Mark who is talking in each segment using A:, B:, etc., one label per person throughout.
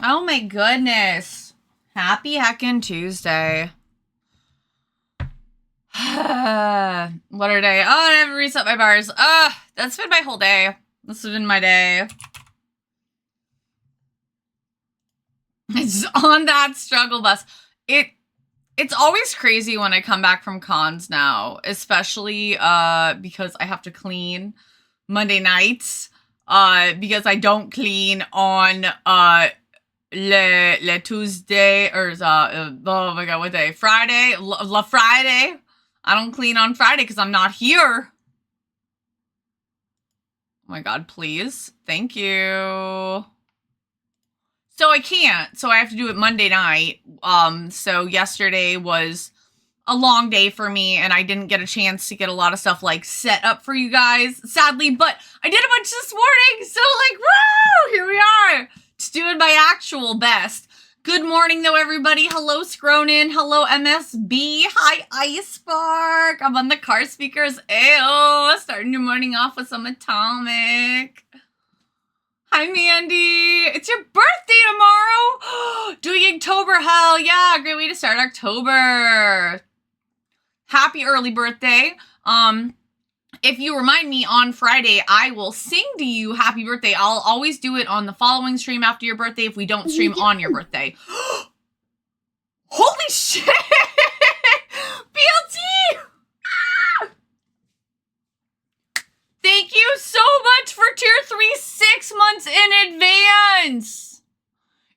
A: Oh my goodness. Happy heckin' Tuesday. What a day. Oh, I haven't reset my bars. That's been my whole day. This has been my day. It's on that struggle bus. It's always crazy when I come back from cons now, especially because I have to clean Monday nights. Because I don't clean on le Tuesday or oh my god, what day? Friday, la Friday. I don't clean on Friday because I'm not here. Oh my god, please. Thank you. So I can't. So I have to do it Monday night. So yesterday was a long day for me and I didn't get a chance to get a lot of stuff like set up for you guys, sadly, but I did a bunch this morning. So like, woo, here we are. Just doing my actual best. Good morning though, everybody. Hello, Scronin. Hello, MSB. Hi, Icebark. I'm on the car speakers. Ayo, starting your morning off with some Atomic. Hi, Mandy. It's your birthday tomorrow. Doing October. Hell yeah. Great way to start October. Happy early birthday. If you remind me on Friday, I will sing to you happy birthday. I'll always do it on the following stream after your birthday if we don't stream on your birthday. Holy shit! BLT! Thank you so much for tier 3 6 months in advance.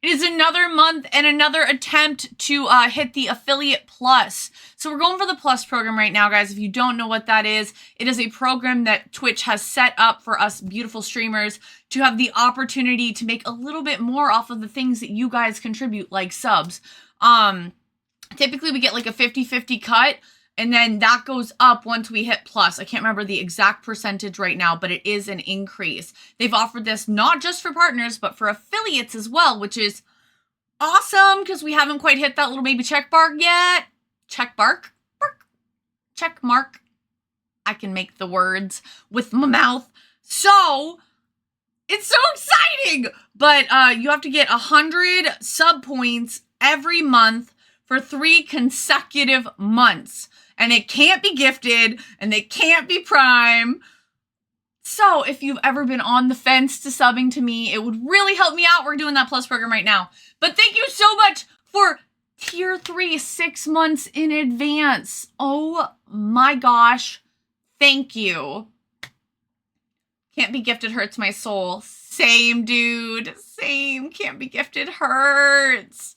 A: It is another month and another attempt to hit the affiliate plus. So we're going for the plus program right now, guys. If you don't know what that is, it is a program that Twitch has set up for us beautiful streamers to have the opportunity to make a little bit more off of the things that you guys contribute, like subs. Typically we get like a 50-50 cut. And then that goes up once we hit plus. I can't remember the exact percentage right now, but it is an increase. They've offered this not just for partners, but for affiliates as well, which is awesome because we haven't quite hit that little baby check mark yet. Check mark? Check mark. I can make the words with my mouth. So, it's so exciting! But you have to get 100 sub points every month for 3 consecutive months. And it can't be gifted, and they can't be Prime. So, if you've ever been on the fence to subbing to me, it would really help me out. We're doing that plus program right now. But thank you so much for tier 3 6 months in advance. Oh my gosh. Thank you. Can't be gifted hurts my soul. Same, dude. Same. Can't be gifted hurts.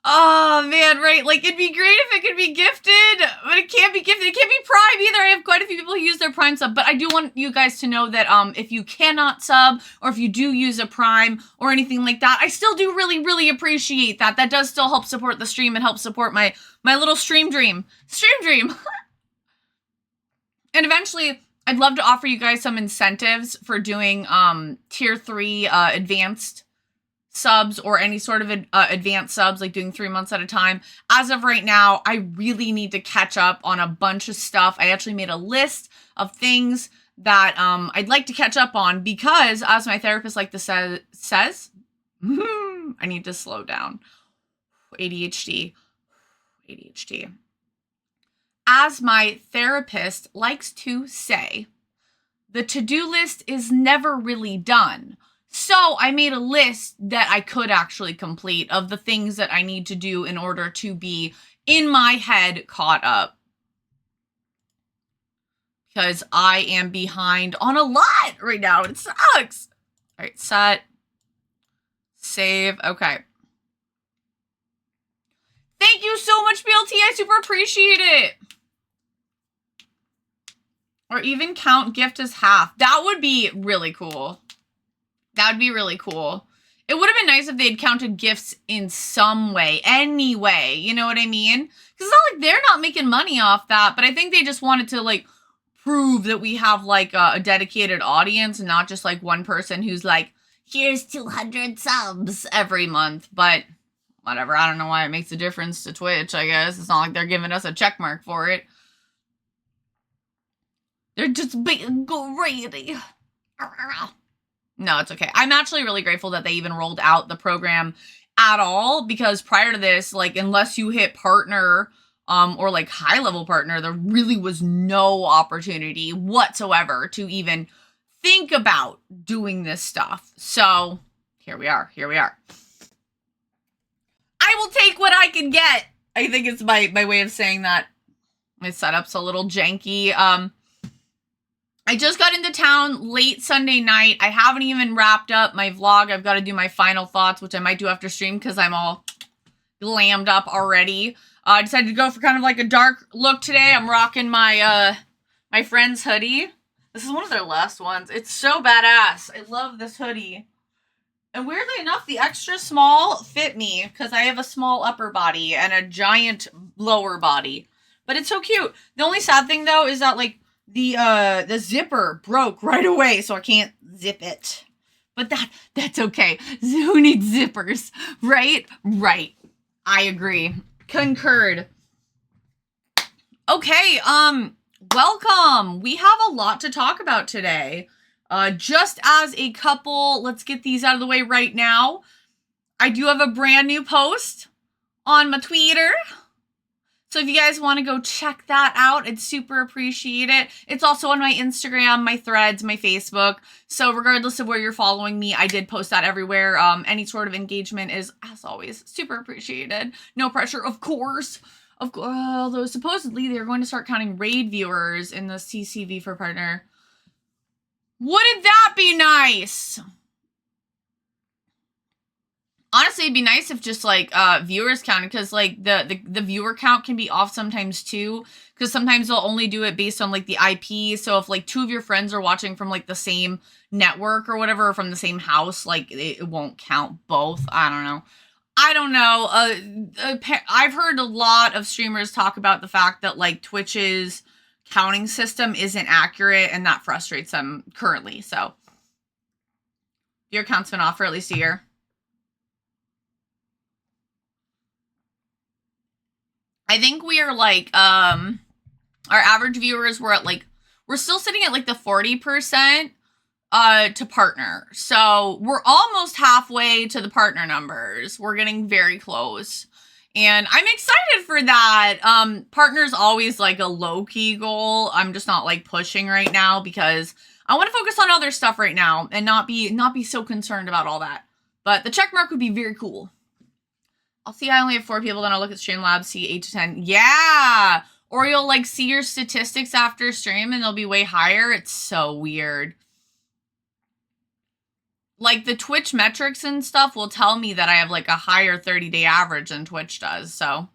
A: Oh, man, right? Like, it'd be great if it could be gifted, but it can't be gifted. It can't be Prime either. I have quite a few people who use their Prime sub, but I do want you guys to know that if you cannot sub, or if you do use a Prime, or anything like that, I still do really, really appreciate that. That does still help support the stream and help support my little stream dream. Stream dream! And eventually, I'd love to offer you guys some incentives for doing tier 3 advanced subs or any sort of advanced subs, like doing 3 months at a time. As of right now, I really need to catch up on a bunch of stuff. I actually made a list of things that I'd like to catch up on because, as my therapist like to says, I need to slow down. ADHD. As my therapist likes to say, the to-do list is never really done. So I made a list that I could actually complete of the things that I need to do in order to be, in my head, caught up. Because I am behind on a lot right now. It sucks. All right, set. Save. Okay. Thank you so much, BLT. I super appreciate it. Or even count gift as half. That would be really cool. That would be really cool. It would have been nice if they'd counted gifts in some way, any way, you know what I mean? Because it's not like they're not making money off that, but I think they just wanted to, like, prove that we have, like, a dedicated audience and not just, like, one person who's like, here's 200 subs every month, but whatever. I don't know why it makes a difference to Twitch, I guess. It's not like they're giving us a check mark for it. They're just being greedy. No, it's okay. I'm actually really grateful that they even rolled out the program at all, because prior to this, like, unless you hit partner, or like high level partner, there really was no opportunity whatsoever to even think about doing this stuff. So here we are. I will take what I can get. I think it's my way of saying that. My setup's a little janky. I just got into town late Sunday night. I haven't even wrapped up my vlog. I've got to do my final thoughts, which I might do after stream because I'm all glammed up already. I decided to go for kind of like a dark look today. I'm rocking my my friend's hoodie. This is one of their last ones. It's so badass. I love this hoodie. And weirdly enough, the extra small fit me because I have a small upper body and a giant lower body. But it's so cute. The only sad thing though is that like the zipper broke right away, so I can't zip it. But that's okay. Who needs zippers, right? Right. I agree. Concurred. Okay, welcome. We have a lot to talk about today. Just as a couple, let's get these out of the way right now. I do have a brand new post on my Twitter. So if you guys want to go check that out, I'd super appreciate it. It's also on my Instagram, my threads, my Facebook. So regardless of where you're following me, I did post that everywhere. Any sort of engagement is, as always, super appreciated. No pressure, of course. Although supposedly they're going to start counting raid viewers in the CCV for partner. Wouldn't that be nice? Honestly, it'd be nice if just like viewers counted, because like the viewer count can be off sometimes too, because sometimes they'll only do it based on like the IP. So if like 2 of your friends are watching from like the same network or whatever, or from the same house, like it won't count both. I don't know. I've heard a lot of streamers talk about the fact that like Twitch's counting system isn't accurate, and that frustrates them currently. So your count's been off for at least a year. I think we are like, our average viewers were at like, we're still sitting at like the 40% to partner. So we're almost halfway to the partner numbers. We're getting very close. And I'm excited for that. Partner's always like a low-key goal. I'm just not like pushing right now because I want to focus on other stuff right now and not be so concerned about all that. But the check mark would be very cool. I'll see I only have 4 people, then I'll look at Streamlabs, see 8 to 10. Yeah! Or you'll, like, see your statistics after stream and they'll be way higher. It's so weird. Like, the Twitch metrics and stuff will tell me that I have, like, a higher 30-day average than Twitch does, so.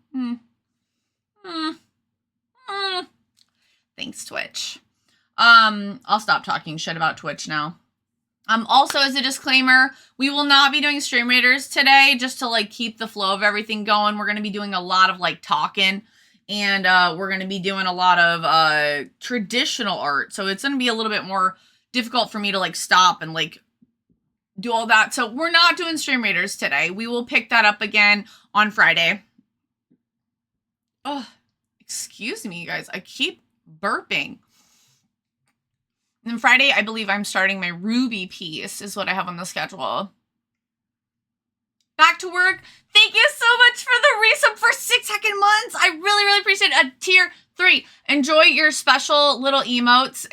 A: Thanks, Twitch. I'll stop talking shit about Twitch now. Also, as a disclaimer, we will not be doing Stream Raiders today, just to, like, keep the flow of everything going. We're going to be doing a lot of, like, talking, and we're going to be doing a lot of traditional art, so it's going to be a little bit more difficult for me to, like, stop and, like, do all that. So we're not doing Stream Raiders today. We will pick that up again on Friday. Oh, excuse me, you guys. I keep burping. And then Friday, I believe I'm starting my Ruby piece, is what I have on the schedule. Back to work. Thank you so much for the resub for 6 second months. I really, really appreciate it. A tier 3. Enjoy your special little emotes.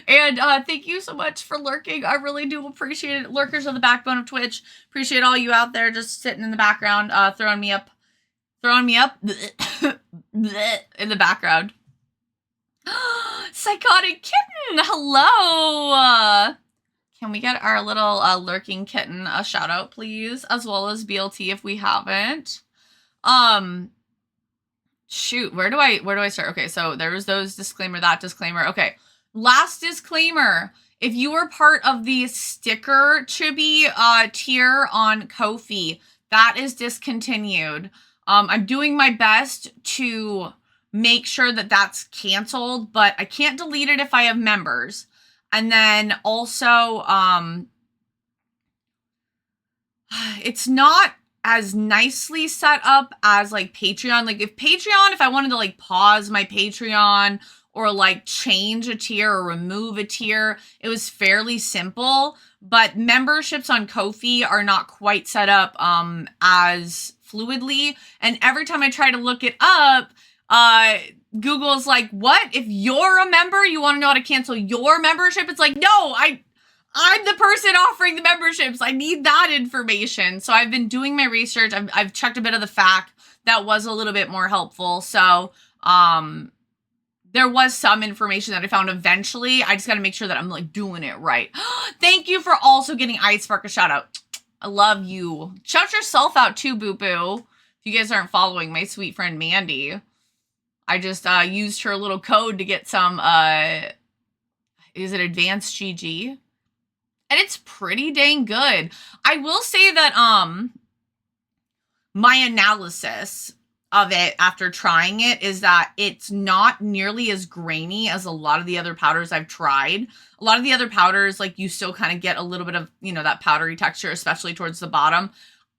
A: And thank you so much for lurking. I really do appreciate it. Lurkers are the backbone of Twitch. Appreciate all you out there just sitting in the background, throwing me up in the background. Psychotic Kitten, hello. Can we get our little lurking kitten a shout out, please? As well as BLT if we haven't. Shoot, where do I start? Okay, so there was those disclaimer, that disclaimer. Okay, last disclaimer. If you were part of the sticker chibi tier on Ko-fi, that is discontinued. I'm doing my best to make sure that that's canceled, but I can't delete it if I have members. And then also, it's not as nicely set up as like Patreon. Like if I wanted to like pause my Patreon or like change a tier or remove a tier. It was fairly simple, but memberships on Ko-fi are not quite set up as fluidly. And every time I try to look it up, Google's like, what? If you're a member, you want to know how to cancel your membership? It's like, no, I'm the person offering the memberships. I need that information. So I've been doing my research. I've checked a bit of the FAQ. That was a little bit more helpful. So there was some information that I found eventually. I just got to make sure that I'm like doing it right. Thank you for also getting iSpark a shout out. I love you. Shout yourself out too, boo boo. If you guys aren't following my sweet friend Mandy, I just used her little code to get some, is it advanced GG? And it's pretty dang good. I will say that my analysis of it after trying it is that it's not nearly as grainy as a lot of the other powders I've tried. A lot of the other powders, like, you still kind of get a little bit of, you know, that powdery texture, especially towards the bottom.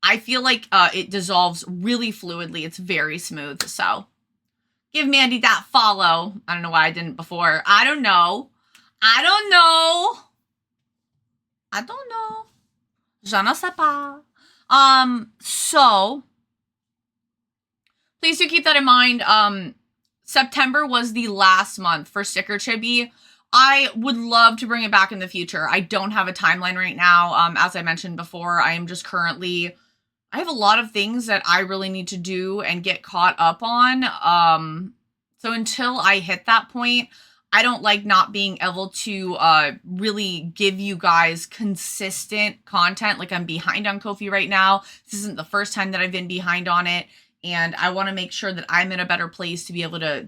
A: I feel like it dissolves really fluidly. It's very smooth. So give Mandy that follow. I don't know why I didn't before. I don't know. Je ne sais pas. So please do keep that in mind. September was the last month for Sticker Chibi. I would love to bring it back in the future. I don't have a timeline right now. As I mentioned before, I am just currently, I have a lot of things that I really need to do and get caught up on. So until I hit that point, I don't like not being able to really give you guys consistent content. Like, I'm behind on Ko-fi right now. This isn't the first time that I've been behind on it. And I want to make sure that I'm in a better place to be able to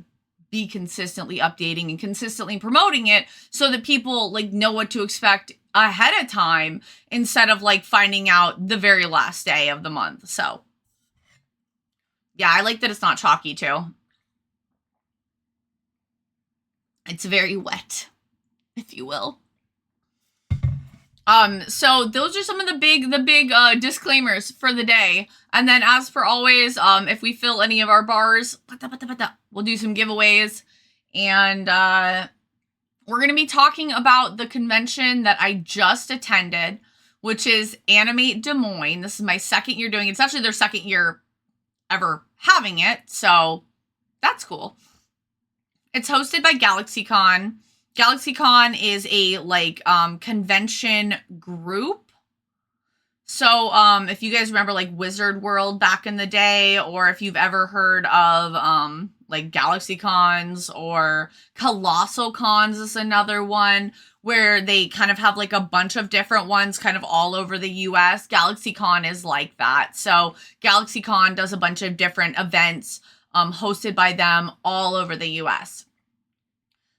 A: be consistently updating and consistently promoting it so that people like know what to expect ahead of time instead of like finding out the very last day of the month. So yeah, I like that it's not chalky too. It's very wet, if you will. So those are some of the big disclaimers for the day. And then as for always, if we fill any of our bars, we'll do some giveaways. And we're going to be talking about the convention that I just attended, which is Animate Des Moines. This is my second year doing it. It's actually their second year ever having it. So that's cool. It's hosted by GalaxyCon. GalaxyCon is a like convention group. So if you guys remember like Wizard World back in the day, or if you've ever heard of like GalaxyCons or Colossal Cons is another one where they kind of have like a bunch of different ones kind of all over the US. GalaxyCon is like that. So GalaxyCon does a bunch of different events hosted by them all over the US.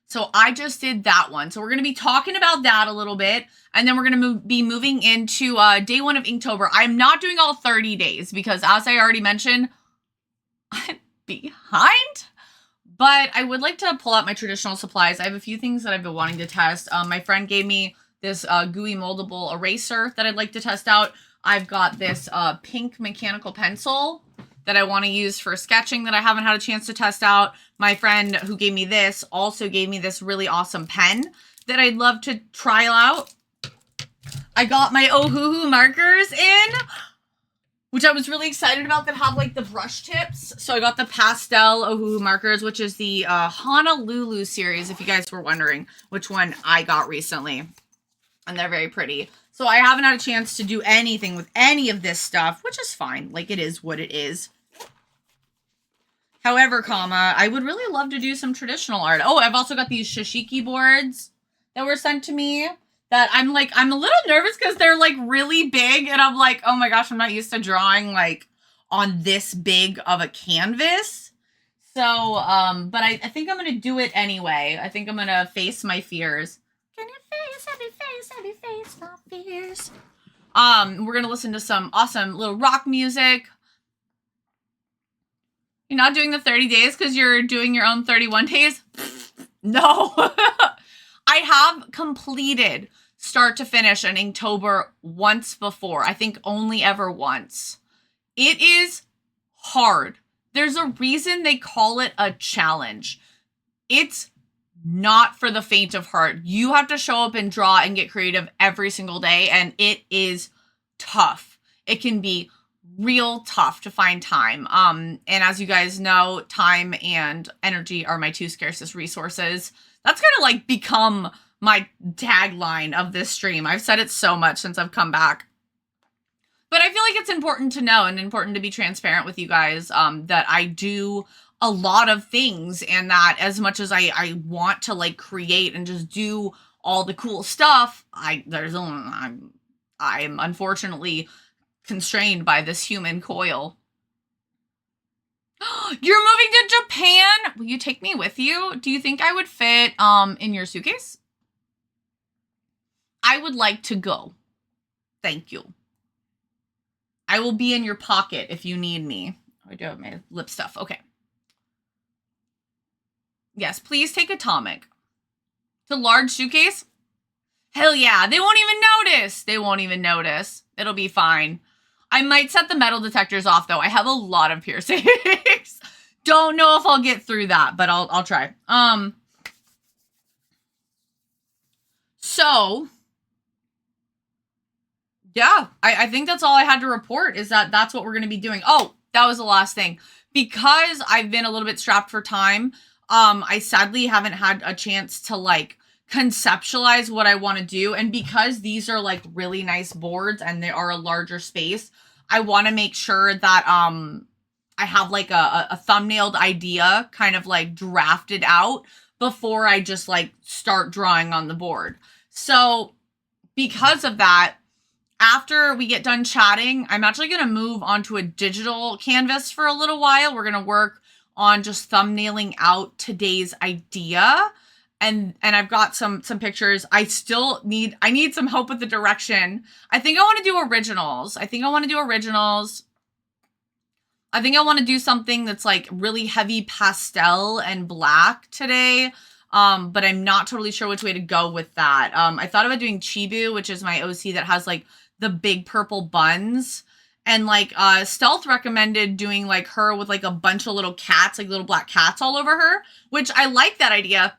A: So I just did that one. So we're going to be talking about that a little bit. And then we're going to be moving into day one of Inktober. I'm not doing all 30 days because, as I already mentioned, I'm behind. But I would like to pull out my traditional supplies. I have a few things that I've been wanting to test. My friend gave me this gooey moldable eraser that I'd like to test out. I've got this pink mechanical pencil that I want to use for sketching that I haven't had a chance to test out. My friend who gave me this also gave me this really awesome pen that I'd love to try out. I got my Ohuhu markers in, which I was really excited about, that have like the brush tips. So I got the pastel Ohuhu markers, which is the Honolulu series, if you guys were wondering which one I got recently. And they're very pretty. So I haven't had a chance to do anything with any of this stuff, which is fine. Like, it is what it is. However, I would really love to do some traditional art. Oh, I've also got these shishiki boards that were sent to me that I'm a little nervous because they're like really big. And I'm like, oh my gosh, I'm not used to drawing like on this big of a canvas. So, but I think I'm going to do it anyway. I think I'm going to face my fears. Can you face my fears? We're going to listen to some awesome little rock music. You're not doing the 30 days because you're doing your own 31 days? No. I have completed start to finish an Inktober once before. I think only ever once. It is hard. There's a reason they call it a challenge. It's not for the faint of heart. You have to show up and draw and get creative every single day, and it is tough. It can be real tough to find time. And as you guys know, time and energy are my 2 scarcest resources. That's kind of like become my tagline of this stream. I've said it so much since I've come back. But I feel like it's important to know and important to be transparent with you guys that I do a lot of things, and that as much as I want to like create and just do all the cool stuff, I'm unfortunately constrained by this human coil. You're moving to Japan? Will you take me with you? Do you think I would fit in your suitcase? I would like to go. Thank you. I will be in your pocket if you need me. I do have my lip stuff. Okay. Yes, please take Atomic. It's a large suitcase? Hell yeah. They won't even notice. They won't even notice. It'll be fine. I might set the metal detectors off, though. I have a lot of piercings. Don't know if I'll get through that, but I'll try. So, yeah, I think that's all I had to report, is that that's what we're going to be doing. Oh, that was the last thing. Because I've been a little bit strapped for time, I sadly haven't had a chance to, like, conceptualize what I want to do. And because these are, like, really nice boards and they are a larger space, I want to make sure that I have, like, a thumbnailed idea kind of, like, drafted out before I just, like, start drawing on the board. So, because of that, after we get done chatting, I'm actually going to move onto a digital canvas for a little while. We're going to work on just thumbnailing out today's idea. And I've got some pictures. I need some help with the direction. I think I want to do originals. I think I want to do something that's like really heavy pastel and black today. But I'm not totally sure which way to go with that. I thought about doing Chibu, which is my OC that has like the big purple buns. And like Stealth recommended doing like her with like a bunch of little cats, like little black cats all over her, which I like that idea.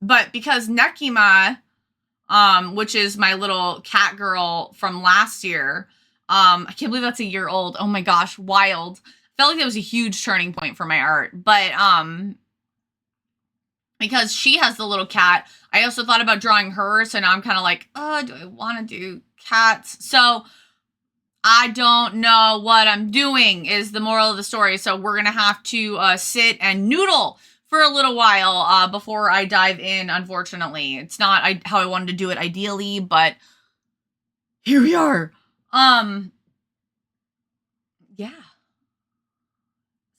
A: But because Nekima, which is my little cat girl from last year, I can't believe that's a year old. Oh my gosh, wild. Felt like that was a huge turning point for my art. But because she has the little cat, I also thought about drawing her. So now I'm kind of like, oh, do I want to do cats? So I don't know what I'm doing is the moral of the story. So we're going to have to sit and noodle for a little while before I dive in, unfortunately. It's not how I wanted to do it ideally, but here we are. Yeah.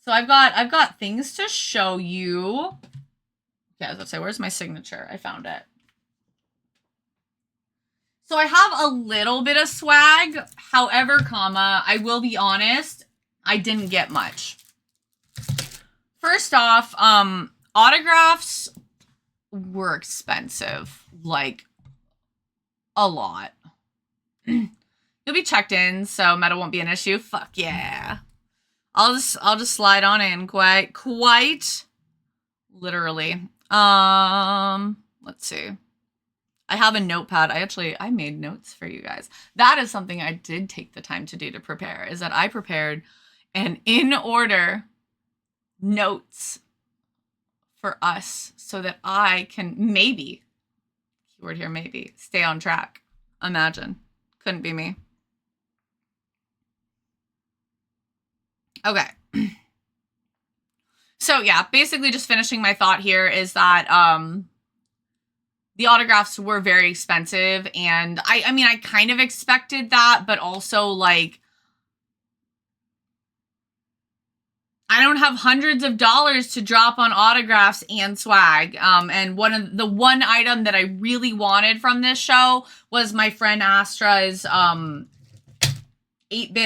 A: So I've got things to show you. Yeah, I was gonna say, where's my signature? I found it. So I have a little bit of swag. However, I will be honest, I didn't get much. First off, autographs were expensive, like a lot. You'll be checked in, so meta won't be an issue. Fuck yeah. I'll just slide on in quite literally. Let's see. I have a notepad. I made notes for you guys. That is something I did take the time to do to prepare, is that I prepared an in order notes for us so that I can maybe, keyword here, maybe, stay on track. Imagine. Couldn't be me. Okay. So yeah, basically just finishing my thought here is that the autographs were very expensive, and I mean I kind of expected that, but also like I don't have hundreds of dollars to drop on autographs and swag. And the one item that I really wanted from this show was my friend Astra's 8-bit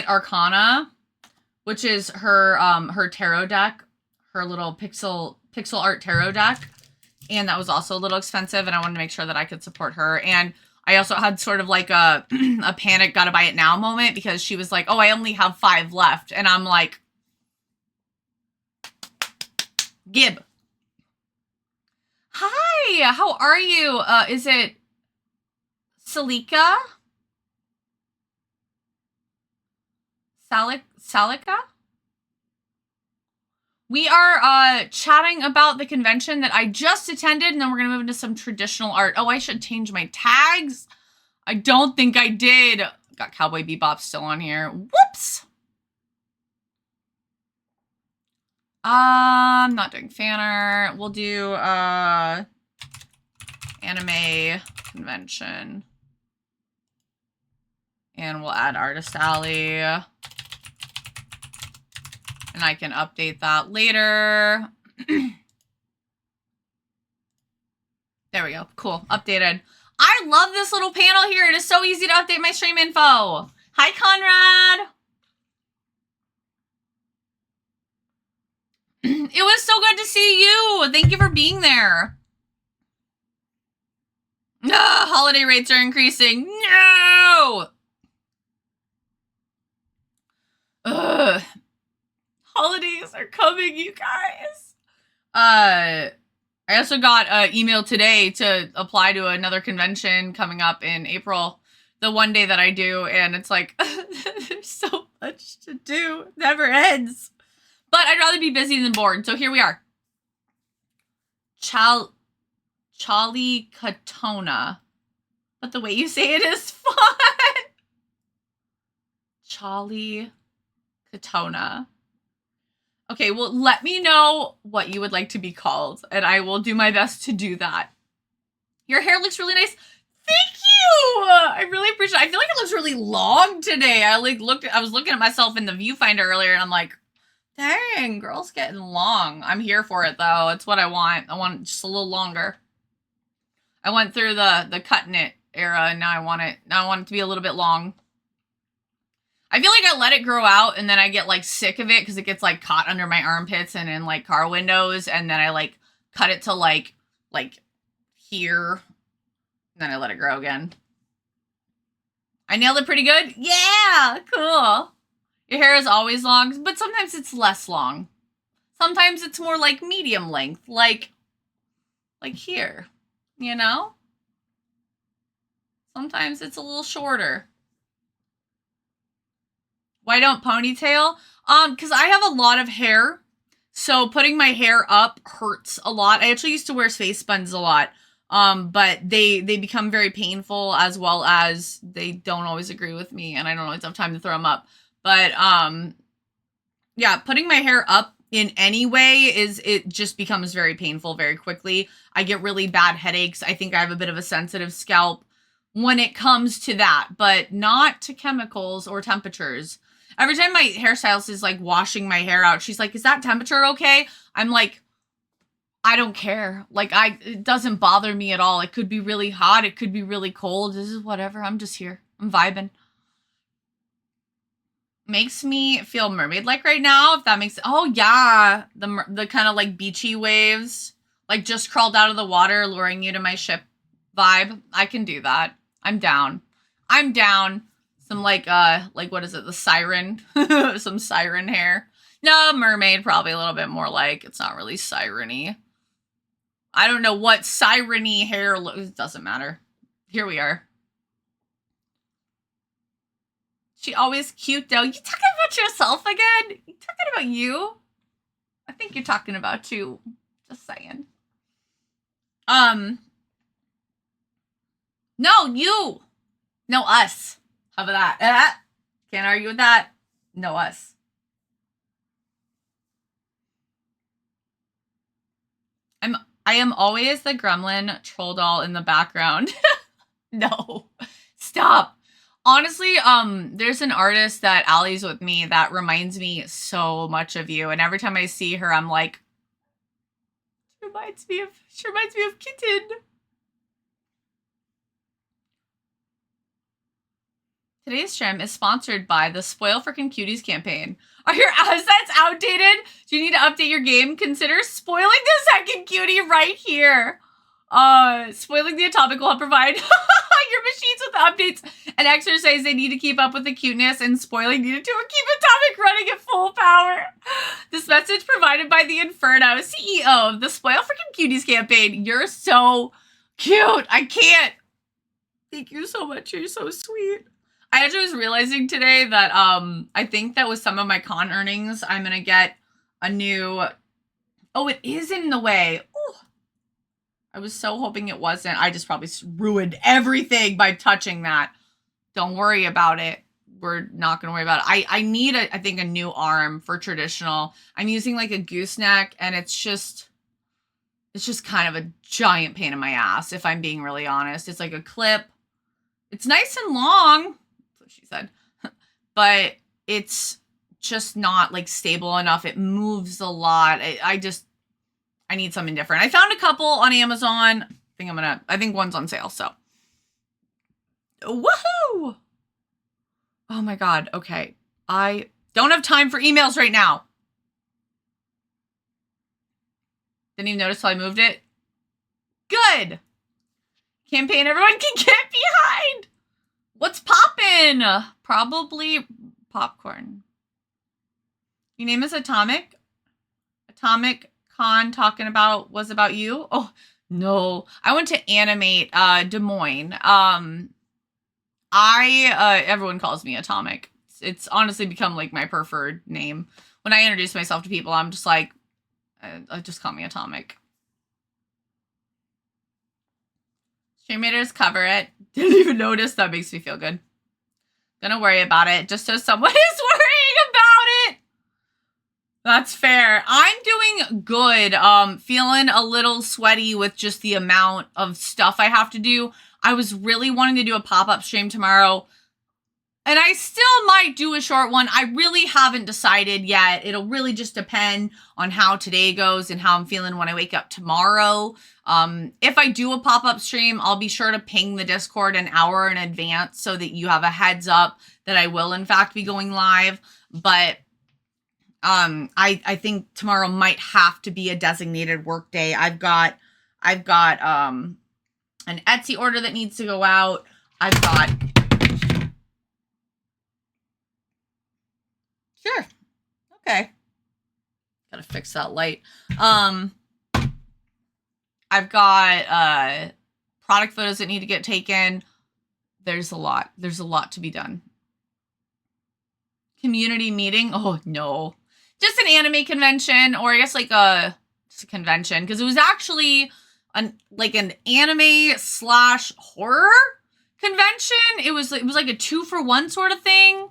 A: Arcana, which is her tarot deck, her little pixel art tarot deck. And that was also a little expensive, and I wanted to make sure that I could support her. And I also had sort of like a panic, gotta buy it now moment, because she was like, oh, I only have 5 left. And I'm like, Gib. Hi, how are you? Is it Salika? Salika? We are chatting about the convention that I just attended, and then we're gonna move into some traditional art. Oh, I should change my tags. I don't think I did. Got Cowboy Bebop still on here. Whoops. I'm not doing fan art. We'll do anime convention. And we'll add Artist Alley. And I can update that later. There we go. Cool. Updated. I love this little panel here. It is so easy to update my stream info. Hi, Conrad. It was so good to see you. Thank you for being there. Holiday rates are increasing. No! Ugh. Holidays are coming, you guys. I also got an email today to apply to another convention coming up in April, the one day that I do, and it's like, there's so much to do. Never ends. But I'd rather be busy than bored, so here we are. Charlie Katona. But the way you say it is fun. Charlie Katona. Okay, well, let me know what you would like to be called, and I will do my best to do that. Your hair looks really nice. Thank you! I really appreciate it. I feel like it looks really long today. I was looking at myself in the viewfinder earlier, and I'm like, dang, girl's getting long. I'm here for it, though. It's what I want. I want it just a little longer. I went through the cutting it era, and now I want it to be a little bit long. I feel like I let it grow out, and then I get, like, sick of it, because it gets, like, caught under my armpits and in, like, car windows, and then I, like, cut it to, like, here, and then I let it grow again. I nailed it pretty good? Yeah! Cool! Your hair is always long, but sometimes it's less long. Sometimes it's more, like, medium length, like here, you know? Sometimes it's a little shorter. Why don't ponytail? Because I have a lot of hair, so putting my hair up hurts a lot. I actually used to wear face buns a lot, but they become very painful, as well as they don't always agree with me, and I don't always have time to throw them up. But, yeah, putting my hair up in any way it just becomes very painful very quickly. I get really bad headaches. I think I have a bit of a sensitive scalp when it comes to that, but not to chemicals or temperatures. Every time my hairstylist is, like, washing my hair out, she's like, is that temperature okay? I'm like, I don't care. Like, it doesn't bother me at all. It could be really hot. It could be really cold. This is whatever. I'm just here. I'm vibing. Makes me feel mermaid-like right now, if that makes... Oh, yeah. The kind of, like, beachy waves. Like, just crawled out of the water, luring you to my ship vibe. I can do that. I'm down. I'm down. Some, like, what is it? The siren. Some siren hair. No, mermaid, probably a little bit more like. It's not really siren-y. I don't know what siren-y hair looks. It doesn't matter. Here we are. She always cute, though. You talking about yourself again? You talking about you? I think you're talking about you. Just saying. No, you. No, us. How about that? Can't argue with that. No, us. I am always the gremlin troll doll in the background. No. Stop. Honestly, there's an artist that Allie's with me that reminds me so much of you, and every time I see her, I'm like, she reminds me of Kitten. Today's stream is sponsored by the Spoil Frickin' Cuties campaign. Are your assets outdated? Do you need to update your game? Consider spoiling the second cutie right here. Spoiling the Atomic will provide your machines with the updates and exercise they need to keep up with the cuteness and spoiling needed to keep Atomic running at full power. This message provided by the Inferno, CEO of the Spoil Freaking Cuties campaign. You're so cute. I can't. Thank you so much. You're so sweet. I actually was realizing today that I think that with some of my con earnings, I'm going to get a new... Oh, it is in the way. Ooh. I was so hoping it wasn't. I just probably ruined everything by touching that. Don't worry about it. We're not going to worry about it. I need, I think, a new arm for traditional. I'm using like a gooseneck, and it's just kind of a giant pain in my ass, if I'm being really honest. It's like a clip. It's nice and long. That's what she said. But it's just not like stable enough. It moves a lot. I need something different. I found a couple on Amazon. I think one's on sale, so. Woohoo! Oh my God, okay. I don't have time for emails right now. Didn't even notice till I moved it. Good. Campaign everyone can get behind. What's poppin'? Probably popcorn. Your name is Atomic? Atomic Con talking about was about you? Oh, no. I went to Animate Des Moines. Everyone calls me Atomic. It's honestly become like my preferred name. When I introduce myself to people, I'm just like, just call me Atomic. Streammators cover it. Didn't even notice. That makes me feel good. Gonna worry about it just so someone is worrying about it. That's fair. I'm doing good. Feeling a little sweaty with just the amount of stuff I have to do. I was really wanting to do a pop-up stream tomorrow, and I still might do a short one. I really haven't decided yet. It'll really just depend on how today goes and how I'm feeling when I wake up tomorrow. If I do a pop-up stream, I'll be sure to ping the Discord an hour in advance so that you have a heads up that I will in fact be going live. But I think tomorrow might have to be a designated work day. I've got an Etsy order that needs to go out. I've got... Sure. Okay. Gotta fix that light. I've got product photos that need to get taken. There's a lot. There's a lot to be done. Community meeting? Oh, no. Just an anime convention, or I guess like just a convention, because it was actually like an anime / horror convention. It was like a 2-for-1 sort of thing.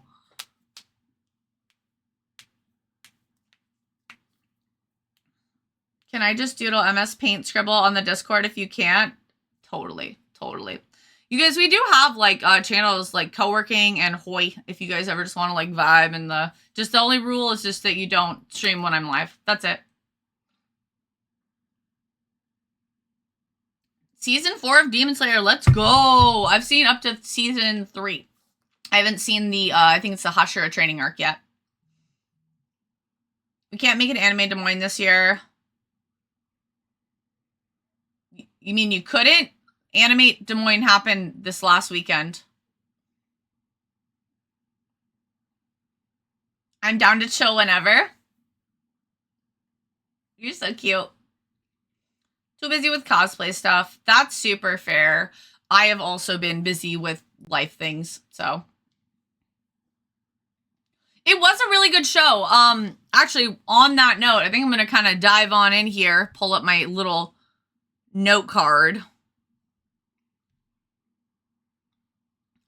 A: Can I just doodle MS Paint scribble on the Discord if you can't? Totally. You guys, we do have like channels like co-working and Hoy if you guys ever just want to like vibe, and the only rule is just that you don't stream when I'm live. That's it. Season 4 of Demon Slayer, let's go. I've seen up to season 3. I haven't seen the I think it's the Hashira training arc yet. We can't make an Animate Des Moines this year. You mean you couldn't? Animate Des Moines happened this last weekend. I'm down to chill whenever. You're so cute. Too busy with cosplay stuff. That's super fair. I have also been busy with life things, so. It was a really good show. Actually, on that note, I think I'm going to kind of dive on in here, pull up my little note card.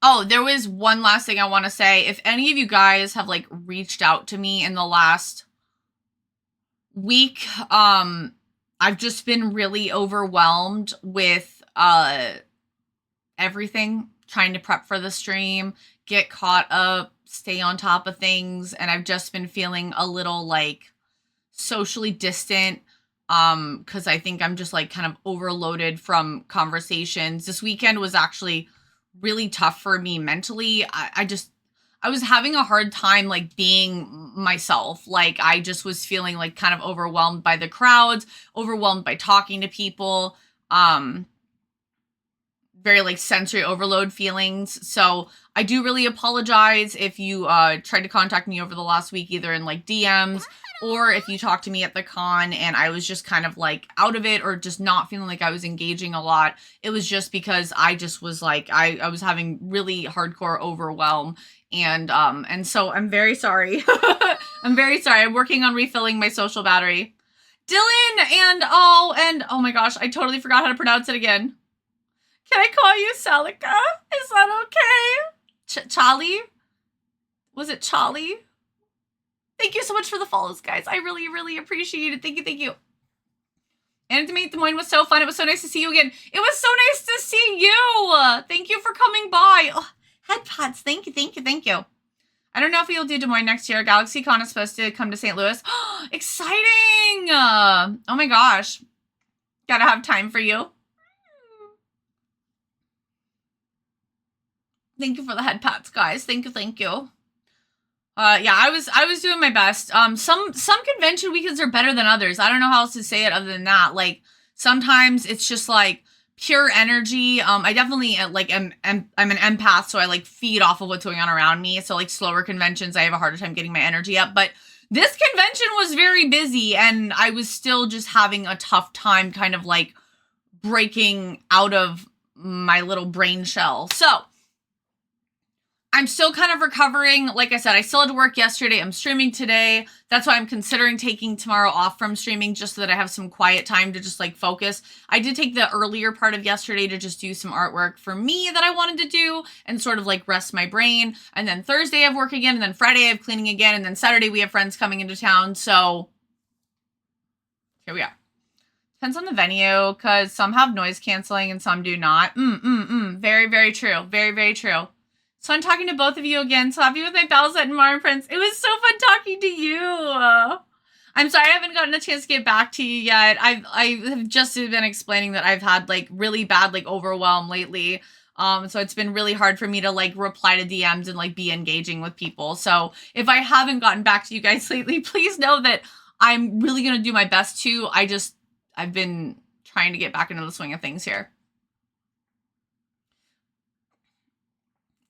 A: Oh, there was one last thing I want to say. If any of you guys have like reached out to me in the last week, I've just been really overwhelmed with everything, trying to prep for the stream, get caught up, stay on top of things, and I've just been feeling a little like socially distant because I think I'm just like kind of overloaded from conversations. This weekend was actually really tough for me mentally. I was having a hard time like being myself. Like I just was feeling like kind of overwhelmed by the crowds, overwhelmed by talking to people. very like sensory overload feelings. So I do really apologize if you tried to contact me over the last week, either in like DMs or if you talked to me at the con and I was just kind of like out of it or just not feeling like I was engaging a lot. It was just because I just was like, I was having really hardcore overwhelm. And so I'm very sorry. I'm very sorry. I'm working on refilling my social battery. Dylan and oh my gosh, I totally forgot how to pronounce it again. Can I call you Salika? Is that okay? Charlie? Was it Charlie? Thank you so much for the follows, guys. I really, really appreciate it. Thank you, thank you. Animate Des Moines was so fun. It was so nice to see you again. It was so nice to see you. Thank you for coming by. Oh, headpads. Thank you, thank you, thank you. I don't know if we'll do Des Moines next year. GalaxyCon is supposed to come to St. Louis. Exciting! Oh my gosh. Gotta have time for you. Thank you for the head pats, guys. Thank you, thank you. Yeah, I was doing my best. Some convention weekends are better than others. I don't know how else to say it other than that. Like sometimes it's just like pure energy. I definitely like I'm an empath, so I like feed off of what's going on around me. So like slower conventions, I have a harder time getting my energy up. But this convention was very busy, and I was still just having a tough time, kind of like breaking out of my little brain shell. So I'm still kind of recovering. Like I said, I still had to work yesterday. I'm streaming today. That's why I'm considering taking tomorrow off from streaming, just so that I have some quiet time to just like focus. I did take the earlier part of yesterday to just do some artwork for me that I wanted to do and sort of like rest my brain. And then Thursday I have work again. And then Friday I have cleaning again. And then Saturday we have friends coming into town. So here we are. Depends on the venue, because some have noise canceling and some do not. Very, very true. Very, very true. So I'm talking to both of you again. So happy with my Bowsette and Martin Prince. It was so fun talking to you. I'm sorry I haven't gotten a chance to get back to you yet. I have just been explaining that I've had like really bad like overwhelm lately. So it's been really hard for me to like reply to DMs and like be engaging with people. So if I haven't gotten back to you guys lately, please know that I'm really going to do my best to. I've been trying to get back into the swing of things here.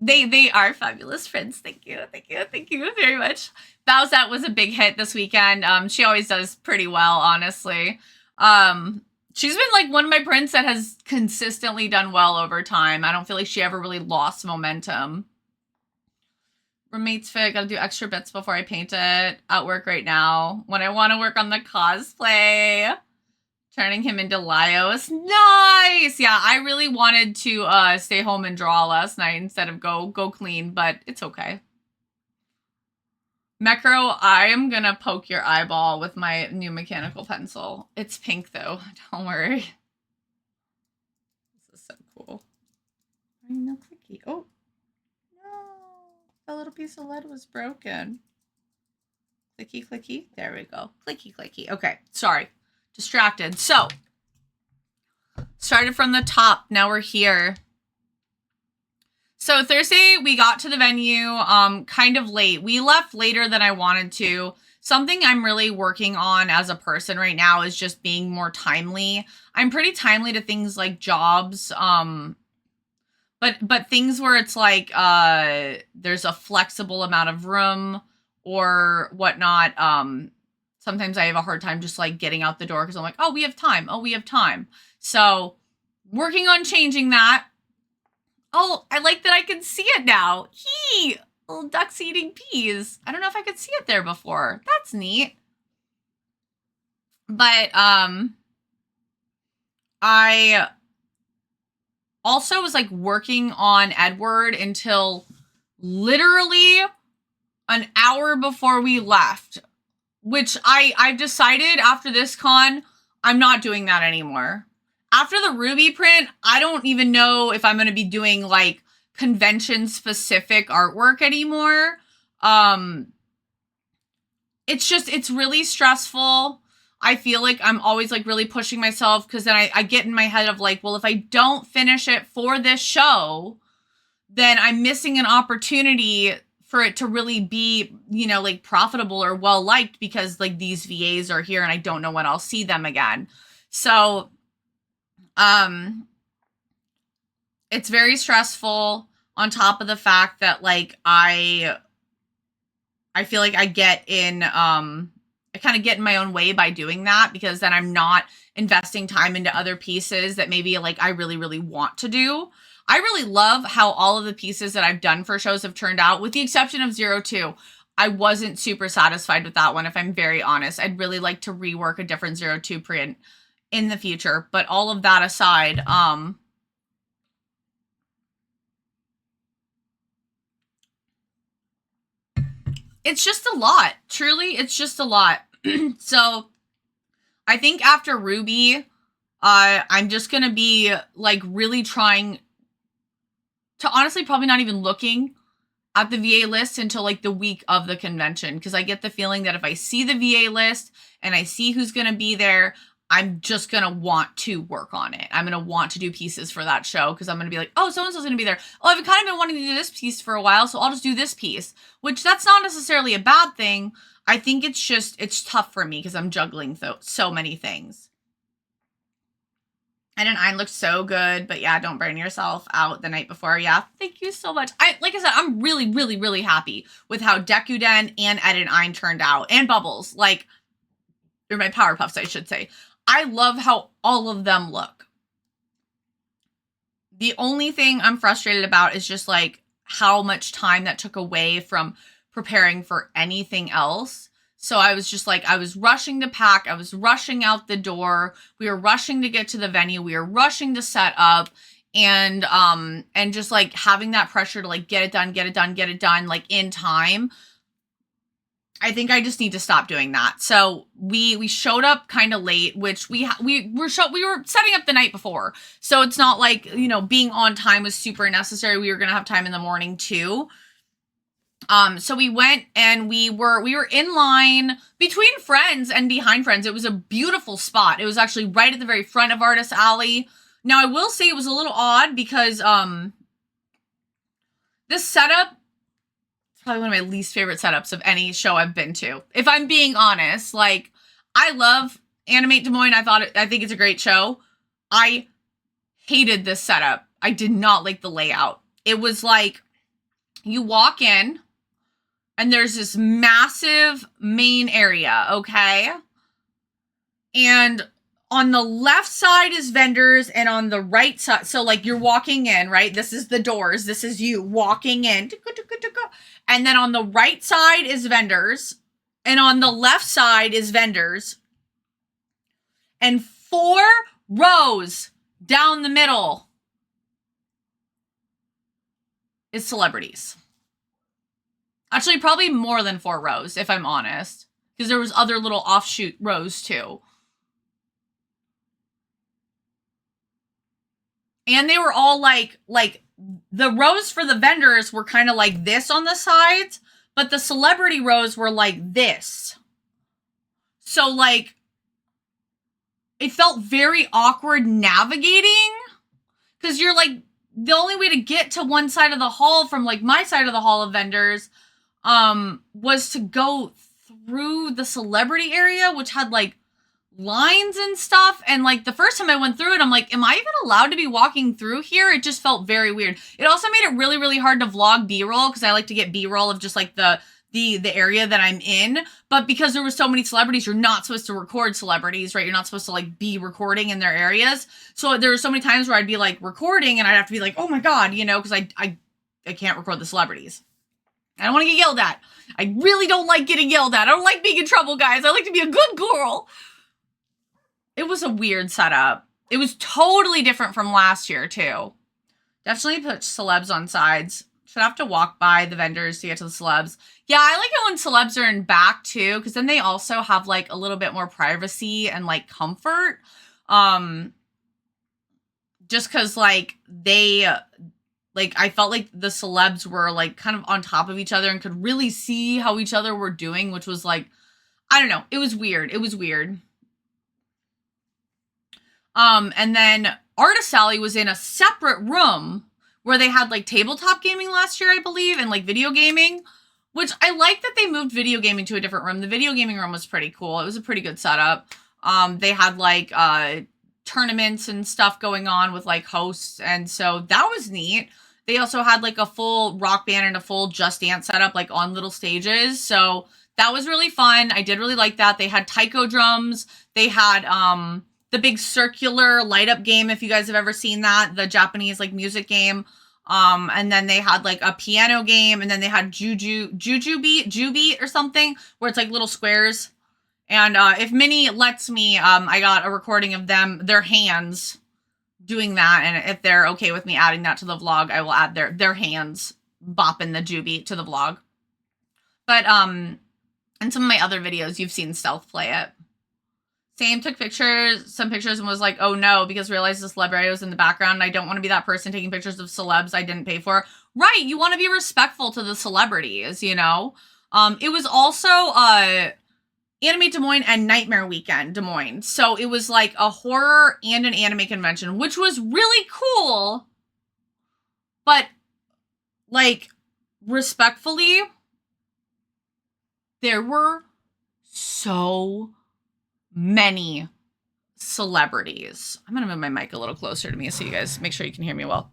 A: They are fabulous friends. Thank you. Thank you. Thank you very much. Bowsette was a big hit this weekend. She always does pretty well, honestly. She's been like one of my prints that has consistently done well over time. I don't feel like she ever really lost momentum. Roommate's fit. Gotta do extra bits before I paint it. At work right now. When I want to work on the cosplay. Turning him into Laios. Nice! Yeah, I really wanted to stay home and draw last night instead of go clean, but it's okay. Mecro, I am gonna poke your eyeball with my new mechanical pencil. It's pink though, don't worry. This is so cool. I know clicky. Oh, no. The little piece of lead was broken. Clicky, clicky. There we go. Clicky, clicky. Okay, sorry. Distracted. So, started from the top. Now we're here. So Thursday we got to the venue kind of late. We left later than I wanted to. Something I'm really working on as a person right now is just being more timely. I'm pretty timely to things like jobs, but things where it's like there's a flexible amount of room or whatnot. Sometimes I have a hard time just like getting out the door because I'm like, oh, we have time. Oh, we have time. So working on changing that. Oh, I like that I can see it now. Little ducks eating peas. I don't know if I could see it there before. That's neat. But I also was like working on Edward until literally an hour before we left. Which I've decided after this con, I'm not doing that anymore. After the Ruby print, I don't even know if I'm going to be doing like convention-specific artwork anymore. It's really stressful. I feel like I'm always like really pushing myself because then I get in my head of like, well, if I don't finish it for this show, then I'm missing an opportunity for it to really be, you know, like profitable or well liked because like these VAs are here and I don't know when I'll see them again. So, it's very stressful on top of the fact that like I feel like I get in I kind of get in my own way by doing that, because then I'm not investing time into other pieces that maybe like I really, really want to do. I really love how all of the pieces that I've done for shows have turned out, with the exception of 02. I wasn't super satisfied with that one, if I'm very honest. I'd really like to rework a different 02 print in the future. But all of that aside, it's just a lot. Truly, it's just a lot. So I think after Ruby, I'm just going to be like really trying to honestly probably not even looking at the VA list until like the week of the convention, because I get the feeling that if I see the VA list and I see who's going to be there, I'm just going to want to work on it. I'm going to want to do pieces for that show, because I'm going to be like, oh, so-and-so's going to be there. Oh, I've kind of been wanting to do this piece for a while, so I'll just do this piece, which that's not necessarily a bad thing. I think it's just, it's tough for me because I'm juggling so many things. And an Ein looks so good, but yeah, don't burn yourself out the night before. Yeah, thank you so much. Like I said, I'm really, really, really happy with how Dekuden and Ed and Ein turned out, and Bubbles, like, or my Powerpuffs, I should say. I love how all of them look. The only thing I'm frustrated about is just like how much time that took away from preparing for anything else. So I was just like, I was rushing to pack. I was rushing out the door. We were rushing to get to the venue. We were rushing to set up, and just like having that pressure to like get it done, like in time. I think I just need to stop doing that. So we showed up kind of late, which we were setting up the night before. So it's not like, you know, being on time was super necessary. We were going to have time in the morning too. So we went and we were in line between friends and behind friends. It was a beautiful spot. It was actually right at the very front of Artist Alley. Now I will say it was a little odd because, this setup is probably one of my least favorite setups of any show I've been to. If I'm being honest, like, I love Animate Des Moines. I think it's a great show. I hated this setup. I did not like the layout. It was like, you walk in, and there's this massive main area, okay? And on the left side is vendors, and on the right side, so like you're walking in, right? This is the doors. This is you walking in. And then on the right side is vendors, and on the left side is vendors. And 4 rows down the middle is celebrities. Actually, probably more than 4 rows, if I'm honest. Because there was other little offshoot rows, too. And they were all like the rows for the vendors were kind of like this on the sides, but the celebrity rows were like this. So, like, it felt very awkward navigating. Because you're like, the only way to get to one side of the hall from like my side of the hall of vendors was to go through the celebrity area, which had like lines and stuff. And like the first time I went through it, I'm like, am I even allowed to be walking through here? It just felt very weird. It also made it really, really hard to vlog B-roll, because I like to get B-roll of just like the area that I'm in. But because there were so many celebrities, you're not supposed to record celebrities, right? You're not supposed to like be recording in their areas. So there were so many times where I'd be like recording and I'd have to be like, oh my God, you know, because I can't record the celebrities. I don't want to get yelled at. I really don't like getting yelled at. I don't like being in trouble, guys. I like to be a good girl. It was a weird setup. It was totally different from last year, too. Definitely put celebs on sides. Should have to walk by the vendors to get to the celebs. Yeah, I like it when celebs are in back, too, because then they also have, like, a little bit more privacy and, like, comfort. Just because, like, they... Like, I felt like the celebs were, like, kind of on top of each other and could really see how each other were doing, which was, like, I don't know. It was weird. It was weird. And then Artist Alley was in a separate room where they had, like, tabletop gaming last year, I believe, and, like, video gaming, which I like that they moved video gaming to a different room. The video gaming room was pretty cool. It was a pretty good setup. They had, like, tournaments and stuff going on with like hosts. And so that was neat. They also had like a full rock band and a full Just Dance setup like on little stages. So that was really fun. I did really like that. They had taiko drums. They had the big circular light up game, if you guys have ever seen that, the Japanese like music game. And then they had like a piano game, and then they had Juju beat or something, where it's like little squares. And if Minnie lets me, I got a recording of them, their hands doing that. And if they're okay with me adding that to the vlog, I will add their hands bopping the Jubeat to the vlog. But in some of my other videos, you've seen Stealth play it. Same, took some pictures and was like, oh no, because realized the celebrity was in the background and I don't want to be that person taking pictures of celebs I didn't pay for. Right, you want to be respectful to the celebrities, you know? It was also Animate Des Moines and Nightmare Weekend Des Moines. So it was like a horror and an anime convention, which was really cool. But, like, respectfully, there were so many celebrities. I'm going to move my mic a little closer to me so you guys make sure you can hear me well.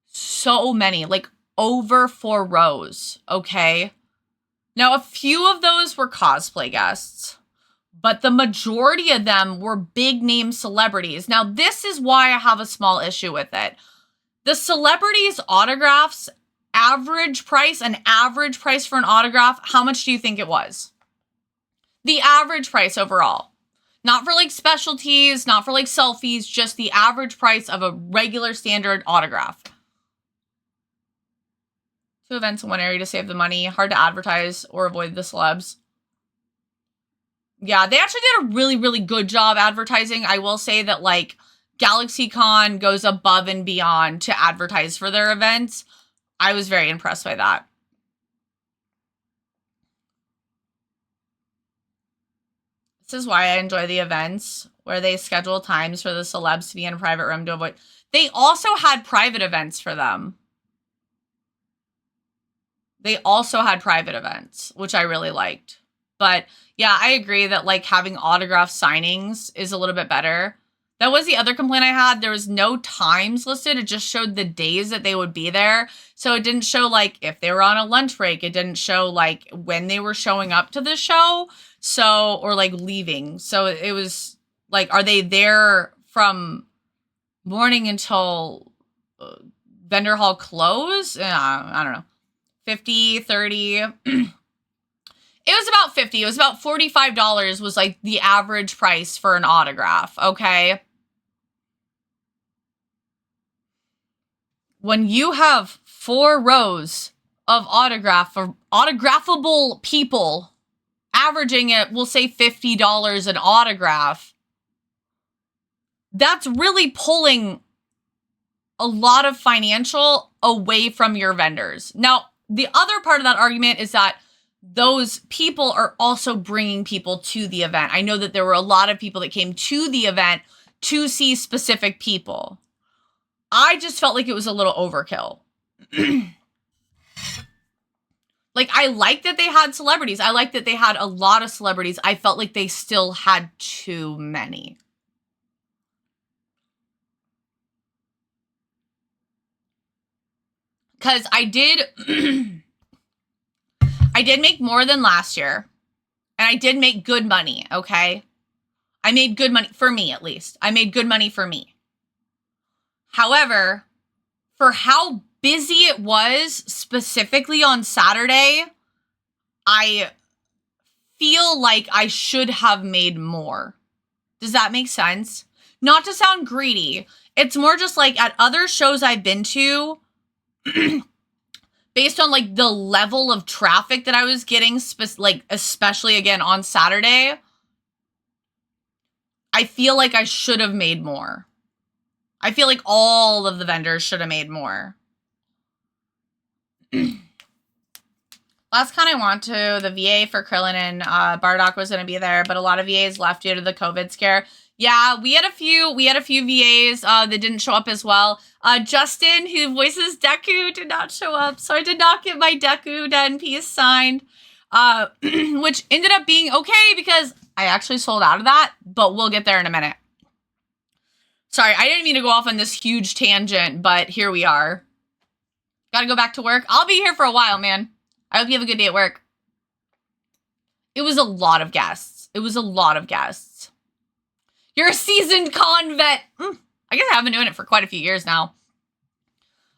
A: So many, like over 4 rows, okay? Now, a few of those were cosplay guests, but the majority of them were big name celebrities. Now, this is why I have a small issue with it. The celebrities' autographs, an average price for an autograph, how much do you think it was? The average price overall. Not for like specialties, not for like selfies, just the average price of a regular standard autograph. 2 events in one area to save the money. Hard to advertise or avoid the celebs. Yeah, they actually did a really, really good job advertising. I will say that like GalaxyCon goes above and beyond to advertise for their events. I was very impressed by that. This is why I enjoy the events where they schedule times for the celebs to be in a private room to avoid. They also had private events for them. They also had private events, which I really liked. But yeah, I agree that like having autograph signings is a little bit better. That was the other complaint I had. There was no times listed. It just showed the days that they would be there. So it didn't show like if they were on a lunch break. It didn't show like when they were showing up to the show. So, or like leaving. So it was like, are they there from morning until vendor hall close? I don't know. 50, 30. It was about 50. It was about $45 was like the average price for an autograph. Okay. When you have 4 rows of autographable people, averaging it, we'll say $50 an autograph, that's really pulling a lot of financial away from your vendors. Now, the other part of that argument is that those people are also bringing people to the event. I know that there were a lot of people that came to the event to see specific people. I just felt like it was a little overkill. Like, I like that they had celebrities. I like that they had a lot of celebrities. I felt like they still had too many. Because I did make more than last year. And I did make good money, okay? I made good money, for me at least. I made good money for me. However, for how busy it was, specifically on Saturday, I feel like I should have made more. Does that make sense? Not to sound greedy. It's more just like at other shows I've been to, based on like the level of traffic that I was getting, like especially again on Saturday, I feel like I should have made more. I feel like all of the vendors should have made more. Last con I went to, the VA for Krillin and Bardock was going to be there, but a lot of VAs left due to the COVID scare. Yeah, we had a few VAs that didn't show up as well. Justin, who voices Deku, did not show up, so I did not get my Deku Den piece signed, which ended up being okay because I actually sold out of that, but we'll get there in a minute. Sorry, I didn't mean to go off on this huge tangent, but here we are. Gotta go back to work. I'll be here for a while, man. I hope you have a good day at work. It was a lot of guests. It was a lot of guests. You're a seasoned con vet. I guess I have been doing it for quite a few years now.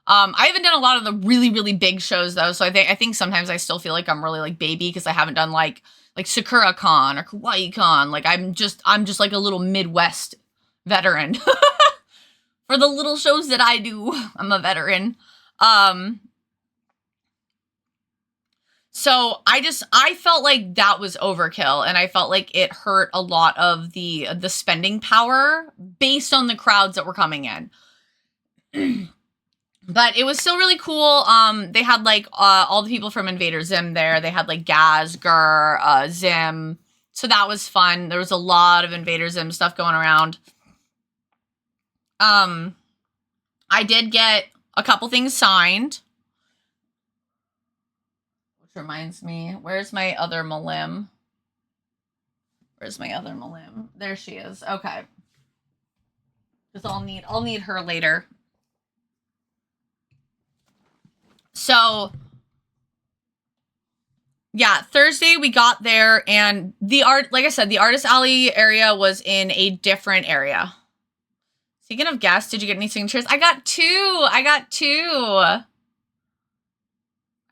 A: I haven't done a lot of the really, really big shows though, so I think sometimes I still feel like I'm really like baby because I haven't done like Sakura Con or Kawaii Con. Like I'm just like a little Midwest veteran. For the little shows that I do, I'm a veteran. So I felt like that was overkill, and I felt like it hurt a lot of the spending power based on the crowds that were coming in. But it was still really cool. They had like all the people from Invader Zim there. They had like Gaz, Gur, Zim. So that was fun. There was a lot of Invader Zim stuff going around. I did get a couple things signed. Which reminds me, where's my other Malim? Where's my other Malim? There she is. Okay. Because I'll need her later. So, yeah, Thursday we got there, and like I said, the Artist Alley area was in a different area. Speaking of guests, did you get any signatures? I got two. I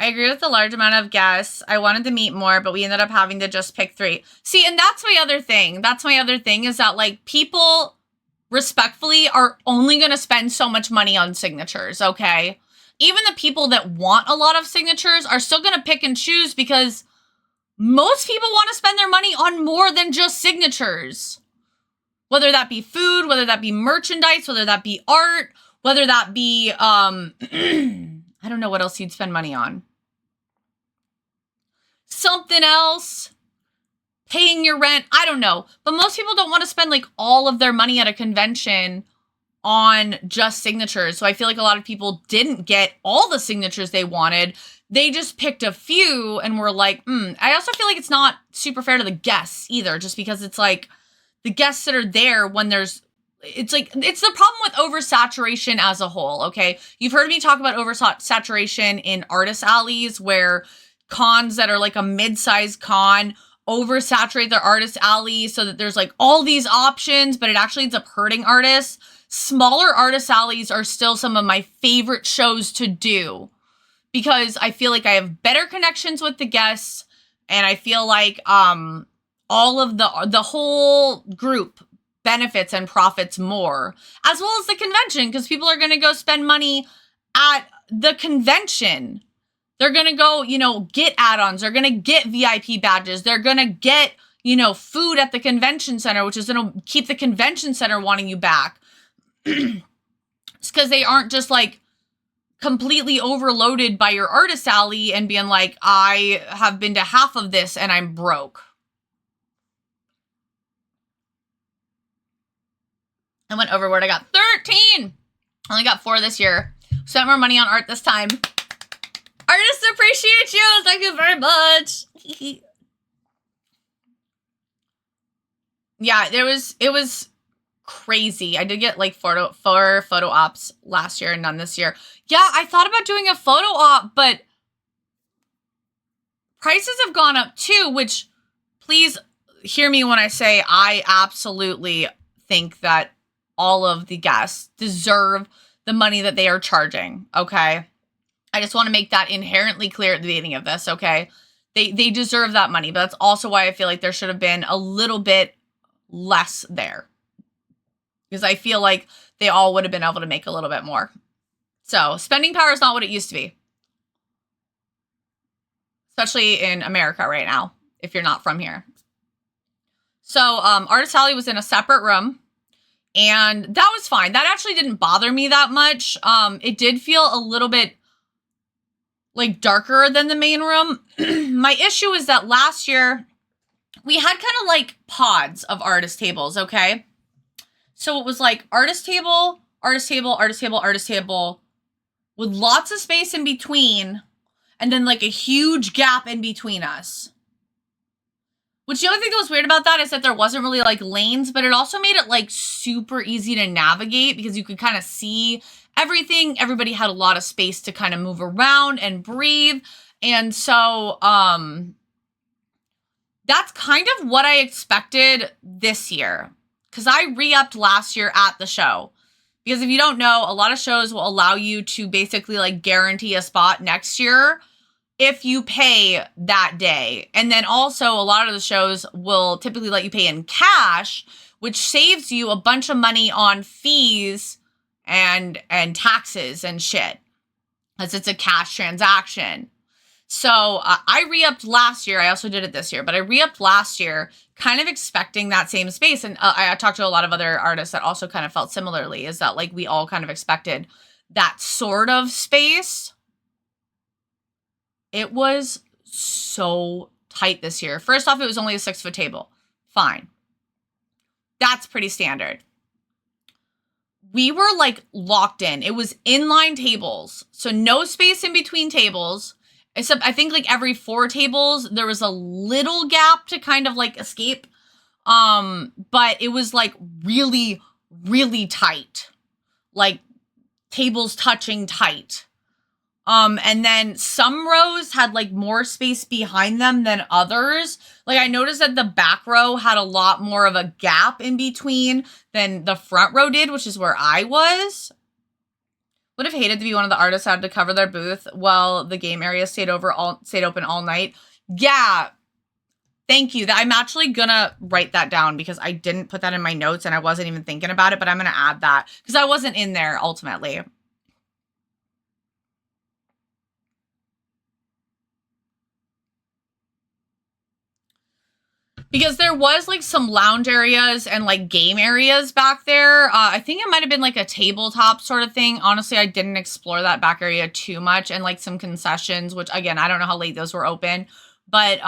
A: agree with the large amount of guests. I wanted to meet more, but we ended up having to just pick 3. See, and that's my other thing. Is that, like, people respectfully are only going to spend so much money on signatures, okay? Even the people that want a lot of signatures are still going to pick and choose because most people want to spend their money on more than just signatures. Whether that be food, whether that be merchandise, whether that be art, whether that be, I don't know what else you'd spend money on. Something else. Paying your rent. I don't know. But most people don't want to spend like all of their money at a convention on just signatures. So I feel like a lot of people didn't get all the signatures they wanted. They just picked a few and were like, I also feel like it's not super fair to the guests either, just because it's like the guests that are there when it's the problem with oversaturation as a whole, okay? You've heard me talk about oversaturation in artist alleys where cons that are like a mid-sized con oversaturate their artist alley so that there's like all these options, but it actually ends up hurting artists. Smaller artist alleys are still some of my favorite shows to do because I feel like I have better connections with the guests, and I feel like all of the whole group benefits and profits more, as well as the convention, because people are going to go spend money at the convention. They're going to go, get add-ons. They're going to get VIP badges. They're going to get, food at the convention center, which is going to keep the convention center wanting you back. It's because they aren't just like completely overloaded by your artist alley and being like, I have been to half of this and I'm broke. I went overboard. I got 13. I only got 4 this year. Spent more money on art this time. Artists appreciate you. Thank you very much. Yeah, it was crazy. I did get like 4 photo ops last year and none this year. Yeah, I thought about doing a photo op, but prices have gone up too, which please hear me when I say I absolutely think that all of the guests deserve the money that they are charging, okay? I just want to make that inherently clear at the beginning of this, okay? They deserve that money, but that's also why I feel like there should have been a little bit less there. Because I feel like they all would have been able to make a little bit more. So, spending power is not what it used to be. Especially in America right now, if you're not from here. So, Artist Alley was in a separate room. And that was fine. That actually didn't bother me that much. It did feel a little bit like darker than the main room. My issue is that last year we had kind of like pods of artist tables, okay? So it was like artist table, artist table, artist table, artist table with lots of space in between and then like a huge gap in between us. Which the other thing that was weird about that is that there wasn't really like lanes, but it also made it like super easy to navigate because you could kind of see everything. Everybody had a lot of space to kind of move around and breathe. And so, that's kind of what I expected this year. Because I re-upped last year at the show. Because if you don't know, a lot of shows will allow you to basically like guarantee a spot next year if you pay that day. And then also a lot of the shows will typically let you pay in cash, which saves you a bunch of money on fees and taxes and shit, as it's a cash transaction. So I re-upped last year. I also did it this year, but I re-upped last year kind of expecting that same space. And I talked to a lot of other artists that also kind of felt similarly, is that like we all kind of expected that sort of space. It was so tight this year. First off, it was only a 6-foot table. Fine. That's pretty standard. We were like locked in. It was inline tables. So no space in between tables. Except I think like every 4 tables, there was a little gap to kind of like escape. But it was like really, really tight. Like tables touching tight. And then some rows had like more space behind them than others. Like I noticed that the back row had a lot more of a gap in between than the front row did, which is where I was. Would have hated to be one of the artists that had to cover their booth while the game area stayed open all night. Yeah. Thank you. I'm actually gonna write that down because I didn't put that in my notes and I wasn't even thinking about it, but I'm gonna add that because I wasn't in there ultimately. Because there was like some lounge areas and like game areas back there. I think it might have been like a tabletop sort of thing. Honestly, I didn't explore that back area too much, and like some concessions, which again, I don't know how late those were open, but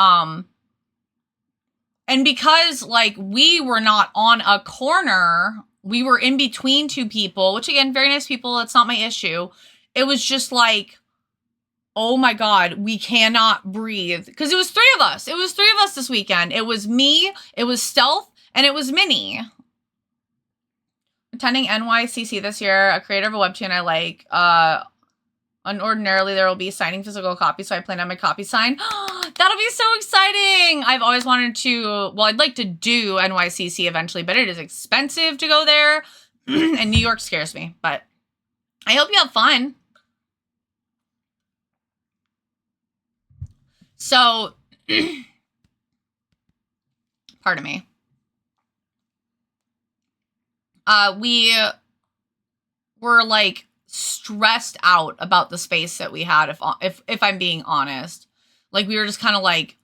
A: and because like we were not on a corner, we were in between 2 people, which again, very nice people. That's not my issue. It was just like, oh my God, we cannot breathe. Because it was 3 of us. It was 3 of us this weekend. It was me, it was Stealth, and it was Minnie. Attending NYCC this year, a creator of a webtoon I like. Unordinarily, there will be signing physical copies, so I plan on my copy sign. That'll be so exciting. I've always wanted to, well, I'd like to do NYCC eventually, but it is expensive to go there. And New York scares me, but I hope you have fun. So, pardon me. We were like stressed out about the space that we had. If I'm being honest, like we were just kind of like,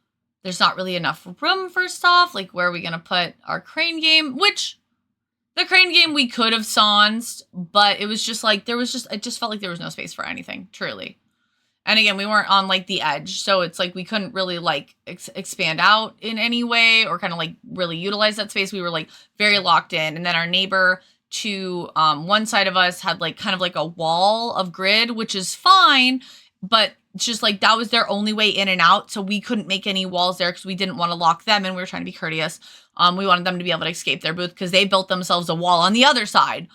A: there's not really enough room. First off, like where are we gonna put our crane game? Which the crane game we could have sansed, but it was just like it just felt like there was no space for anything, truly. And again, we weren't on like the edge, so it's like we couldn't really like expand out in any way or kind of like really utilize that space. We were like very locked in. And then our neighbor to one side of us had like kind of like a wall of grid, which is fine, but it's just like that was their only way in and out. So we couldn't make any walls there because we didn't want to lock them in. We were trying to be courteous. We wanted them to be able to escape their booth because they built themselves a wall on the other side.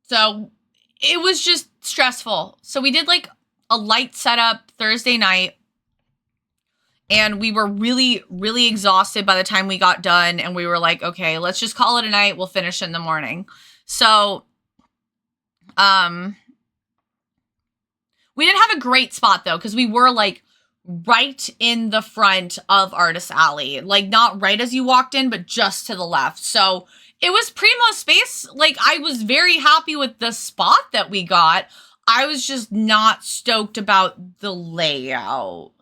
A: So it was just stressful. So we did like a light setup Thursday night, and we were really, really exhausted by the time we got done. And we were like, okay, let's just call it a night. We'll finish in the morning. So, we didn't have a great spot though, because we were like right in the front of Artist Alley, like not right as you walked in, but just to the left. So it was primo space. Like I was very happy with the spot that we got. I was just not stoked about the layout.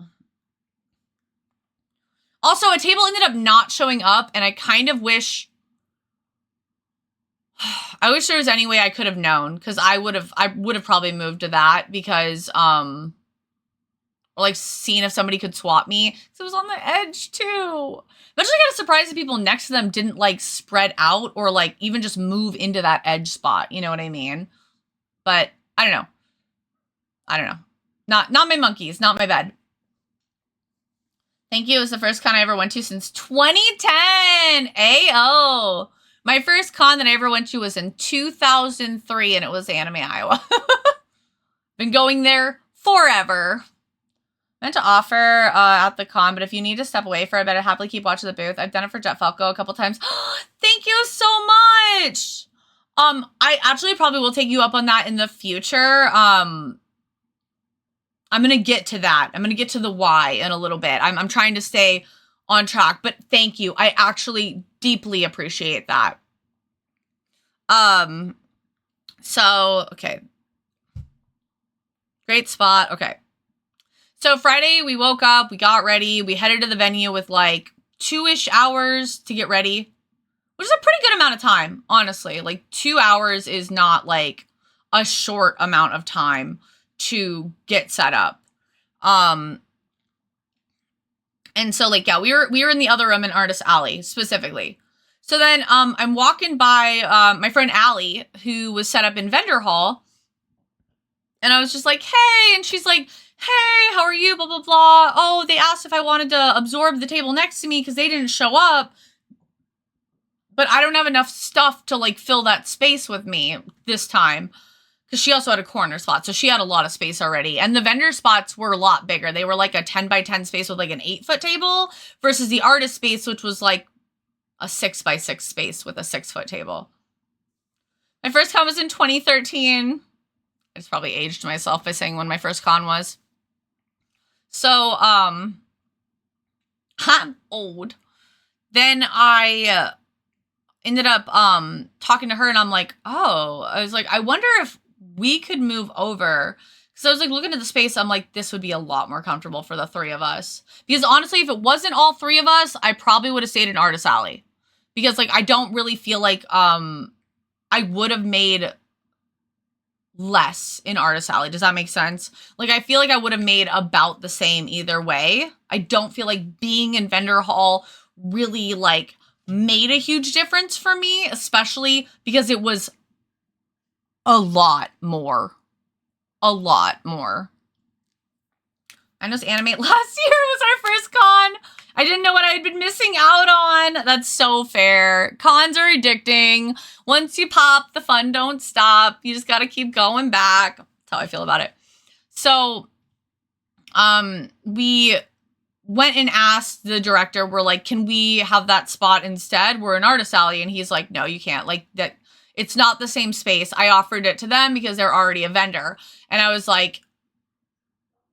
A: Also, a table ended up not showing up, and I kind of wish there was any way I could have known, because I would have probably moved to that because or like seeing if somebody could swap me. Because it was on the edge too. I'm actually kind of surprised that people next to them didn't like spread out or like even just move into that edge spot. You know what I mean? But I don't know. Not my monkeys, not my bed. Thank you. It was the first con I ever went to since 2010. Ayo. My first con that I ever went to was in 2003, and it was Anime Iowa. Been going there forever. Meant to offer at the con, but if you need to step away for a bit, I'd happily keep watching the booth. I've done it for Jet Falco a couple times. Thank you so much. I actually probably will take you up on that in the future. I'm going to get to that. I'm going to get to the why in a little bit. I'm trying to stay on track, but thank you. I actually deeply appreciate that. So, okay. Great spot. Okay. So Friday we woke up, we got ready, we headed to the venue with like 2-ish hours to get ready, which is a pretty good amount of time, honestly. Like 2 hours is not like a short amount of time to get set up. And so like, yeah, we were in the other room in Artist Alley specifically. So then, I'm walking by, my friend Allie, who was set up in Vendor Hall. And I was just like, hey, and she's like, hey, how are you, blah, blah, blah. Oh, they asked if I wanted to absorb the table next to me because they didn't show up. But I don't have enough stuff to, like, fill that space with me this time. Because she also had a corner spot, so she had a lot of space already. And the vendor spots were a lot bigger. They were, like, a 10 by 10 space with, like, an 8-foot table versus the artist space, which was, like, a 6 by 6 space with a 6-foot table. My first con was in 2013. I just probably aged myself by saying when my first con was. So, I'm old. Then I ended up talking to her, and I'm like, oh, I was like, I wonder if we could move over. Because I was like looking at the space, I'm like, this would be a lot more comfortable for the 3 of us. Because honestly, if it wasn't all 3 of us, I probably would have stayed in Artist Alley. Because like, I don't really feel like I would have made less in Artist Alley. Does that make sense? Like, I feel like I would have made about the same either way. I don't feel like being in Vendor Hall really like made a huge difference for me, especially because it was a lot more. A lot more. I know Animate last year was our first con. I didn't know what I had been missing out on. That's so fair. Cons are addicting. Once you pop, the fun don't stop. You just got to keep going back. That's how I feel about it. So, we went and asked the director, we're like, can we have that spot instead? We're in Artist Alley. And he's like, no, you can't. Like, that, it's not the same space. I offered it to them because they're already a vendor. And I was like,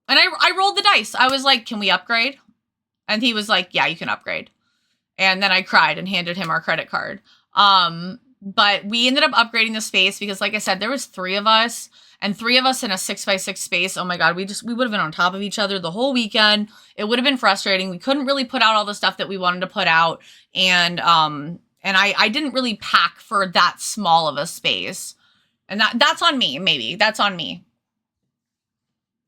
A: and I rolled the dice. I was like, can we upgrade? And he was like, yeah, you can upgrade. And then I cried and handed him our credit card. But we ended up upgrading the space because, like I said, there was 3 of us. And 3 of us in a 6 by 6 space. Oh my God, we would have been on top of each other the whole weekend. It would have been frustrating. We couldn't really put out all the stuff that we wanted to put out. And I didn't really pack for that small of a space. And that's on me, maybe. That's on me.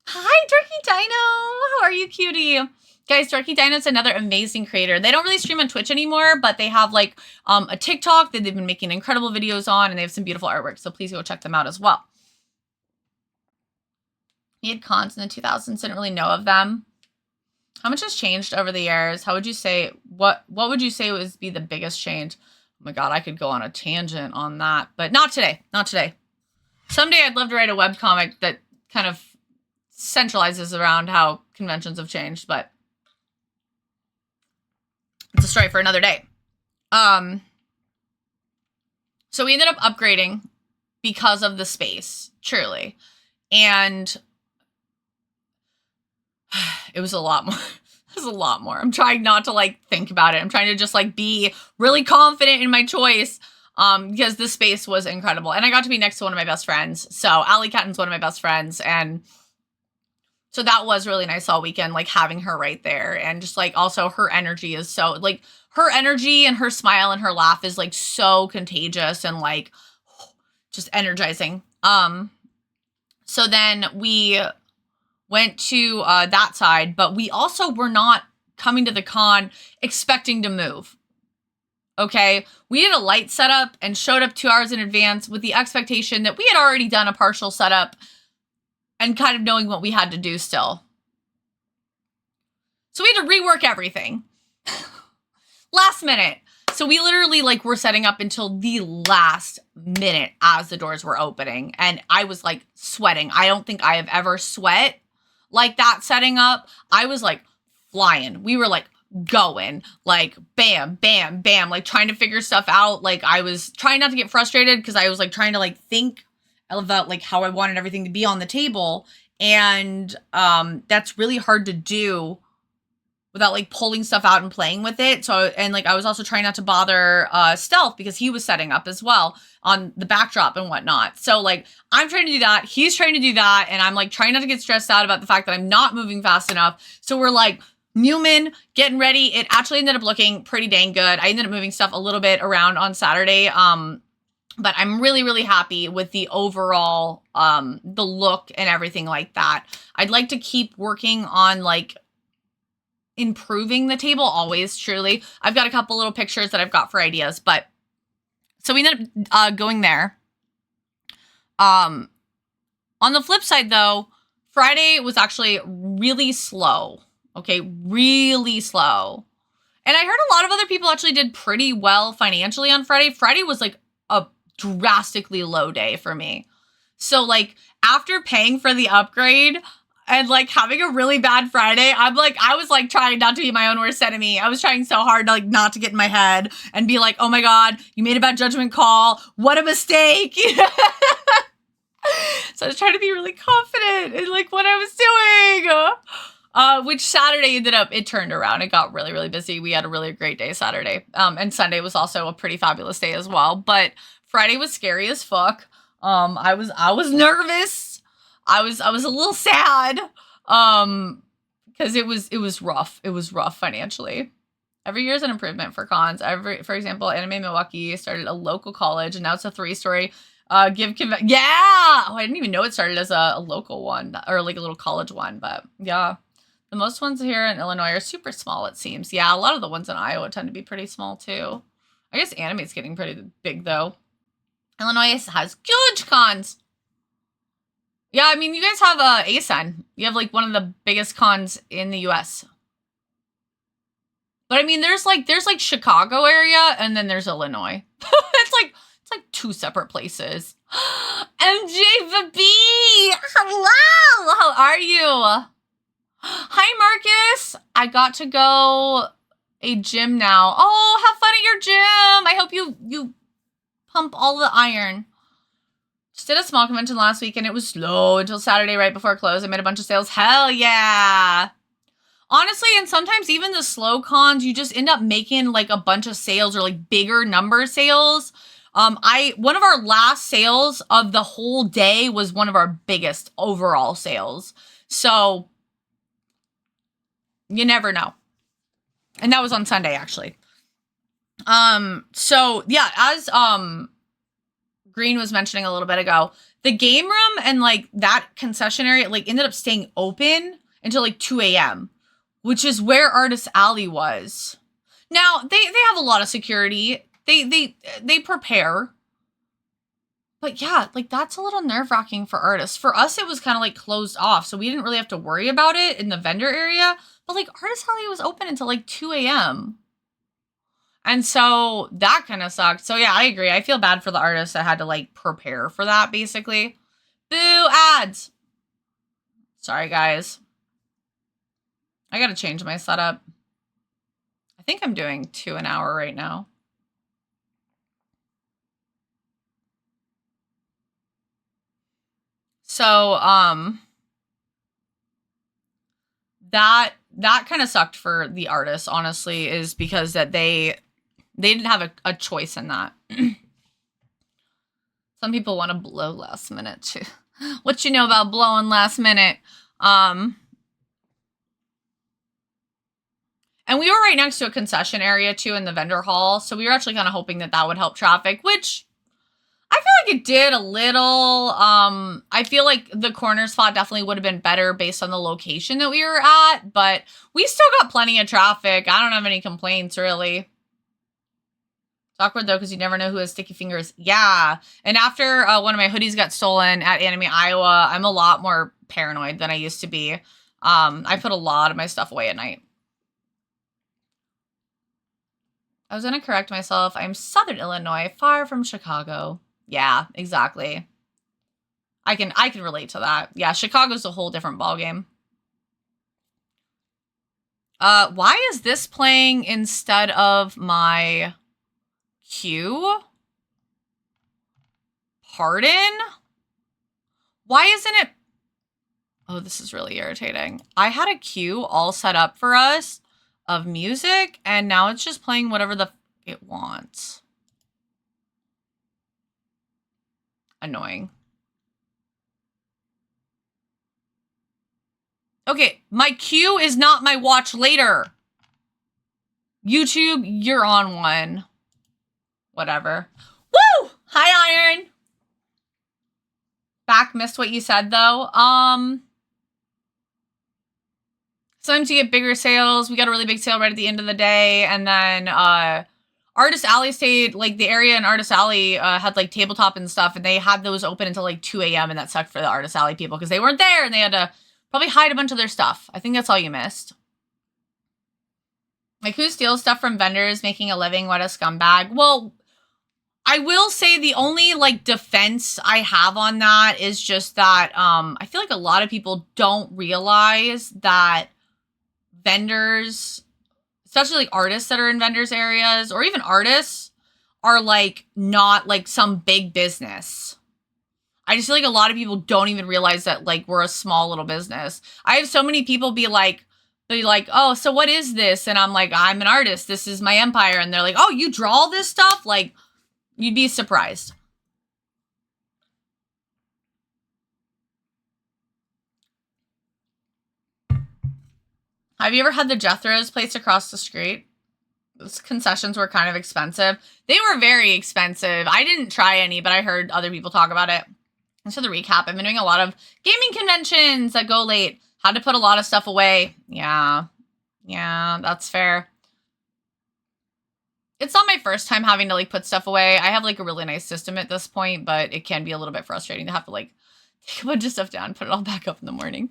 A: Hi, Turkey Dino. How are you, cutie? Guys, Turkey Dino is another amazing creator. They don't really stream on Twitch anymore, but they have like a TikTok that they've been making incredible videos on, and they have some beautiful artwork. So please go check them out as well. He had cons in the 2000s, didn't really know of them. How much has changed over the years? How would you say, what would you say would be the biggest change? Oh my God, I could go on a tangent on that, but not today, not today. Someday I'd love to write a webcomic that kind of centralizes around how conventions have changed, but it's a story for another day. So we ended up upgrading because of the space, truly. And it was a lot more. It was a lot more. I'm trying not to like think about it. I'm trying to just like be really confident in my choice because the space was incredible. And I got to be next to one of my best friends. So Allie Catton's one of my best friends. And so that was really nice all weekend, like having her right there. And just like also her energy is so like her energy and her smile and her laugh is like so contagious and like just energizing. So then we went to that side, but we also were not coming to the con expecting to move. Okay, we did a light setup and showed up 2 hours in advance with the expectation that we had already done a partial setup and kind of knowing what we had to do still. So we had to rework everything. Last minute. So we literally like were setting up until the last minute as the doors were opening. And I was like sweating. I don't think I have ever sweat like that setting up. I was like flying. We were like going like bam, bam, bam, like trying to figure stuff out. Like I was trying not to get frustrated because I was like trying to like think about like how I wanted everything to be on the table. And that's really hard to do without like pulling stuff out and playing with it. So, and like, I was also trying not to bother Stealth because he was setting up as well on the backdrop and whatnot. So like, I'm trying to do that. He's trying to do that. And I'm like, trying not to get stressed out about the fact that I'm not moving fast enough. So we're like, Newman, getting ready. It actually ended up looking pretty dang good. I ended up moving stuff a little bit around on Saturday. But I'm really, really happy with the overall, the look and everything like that. I'd like to keep working on like, improving the table always, truly. I've got a couple little pictures that I've got for ideas, but so we ended up going there. On the flip side though, Friday was actually really slow. Okay, really slow. And I heard a lot of other people actually did pretty well financially on Friday. Friday was like a drastically low day for me. So like after paying for the upgrade, and like having a really bad Friday, I was like trying not to be my own worst enemy. I was trying so hard to like not to get in my head and be like, oh my God, you made a bad judgment call. What a mistake. So I was trying to be really confident in like what I was doing. Which Saturday it turned around. It got really, really busy. We had a really great day Saturday. And Sunday was also a pretty fabulous day as well. But Friday was scary as fuck. I was nervous. I was a little sad, because it was rough. It was rough financially. Every year is an improvement for cons. For example, Anime Milwaukee started a local college, and now it's a 3-story. Yeah. Oh, I didn't even know it started as a local one or like a little college one, but yeah. The most ones here in Illinois are super small, it seems. Yeah, a lot of the ones in Iowa tend to be pretty small too. I guess Animate's getting pretty big though. Illinois has huge cons. Yeah, I mean, you guys have ASUN. You have like one of the biggest cons in the US. But I mean, there's like Chicago area and then there's Illinois. it's like two separate places. MJVB! Hello! How are you? Hi, Marcus. I got to go a gym now. Oh, have fun at your gym. I hope you pump all the iron. Just did a small convention last week and it was slow until Saturday right before close. I made a bunch of sales. Hell yeah. Honestly, and sometimes even the slow cons, you just end up making like a bunch of sales or like bigger number sales. One of our last sales of the whole day was one of our biggest overall sales. So you never know. And that was on Sunday actually. So yeah, as Green was mentioning a little bit ago, the game room and like that concession area like ended up staying open until like 2 a.m., which is where Artist Alley was. Now they have a lot of security. They prepare. But yeah, like that's a little nerve-wracking for artists. For us, it was kind of like closed off, so we didn't really have to worry about it in the vendor area. But like Artist Alley was open until like 2 a.m. And so that kind of sucked. So yeah, I agree. I feel bad for the artists that had to like prepare for that basically. Boo ads. Sorry guys. I gotta change my setup. I think I'm doing 2 an hour right now. So that kind of sucked for the artists, honestly, is because that they didn't have a choice in that. Some people want to blow last minute too. What you know about blowing last minute? And we were right next to a concession area too in the vendor hall. So we were actually kind of hoping that that would help traffic, which I feel like it did a little. I feel like the corner spot definitely would have been better based on the location that we were at, but we still got plenty of traffic. I don't have any complaints really. It's awkward though, because you never know who has sticky fingers. Yeah. And after one of my hoodies got stolen at Anime Iowa, I'm a lot more paranoid than I used to be. I put a lot of my stuff away at night. I was gonna correct myself. I'm Southern Illinois, far from Chicago. Yeah, exactly. I can relate to that. Yeah, Chicago's a whole different ballgame. Why is this playing instead of my queue? Pardon? Why isn't it? Oh, this is really irritating. I had a queue all set up for us of music, and now it's just playing whatever the it wants. Annoying. Okay, my queue is not my watch later. YouTube, you're on one. Whatever. Woo! Hi, Iron. Back, missed what you said, though. Sometimes you get bigger sales. We got a really big sale right at the end of the day. And then, Artist Alley stayed, like, the area in Artist Alley had, like, tabletop and stuff. And they had those open until, like, 2 a.m. And that sucked for the Artist Alley people because they weren't there. And they had to probably hide a bunch of their stuff. I think that's all you missed. Like, who steals stuff from vendors making a living? What a scumbag. Well, I will say the only, like, defense I have on that is just that I feel like a lot of people don't realize that vendors, especially, like, artists that are in vendors areas, or even artists, are, like, not, like, some big business. I just feel like a lot of people don't even realize that, like, we're a small little business. I have so many people be like, oh, so what is this? And I'm like, I'm an artist. This is my empire. And they're like, oh, you draw all this stuff? Like, you'd be surprised. Have you ever had the Jethro's place across the street? Those concessions were kind of expensive. They were very expensive. I didn't try any, but I heard other people talk about it. And so the recap, I've been doing a lot of gaming conventions that go late. Had to put a lot of stuff away. Yeah, that's fair. It's not my first time having to, like, put stuff away. I have, like, a really nice system at this point, but it can be a little bit frustrating to have to, like, take a bunch of stuff down, put it all back up in the morning.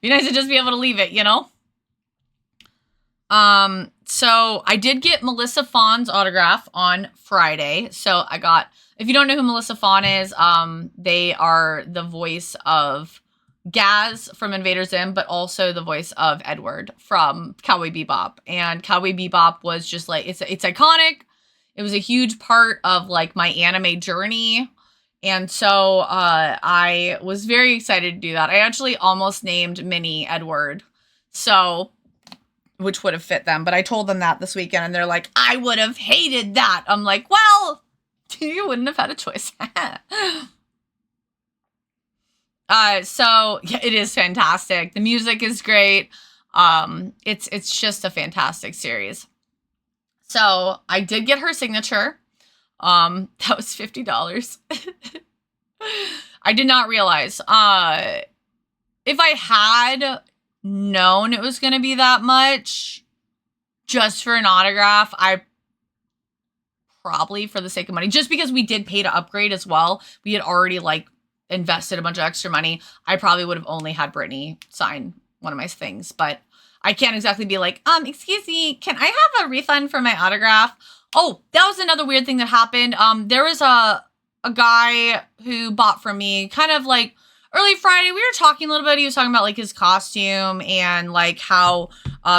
A: Be nice to just be able to leave it, you know? So I did get Melissa Fawn's autograph on Friday. So I got, if you don't know who Melissa Fawn is, they are the voice of Gaz from Invader Zim, but also the voice of Edward from Cowboy Bebop. And Cowboy Bebop was just like, it's iconic. It was a huge part of, like, my anime journey. And so I was very excited to do that. I actually almost named Minnie Edward. So, which would have fit them. But I told them that this weekend and they're like, I would have hated that. I'm like, well, you wouldn't have had a choice. So yeah, it is fantastic. The music is great. It's just a fantastic series. So I did get her signature. That was $50. I did not realize. If I had known it was going to be that much just for an autograph, I probably, for the sake of money, just because we did pay to upgrade as well, we had already, like, invested a bunch of extra money, I probably would have only had Brittany sign one of my things. But I can't exactly be like, excuse me, can I have a refund for my autograph? Oh, that was another weird thing that happened. There was a guy who bought from me kind of like early Friday. We were talking a little bit. He was talking about, like, his costume and, like, how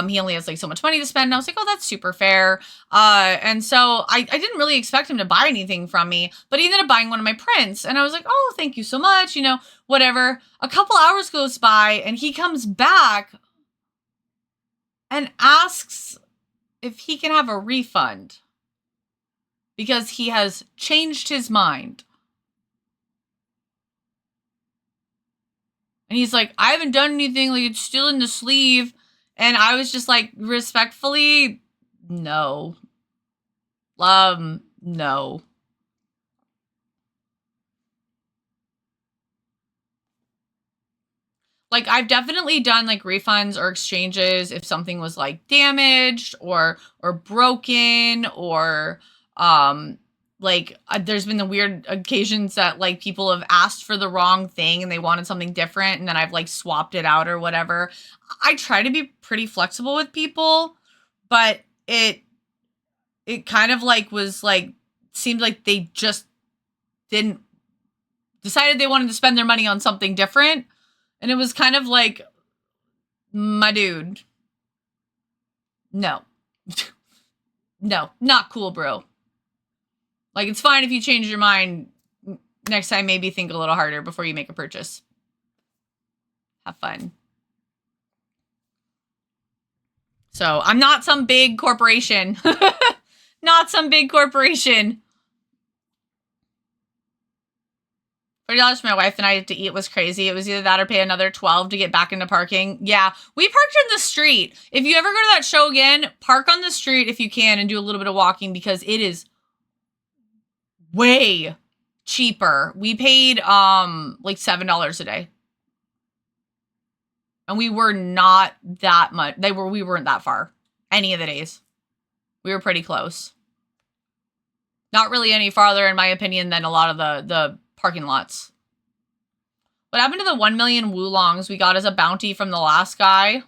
A: he only has, like, so much money to spend. And I was like, oh, that's super fair. And so I didn't really expect him to buy anything from me, but he ended up buying one of my prints. And I was like, oh, thank you so much. You know, whatever. A couple hours goes by and he comes back and asks if he can have a refund because he has changed his mind. And he's like, I haven't done anything, like, it's still in the sleeve. And I was just like, respectfully, no. No. Like, I've definitely done, like, refunds or exchanges if something was, like, damaged or broken or, like, there's been the weird occasions that, like, people have asked for the wrong thing and they wanted something different and then I've, like, swapped it out or whatever. I try to be pretty flexible with people, but it kind of like was like, seemed like they just decided they wanted to spend their money on something different. And it was kind of like, my dude, no. No, not cool, bro. Like, it's fine if you change your mind. Next time, maybe think a little harder before you make a purchase. Have fun. So, I'm not some big corporation. Not some big corporation. $30 for my wife and I to eat was crazy. It was either that or pay another $12 to get back into parking. Yeah, we parked in the street. If you ever go to that show again, park on the street if you can and do a little bit of walking because it is way cheaper. We paid like $7 a day. And we were not that much. We weren't that far any of the days. We were pretty close. Not really any farther, in my opinion, than a lot of the parking lots. What happened to the 1 million Woolongs we got as a bounty from the last guy?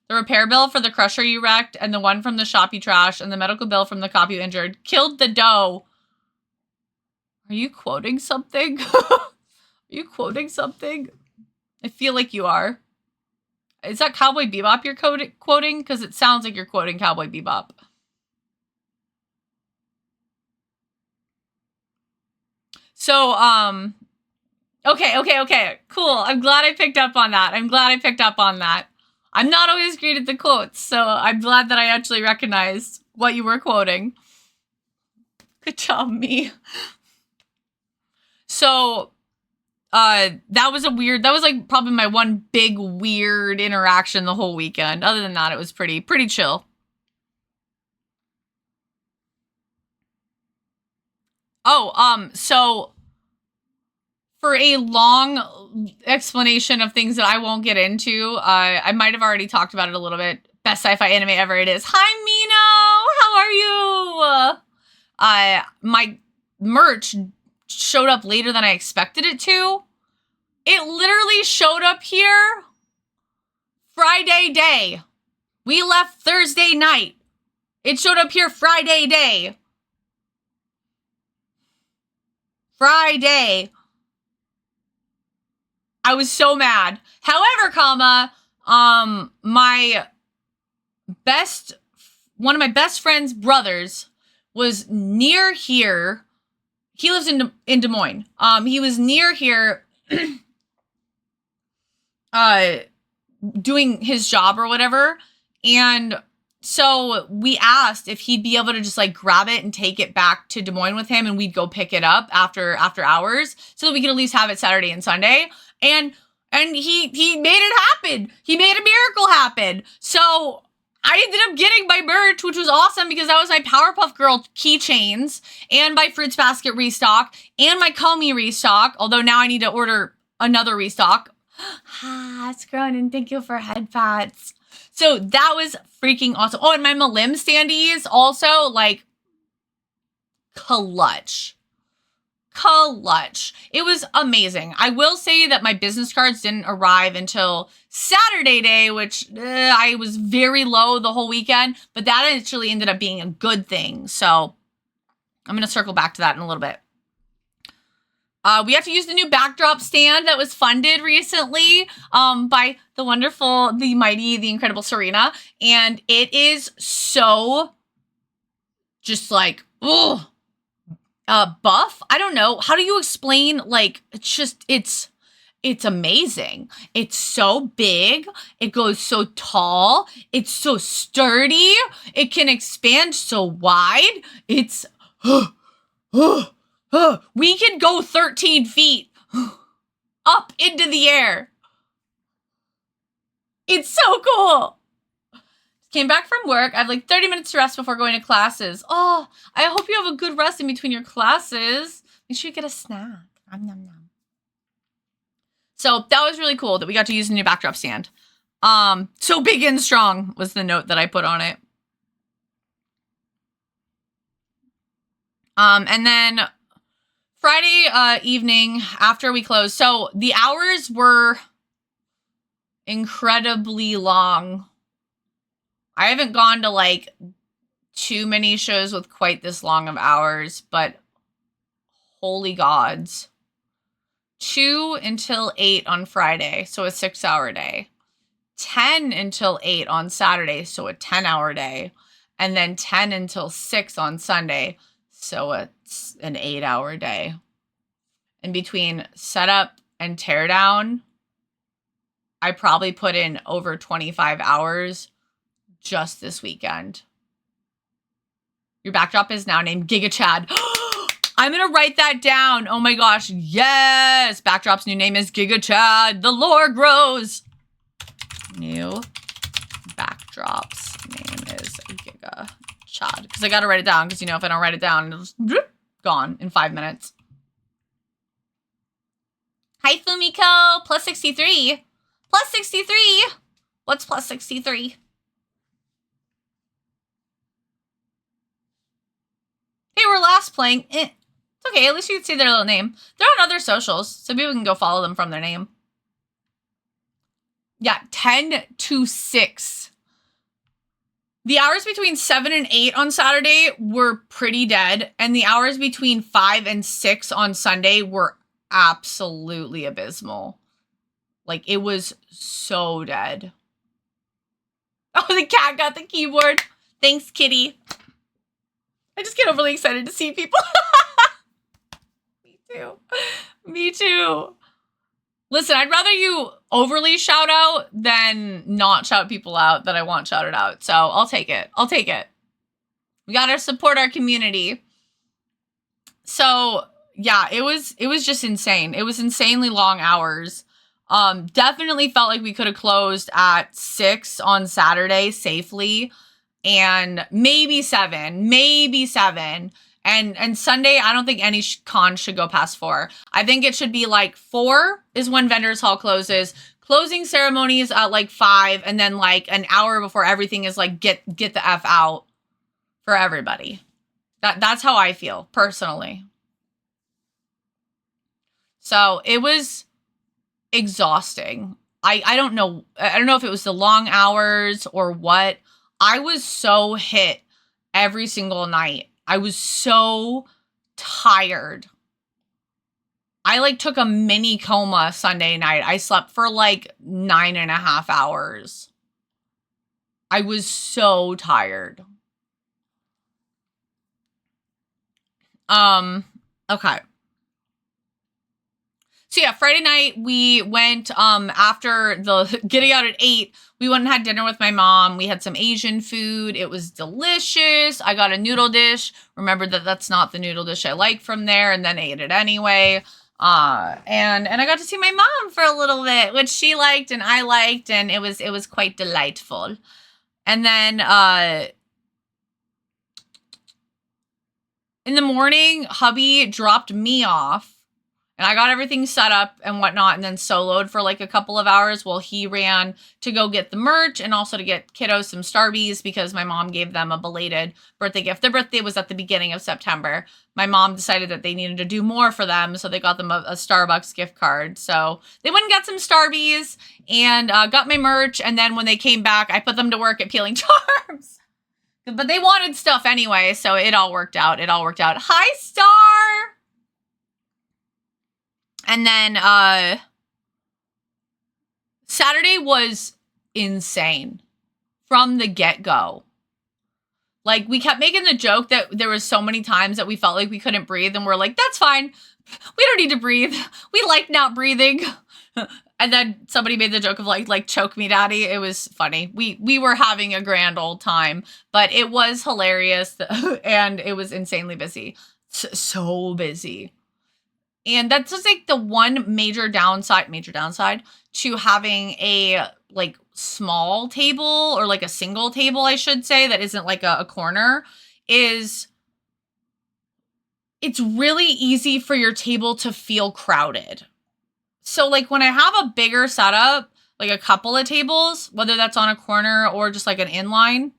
A: The repair bill for the crusher you wrecked, and the one from the shop you trashed, and the medical bill from the cop you injured killed the dough. Are you quoting something? Are you quoting something? I feel like you are. Is that Cowboy Bebop you're quoting? Because it sounds like you're quoting Cowboy Bebop. So, okay, cool. I'm glad I picked up on that. I'm not always great at the quotes, so I'm glad that I actually recognized what you were quoting. Good job, me. So, that was like probably my one big weird interaction the whole weekend. Other than that, it was pretty chill. Oh, so for a long explanation of things that I won't get into, I might have already talked about it a little bit. Best sci-fi anime ever it is. Hi, Mino! How are you? My merch showed up later than I expected it to. It literally showed up here Friday day. We left Thursday night. It showed up here Friday day. Friday. I was so mad. However, one of my best friend's brothers was near here. He lives in Des Moines. He was near here doing his job or whatever. And so we asked if he'd be able to just like grab it and take it back to Des Moines with him, and we'd go pick it up after hours so that we could at least have it Saturday and Sunday. And he made it happen. He made a miracle happen. So I ended up getting my merch, which was awesome because that was my Powerpuff Girl keychains and my Fruits Basket restock and my Comey restock. Although now I need to order another restock. Scronin, thank you for head pats. So that was freaking awesome. Oh, and my Malim standees also, like, clutch. It was amazing. I will say that my business cards didn't arrive until Saturday day, which I was very low the whole weekend, but that actually ended up being a good thing. So I'm going to circle back to that in a little bit. We have to use the new backdrop stand that was funded recently by the wonderful, the mighty, the incredible Serena. And it is so just like, buff. I don't know. How do you explain? Like, it's amazing. It's so big. It goes so tall. It's so sturdy. It can expand so wide. It's, we could go 13 feet up into the air. It's so cool. Came back from work. I have like 30 minutes to rest before going to classes. Oh, I hope you have a good rest in between your classes. Make sure you get a snack. Nom, nom, nom. So that was really cool that we got to use the new backdrop stand. So big and strong was the note that I put on it. And then Friday evening after we closed. So the hours were incredibly long. I haven't gone to like too many shows with quite this long of hours, but holy gods. 2 until 8 on Friday, so a 6-hour day. 10 until 8 on Saturday, so a 10-hour day. And then 10 until 6 on Sunday, so it's an 8-hour day. And between setup and teardown, I probably put in over 25 hours just this weekend. Your backdrop is now named Giga Chad. I'm going to write that down. Oh my gosh. Yes. Backdrop's new name is Giga Chad. The lore grows. New backdrop's name is Giga Chad. Because I got to write it down. Because, you know, if I don't write it down, it'll just gone in 5 minutes. Hi, Fumiko. Plus 63. Plus 63. What's plus 63? They were last playing. It's okay. At least you can see their little name. They're on other socials, so people can go follow them from their name. Yeah, 10 to 6. The hours between 7 and 8 on Saturday were pretty dead, and the hours between 5 and 6 on Sunday were absolutely abysmal. Like, it was so dead. Oh, the cat got the keyboard. Thanks, kitty. I just get overly excited to see people. Me too. Me too. Listen, I'd rather you overly shout out than not shout people out that I want shouted out. So I'll take it. I'll take it. We got to support our community. So yeah, it was just insane. It was insanely long hours. Definitely felt like we could have closed at 6 on Saturday safely. And maybe 7. And Sunday, I don't think any con should go past 4. I think it should be like 4 is when Vendors Hall closes. Closing ceremonies at like 5, and then like an hour before everything is like get the F out for everybody. That's how I feel personally. So it was exhausting. I don't know if it was the long hours or what. I was so hit every single night. I was so tired. I like took a mini coma Sunday night. I slept for like 9.5 hours. I was so tired. Okay. So yeah, Friday night we went, after the getting out at 8, we went and had dinner with my mom. We had some Asian food. It was delicious. I got a noodle dish. Remembered that that's not the noodle dish I like from there, and then ate it anyway. And I got to see my mom for a little bit, which she liked and I liked, and it was quite delightful. And then, in the morning, hubby dropped me off. And I got everything set up and whatnot, and then soloed for like a couple of hours while he ran to go get the merch and also to get kiddos some Starbies because my mom gave them a belated birthday gift. Their birthday was at the beginning of September. My mom decided that they needed to do more for them, so they got them a Starbucks gift card. So they went and got some Starbies and got my merch, and then when they came back, I put them to work at peeling charms. But they wanted stuff anyway, so it all worked out. Hi, Star! And then Saturday was insane from the get-go. Like, we kept making the joke that there was so many times that we felt like we couldn't breathe, and we're like, that's fine. We don't need to breathe. We like not breathing. And then somebody made the joke of like choke me, daddy. It was funny. We were having a grand old time, but it was hilarious and it was insanely busy. So busy. And that's just like the one major downside to having a like small table, or like a single table, I should say, that isn't like a corner, is it's really easy for your table to feel crowded. So like when I have a bigger setup, like a couple of tables, whether that's on a corner or just like an inline,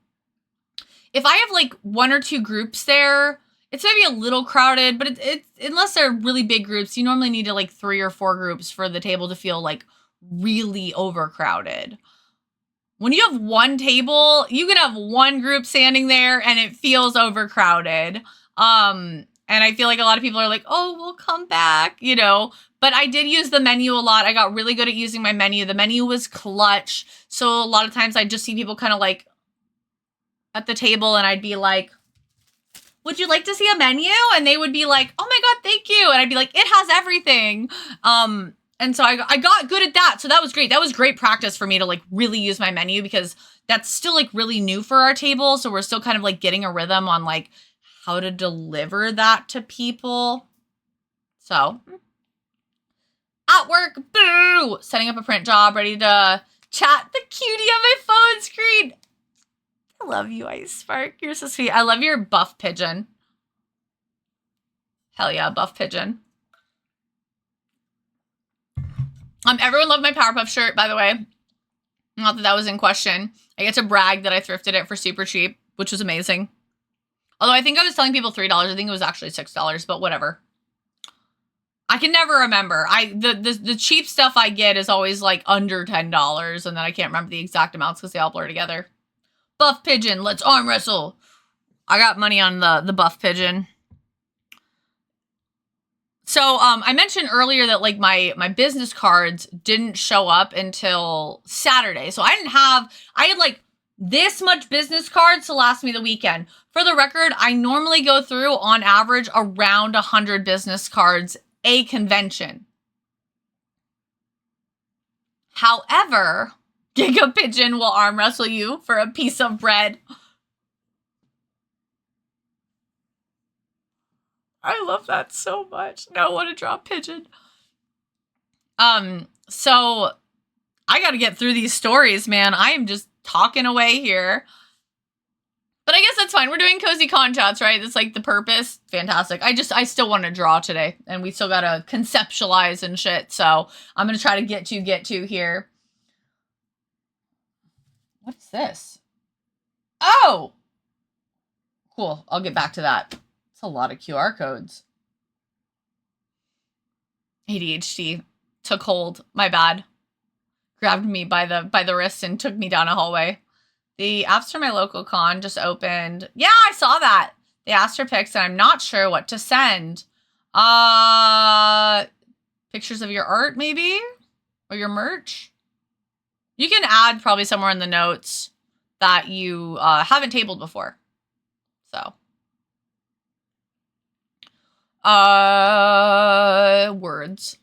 A: if I have like 1 or 2 groups there, it's maybe a little crowded, but it's unless they're really big groups, you normally need to like 3 or 4 groups for the table to feel like really overcrowded. when you have one table, you can have one group standing there and it feels overcrowded. And I feel like a lot of people are like, oh, we'll come back, you know, but I did use the menu a lot. I got really good at using my menu. The menu was clutch. So a lot of times I just see people kind of like at the table and I'd be like, would you like to see a menu? And they would be like, oh my God, thank you. And I'd be like, it has everything. And so I got good at that. So that was great. That was great practice for me to like really use my menu because that's still like really new for our table. So we're still kind of like getting a rhythm on like how to deliver that to people. So at work, boo, setting up a print job, ready to chat the cutie on my phone screen. I love you, Ice Spark. You're so sweet. I love your buff pigeon. Hell yeah, buff pigeon. Everyone loved my Powerpuff shirt, by the way. Not that that was in question. I get to brag that I thrifted it for super cheap, which was amazing. Although I think I was telling people $3. I think it was actually $6, but whatever. I can never remember. The cheap stuff I get is always like under $10, and then I can't remember the exact amounts because they all blur together. Buff pigeon, let's arm wrestle. I got money on the buff pigeon. So I mentioned earlier that like my business cards didn't show up until Saturday. So I had like this much business cards to last me the weekend. For the record, I normally go through on average around 100 business cards a convention. However, Giga Pigeon will arm wrestle you for a piece of bread. I love that so much. Now I want to draw a pigeon. So I got to get through these stories, man. I am just talking away here. But I guess that's fine. We're doing cozy con chats, right? That's like the purpose. Fantastic. I still want to draw today, and we still got to conceptualize and shit. So I'm going to try to get to here. What's this? Oh! Cool. I'll get back to that. It's a lot of QR codes. ADHD took hold. My bad. Grabbed me by the wrist and took me down a hallway. The apps for my local con just opened. Yeah, I saw that. They asked for pics, and I'm not sure what to send. Pictures of your art, maybe? Or your merch? You can add probably somewhere in the notes that you haven't tabled before. So. Words.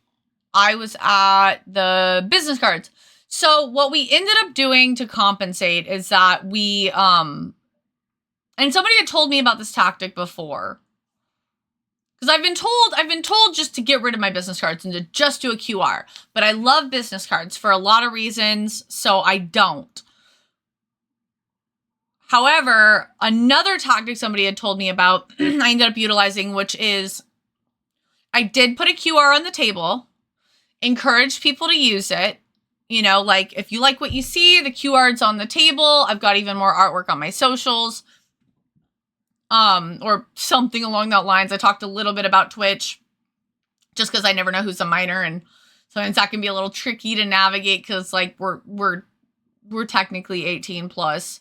A: I was at the business cards. So what we ended up doing to compensate is that we, and somebody had told me about this tactic before. Because I've been told just to get rid of my business cards and to just do a QR. But I love business cards for a lot of reasons, so I don't. However, another tactic somebody had told me about, I ended up utilizing, which is I did put a QR on the table, encouraged people to use it. You know, like if you like what you see, the QR's on the table. I've got even more artwork on my socials. Or something along that lines. I talked a little bit about Twitch just because I never know who's a minor, and sometimes that can be a little tricky to navigate because like we're technically 18 plus.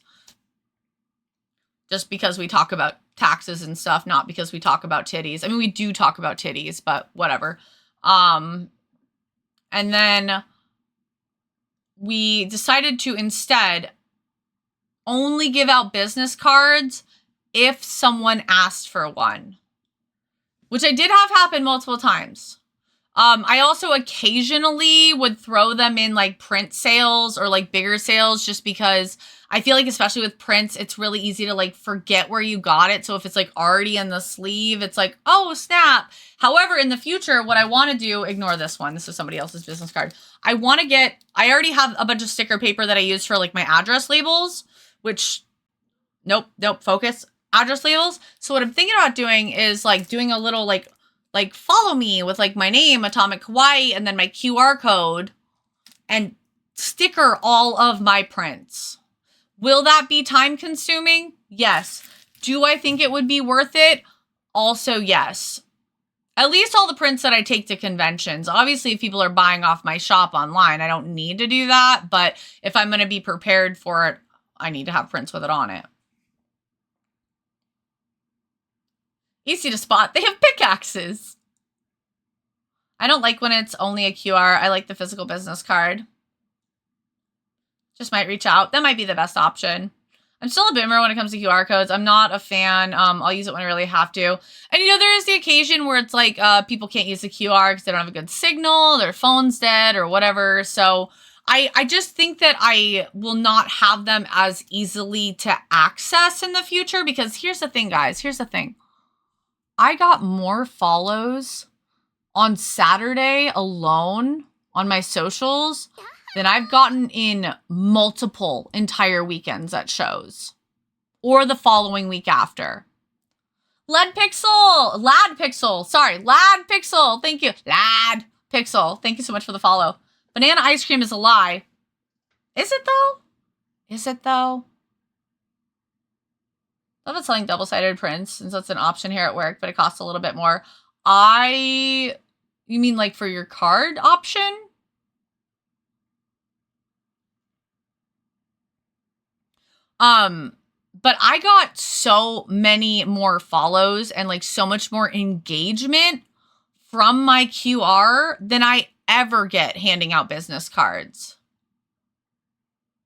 A: Just because we talk about taxes and stuff, not because we talk about titties. I mean, we do talk about titties, but whatever. And then we decided to instead only give out business cards if someone asked for one, which I did have happen multiple times. I also occasionally would throw them in like print sales or like bigger sales just because I feel like, especially with prints, it's really easy to like forget where you got it. So if it's like already in the sleeve, it's like, oh, snap. However, in the future, what I want to do, ignore this one. This is somebody else's business card. I already have a bunch of sticker paper that I use for like my address labels, which, nope, focus. Address labels. So what I'm thinking about doing is like doing a little like follow me with like my name, AtomicKawaii, and then my QR code and sticker all of my prints. Will that be time consuming? Yes. Do I think it would be worth it? Also, yes. At least all the prints that I take to conventions. Obviously, if people are buying off my shop online, I don't need to do that. But if I'm going to be prepared for it, I need to have prints with it on it. Easy to spot. They have pickaxes. I don't like when it's only a QR. I like the physical business card. Just might reach out. That might be the best option. I'm still a boomer when it comes to QR codes. I'm not a fan. I'll use it when I really have to. And, you know, there is the occasion where it's like people can't use the QR because they don't have a good signal, their phone's dead or whatever. So I just think that I will not have them as easily to access in the future because here's the thing, guys. Here's the thing. I got more follows on Saturday alone on my socials than I've gotten in multiple entire weekends at shows. Or the following week after. Lad Pixel, sorry, Lad Pixel, thank you. Lad Pixel, thank you so much for the follow. Banana ice cream is a lie. Is it though? Is it though? I love it selling double-sided prints since that's an option here at work, but it costs a little bit more. You mean like for your card option? But I got so many more follows and like so much more engagement from my QR than I ever get handing out business cards.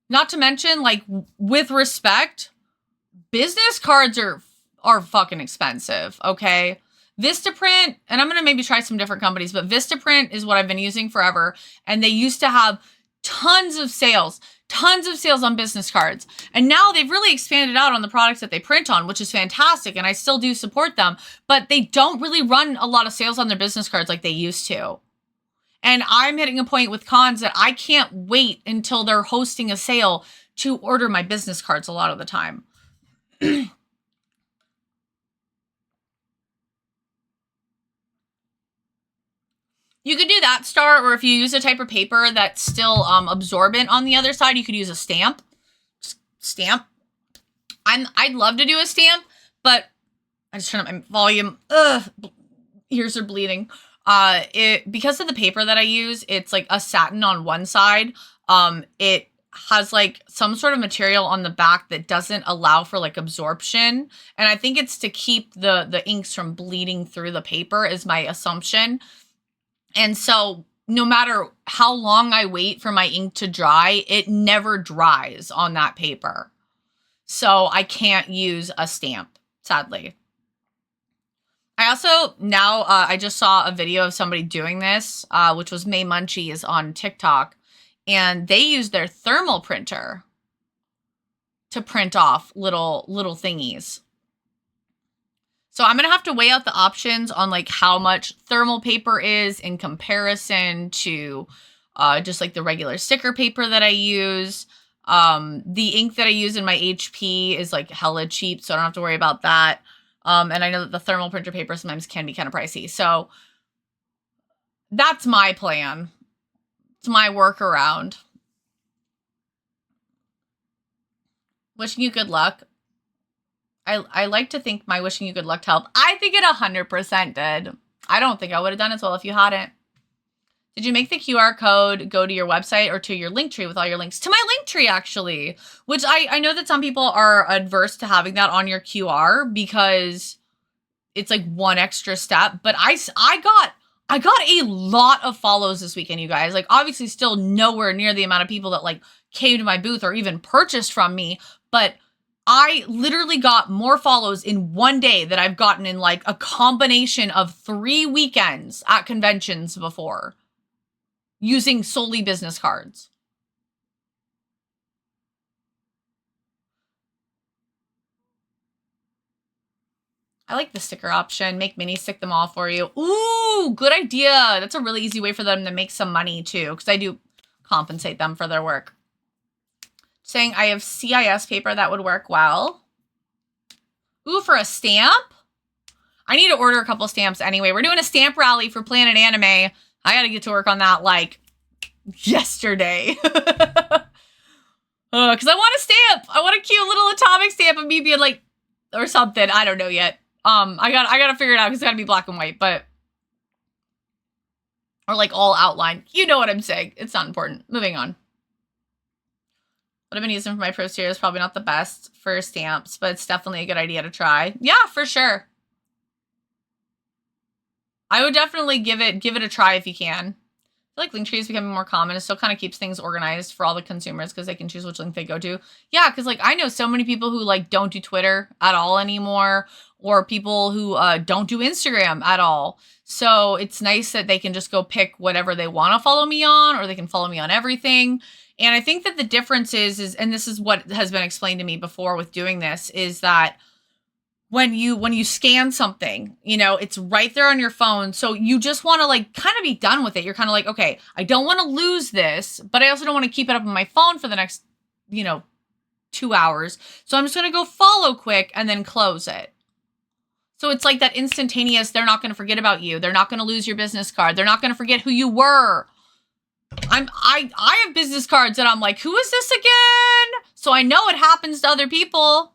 A: Not to mention, like, with respect, business cards are fucking expensive, okay? Vistaprint, and I'm going to maybe try some different companies, but Vistaprint is what I've been using forever, and they used to have tons of sales on business cards. And now they've really expanded out on the products that they print on, which is fantastic, and I still do support them, but they don't really run a lot of sales on their business cards like they used to. And I'm hitting a point with cons that I can't wait until they're hosting a sale to order my business cards a lot of the time. You could do that, Star, or if you use a type of paper that's still absorbent on the other side, you could use a stamp. Stamp. I'd love to do a stamp, but I just turned up my volume. Ugh, ears are bleeding. Because of the paper that I use, it's like a satin on one side. It has like some sort of material on the back that doesn't allow for like absorption. And I think it's to keep the inks from bleeding through the paper is my assumption. And so no matter how long I wait for my ink to dry, it never dries on that paper. So I can't use a stamp, sadly. I also now, I just saw a video of somebody doing this, which was May Munchies on TikTok. And they used their thermal printer to print off little thingies. So I'm going to have to weigh out the options on like how much thermal paper is in comparison to just like the regular sticker paper that I use. The ink that I use in my HP is like hella cheap, so I don't have to worry about that. And I know that the thermal printer paper sometimes can be kind of pricey. So that's my plan. It's my workaround. Wishing you good luck. I like to think my wishing you good luck helped. I think it 100% did. I don't think I would have done as well if you hadn't. Did you make the QR code go to your website or to your link tree with all your links? To my link tree, actually. Which I know that some people are adverse to having that on your QR because it's like one extra step. But I got a lot of follows this weekend, you guys. Like, obviously still nowhere near the amount of people that like came to my booth or even purchased from me. But I literally got more follows in one day that I've gotten in like a combination of 3 weekends at conventions before using solely business cards. I like the sticker option. Make minis, stick them all for you. Ooh, good idea. That's a really easy way for them to make some money too, because I do compensate them for their work. Saying I have CIS paper that would work well. Ooh, for a stamp? I need to order a couple stamps anyway. We're doing a stamp rally for Planet Anime. I got to get to work on that like yesterday. Because I want a stamp. I want a cute little atomic stamp of me being like, or something. I don't know yet. I got to figure it out because it's got to be black and white. But or like all outlined. You know what I'm saying. It's not important. Moving on. What I've been using for my first year is probably not the best for stamps, but it's definitely a good idea to try. Yeah, for sure. I would definitely give it a try if you can. I feel like Linktree is becoming more common. It still kind of keeps things organized for all the consumers because they can choose which link they go to. Yeah, because like I know so many people who like don't do Twitter at all anymore, or people who don't do Instagram at all. So it's nice that they can just go pick whatever they want to follow me on, or they can follow me on everything. And I think that the difference is, and this is what has been explained to me before with doing this, is that when you scan something, you know, it's right there on your phone. So you just want to like kind of be done with it. You're kind of like, okay, I don't want to lose this, but I also don't want to keep it up on my phone for the next, 2 hours. So I'm just going to go follow quick and then close it. So it's like that instantaneous, they're not going to forget about you. They're not going to lose your business card. They're not going to forget who you were. I have business cards that I'm like, who is this again? So I know it happens to other people.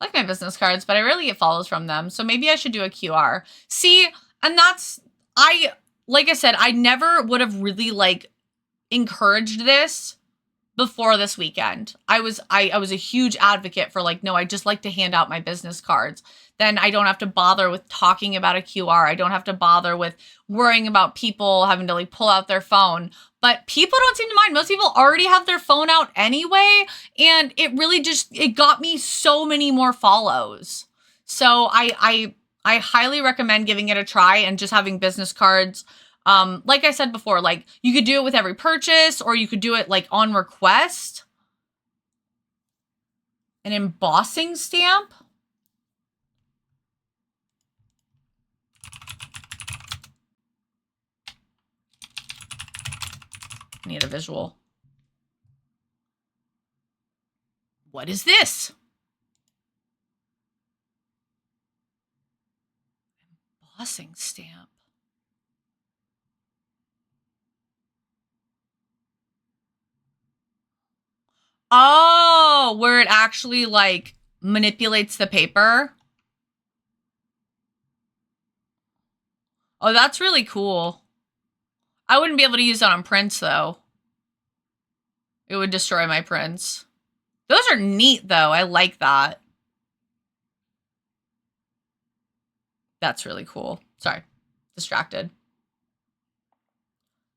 A: I like my business cards, but I rarely get follows from them. So maybe I should do a QR. See, and like I said, I never would have really like encouraged this before this weekend. I was a huge advocate for like, no, I just like to hand out my business cards. Then I don't have to bother with talking about a QR. I don't have to bother with worrying about people having to like pull out their phone. But people don't seem to mind. Most people already have their phone out anyway. And it really it got me so many more follows. So I highly recommend giving it a try and just having business cards. Like I said before, like you could do it with every purchase, or you could do it like on request. An embossing stamp. Need a visual. What is this? Embossing stamp. Oh, where it actually like manipulates the paper. Oh, that's really cool. I wouldn't be able to use that on prints though. It would destroy my prints. Those are neat though. I like that. That's really cool. Sorry, distracted.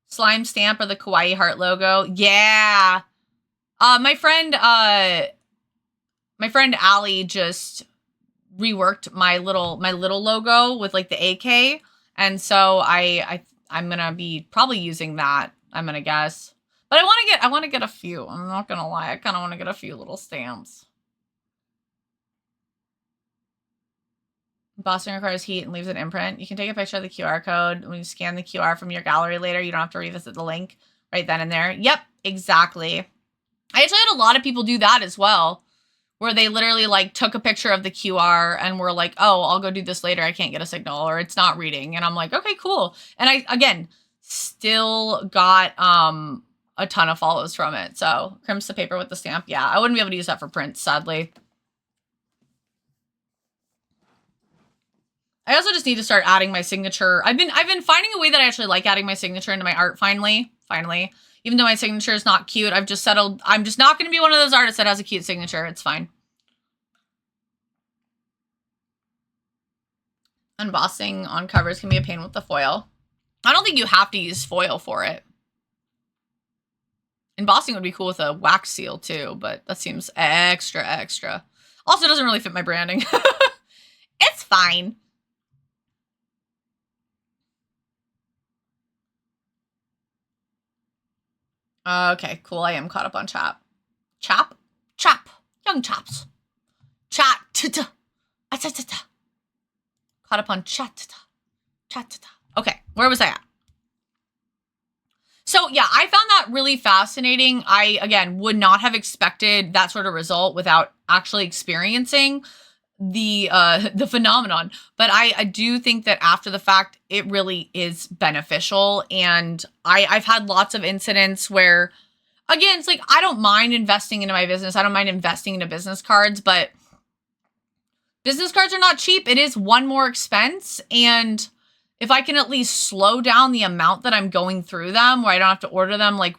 A: Slime stamp or the Kawaii heart logo. Yeah. My friend Allie just reworked my little logo with like the AK. And so I'm going to be probably using that, I'm going to guess. But I want to get a few. I'm not going to lie. I kind of want to get a few little stamps. Embossing requires heat and leaves an imprint. You can take a picture of the QR code. When you scan the QR from your gallery later, you don't have to revisit the link right then and there. Yep, exactly. I actually had a lot of people do that as well, where they literally like took a picture of the QR and were like, oh, I'll go do this later. I can't get a signal, or it's not reading. And I'm like, okay, cool. And I, again, still got a ton of follows from it. So crimps the paper with the stamp. Yeah, I wouldn't be able to use that for prints, sadly. I also just need to start adding my signature. I've been finding a way that I actually like adding my signature into my art finally. Even though my signature is not cute, I've just settled. I'm just not going to be one of those artists that has a cute signature. It's fine. Embossing on covers can be a pain with the foil. I don't think you have to use foil for it. Embossing would be cool with a wax seal too, but that seems extra. Also, doesn't really fit my branding. It's fine. Okay, cool. I am caught up on chop. Young chops. Chat. Caught up on chat. Okay, where was I at? So yeah, I found that really fascinating. I, again, would not have expected that sort of result without actually experiencing the phenomenon. But I do think that after the fact, it really is beneficial. And I've had lots of incidents where, again, it's like, I don't mind investing into my business. I don't mind investing into business cards, but business cards are not cheap. It is one more expense. And if I can at least slow down the amount that I'm going through them, where I don't have to order them like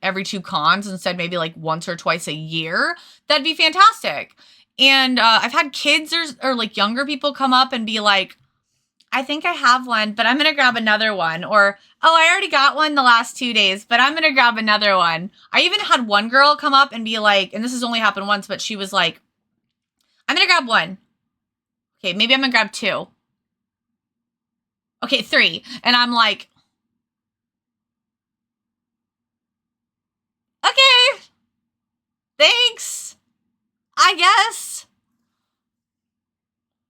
A: every 2 cons, instead maybe like once or twice a year, that'd be fantastic. And I've had kids or like younger people come up and be like, I think I have one, but I'm going to grab another one. Or, oh, I already got one the last 2 days, but I'm going to grab another one. I even had one girl come up and be like, and this has only happened once, but she was like, I'm going to grab one. Okay, maybe I'm going to grab 2. Okay, 3. And I'm like, okay, thanks, I guess.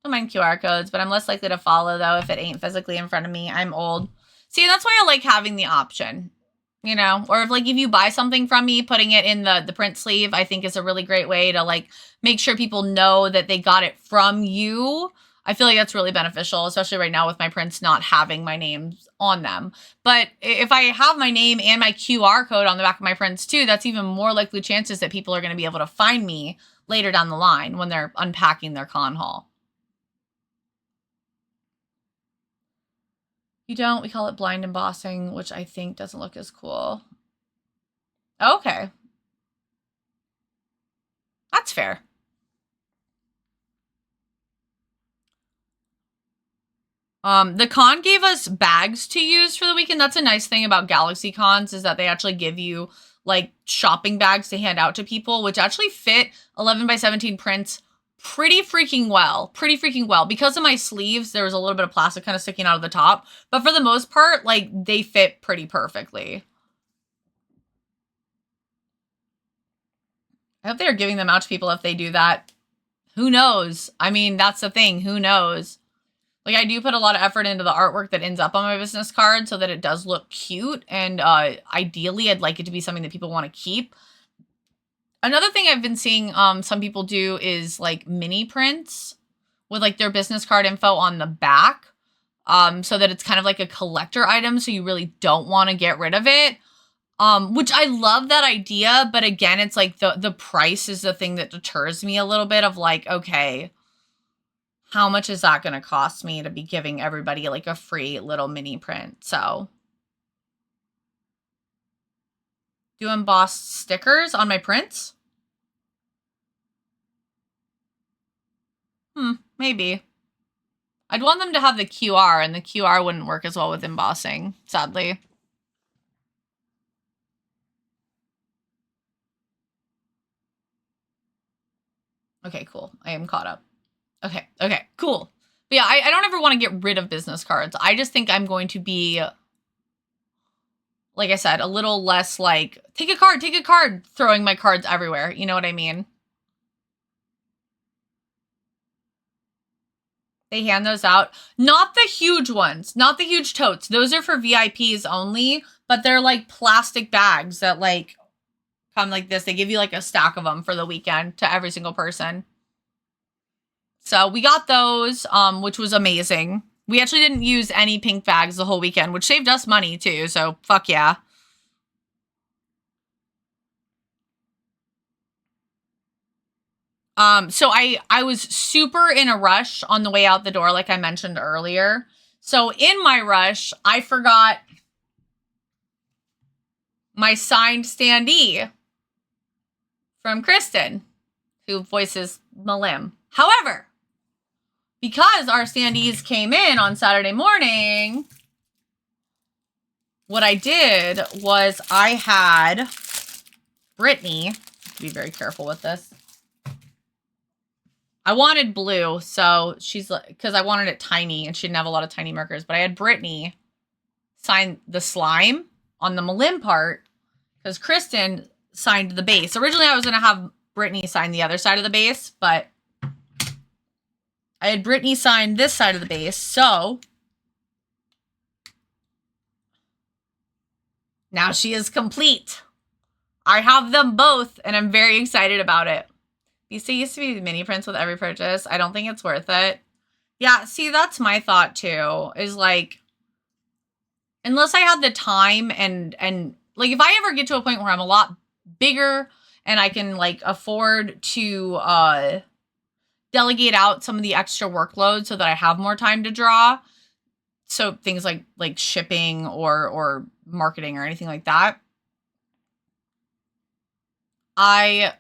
A: Don't mind QR codes, but I'm less likely to follow, though, if it ain't physically in front of me. I'm old. See, that's why I like having the option, you know? Or if, like, if you buy something from me, putting it in the print sleeve, I think is a really great way to, like, make sure people know that they got it from you. I feel like that's really beneficial, especially right now with my prints not having my names on them. But if I have my name and my QR code on the back of my prints too, that's even more likely chances that people are going to be able to find me later down the line when they're unpacking their con haul. You don't, we call it blind embossing, which I think doesn't look as cool. Okay. That's fair. The con gave us bags to use for the weekend. That's a nice thing about Galaxy cons, is that they actually give you like shopping bags to hand out to people, which actually fit 11x17 prints pretty freaking well. Because of my sleeves, there was a little bit of plastic kind of sticking out of the top, but for the most part, like, they fit pretty perfectly. I hope they're giving them out to people if they do that. Who knows? I mean, that's the thing. Who knows? Like, I do put a lot of effort into the artwork that ends up on my business card so that it does look cute. And ideally, I'd like it to be something that people want to keep. Another thing I've been seeing some people do is, like, mini prints with, like, their business card info on the back. So that it's kind of like a collector item, so you really don't want to get rid of it. Which I love that idea, but again, it's like the price is the thing that deters me a little bit of, like, okay, how much is that going to cost me to be giving everybody like a free little mini print? So, do embossed stickers on my prints? Maybe. I'd want them to have the QR, and the QR wouldn't work as well with embossing, sadly. Okay, cool. I am caught up. Okay, cool. But yeah, I don't ever want to get rid of business cards. I just think I'm going to be, like I said, a little less like, take a card, throwing my cards everywhere. You know what I mean? They hand those out. Not the huge ones, not the huge totes. Those are for VIPs only, but they're like plastic bags that like come like this. They give you like a stack of them for the weekend to every single person. So we got those, which was amazing. We actually didn't use any pink bags the whole weekend, which saved us money too. So fuck yeah. So I was super in a rush on the way out the door, like I mentioned earlier. So in my rush, I forgot my signed standee from Kristen, who voices Malim. However, because our standees came in on Saturday morning, what I did was I had Brittany, be very careful with this. I wanted blue, so she's like, because I wanted it tiny and she didn't have a lot of tiny markers, but I had Brittany sign the slime on the Malim part because Kristen signed the base. Originally, I was going to have Brittany sign the other side of the base, but I had Brittany sign this side of the base, so now she is complete. I have them both, and I'm very excited about it. These used to be mini prints with every purchase. I don't think it's worth it. Yeah, see, that's my thought too, is like, unless I have the time and like, if I ever get to a point where I'm a lot bigger and I can like afford to delegate out some of the extra workload so that I have more time to draw, so things like shipping or marketing or anything like that. I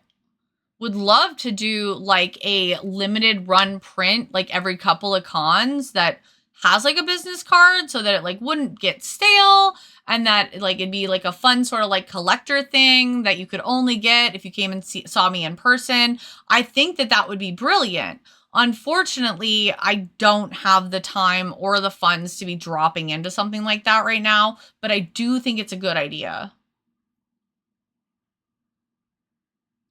A: would love to do like a limited run print like every couple of cons that has like a business card so that it like wouldn't get stale and that like it'd be like a fun sort of like collector thing that you could only get if you came and saw me in person. I think that would be brilliant. Unfortunately, I don't have the time or the funds to be dropping into something like that right now, but I do think it's a good idea.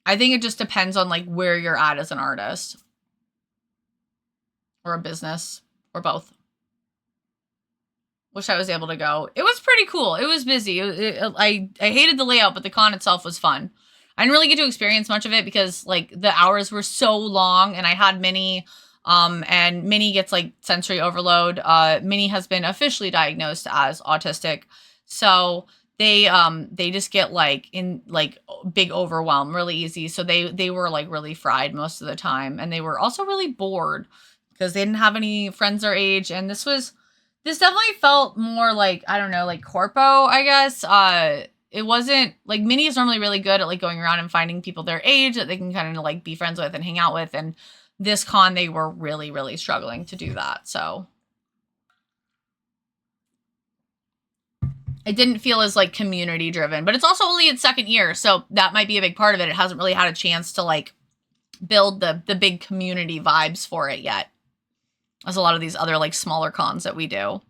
A: I think it just depends on like where you're at as an artist or a business or both. Wish I was able to go. It was pretty cool. It was busy. I hated the layout, but the con itself was fun. I didn't really get to experience much of it because like the hours were so long and I had Minnie and Minnie gets like sensory overload. Minnie has been officially diagnosed as autistic. So they just get like in like big overwhelm really easy. So they were like really fried most of the time and they were also really bored because they didn't have any friends their age and this definitely felt more like, I don't know, like corpo, I guess. It wasn't like Minnie is normally really good at like going around and finding people their age that they can kind of like be friends with and hang out with. And this con, they were really, really struggling to do that. So it didn't feel as like community driven, but it's also only its second year. So that might be a big part of it. It hasn't really had a chance to like build the big community vibes for it yet. As a lot of these other like smaller cons that we do.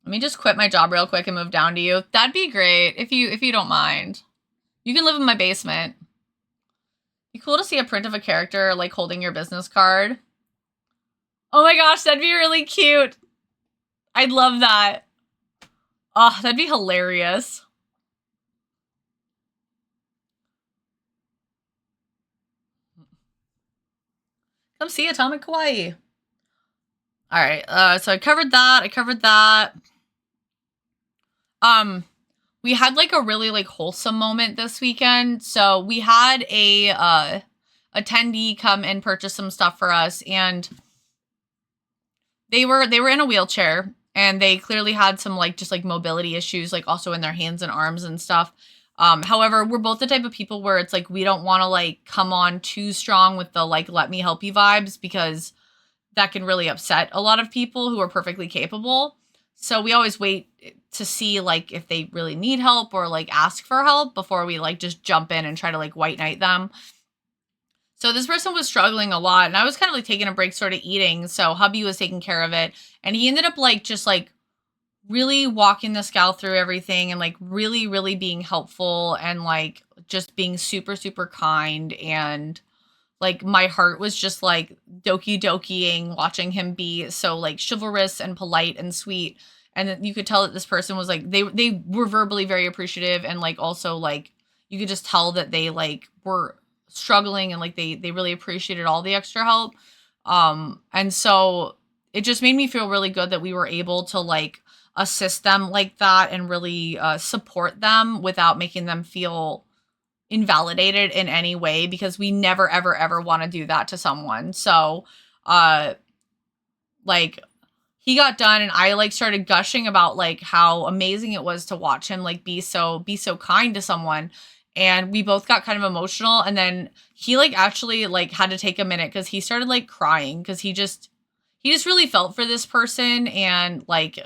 A: Let me just quit my job real quick and move down to you. That'd be great if you don't mind. You can live in my basement. Be cool to see a print of a character like holding your business card. Oh my gosh, that'd be really cute. I'd love that. Oh, that'd be hilarious. Come see AtomicKawaii. All right, so I covered that. We had like a really like wholesome moment this weekend. So we had a attendee come and purchase some stuff for us, and they were in a wheelchair, and they clearly had some like just like mobility issues, like also in their hands and arms and stuff. However, we're both the type of people where it's like we don't want to like come on too strong with the like let me help you vibes because that can really upset a lot of people who are perfectly capable. So we always wait to see like if they really need help or like ask for help before we like just jump in and try to like white knight them. So this person was struggling a lot and I was kind of like taking a break sort of eating. So hubby was taking care of it and he ended up like just like really walking this gal through everything and like really, really being helpful and like just being super, super kind. And like my heart was just like doki-dokiing watching him be so like chivalrous and polite and sweet. And you could tell that this person was like, they were verbally very appreciative. And like, also like, you could just tell that they like were struggling and like, they really appreciated all the extra help. And so it just made me feel really good that we were able to like assist them like that and really support them without making them feel invalidated in any way, because we never, ever, ever want to do that to someone. So, like he got done and I like started gushing about like how amazing it was to watch him like be so kind to someone. And we both got kind of emotional. And then he like actually like had to take a minute because he started like crying because he just really felt for this person. And like,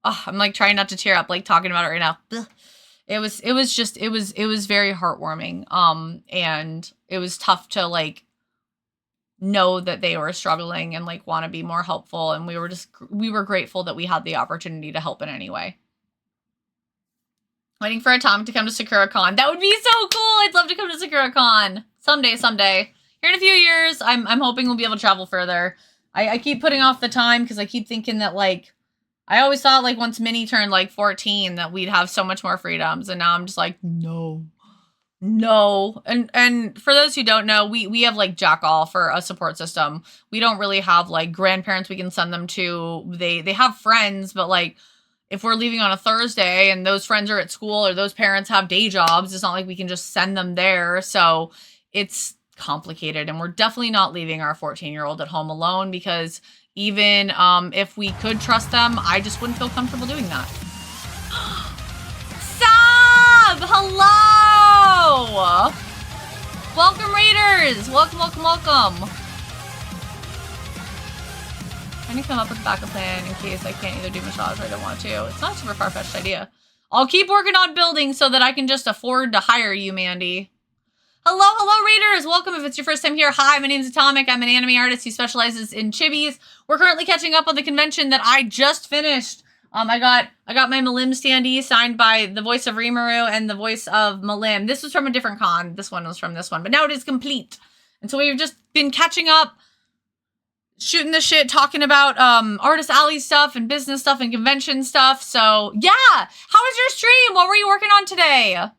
A: I'm like trying not to tear up, like talking about it right now. It was very heartwarming. And it was tough to like know that they were struggling and like want to be more helpful. And we were grateful that we had the opportunity to help in any way. Waiting for Atomic to come to SakuraCon. That would be so cool. I'd love to come to SakuraCon someday. Here in a few years, I'm hoping we'll be able to travel further. I keep putting off the time because I keep thinking that like, I always thought like once Minnie turned like 14 that we'd have so much more freedoms. And now I'm just like, no. And for those who don't know, we have like Jack All for a support system. We don't really have like grandparents we can send them to. They have friends, but like if we're leaving on a Thursday and those friends are at school or those parents have day jobs, it's not like we can just send them there. So it's complicated, and we're definitely not leaving our 14-year-old at home alone, because even if we could trust them, I just wouldn't feel comfortable doing that. Sab! Hello! Welcome, Raiders! Welcome, welcome, welcome. Trying to come up with a backup plan in case I can't either do massage or I don't want to. It's not a super far-fetched idea. I'll keep working on building so that I can just afford to hire you, Mandy. Hello, hello, Raiders! Welcome if it's your first time here. Hi, my name is Atomic. I'm an anime artist who specializes in chibis. We're currently catching up on the convention that I just finished. I got my Malim standee signed by the voice of Rimuru and the voice of Malim. This was from a different con. This one was from this one, but now it is complete. And so we've just been catching up, shooting the shit, talking about Artist Alley stuff and business stuff and convention stuff. So yeah, how was your stream? What were you working on today?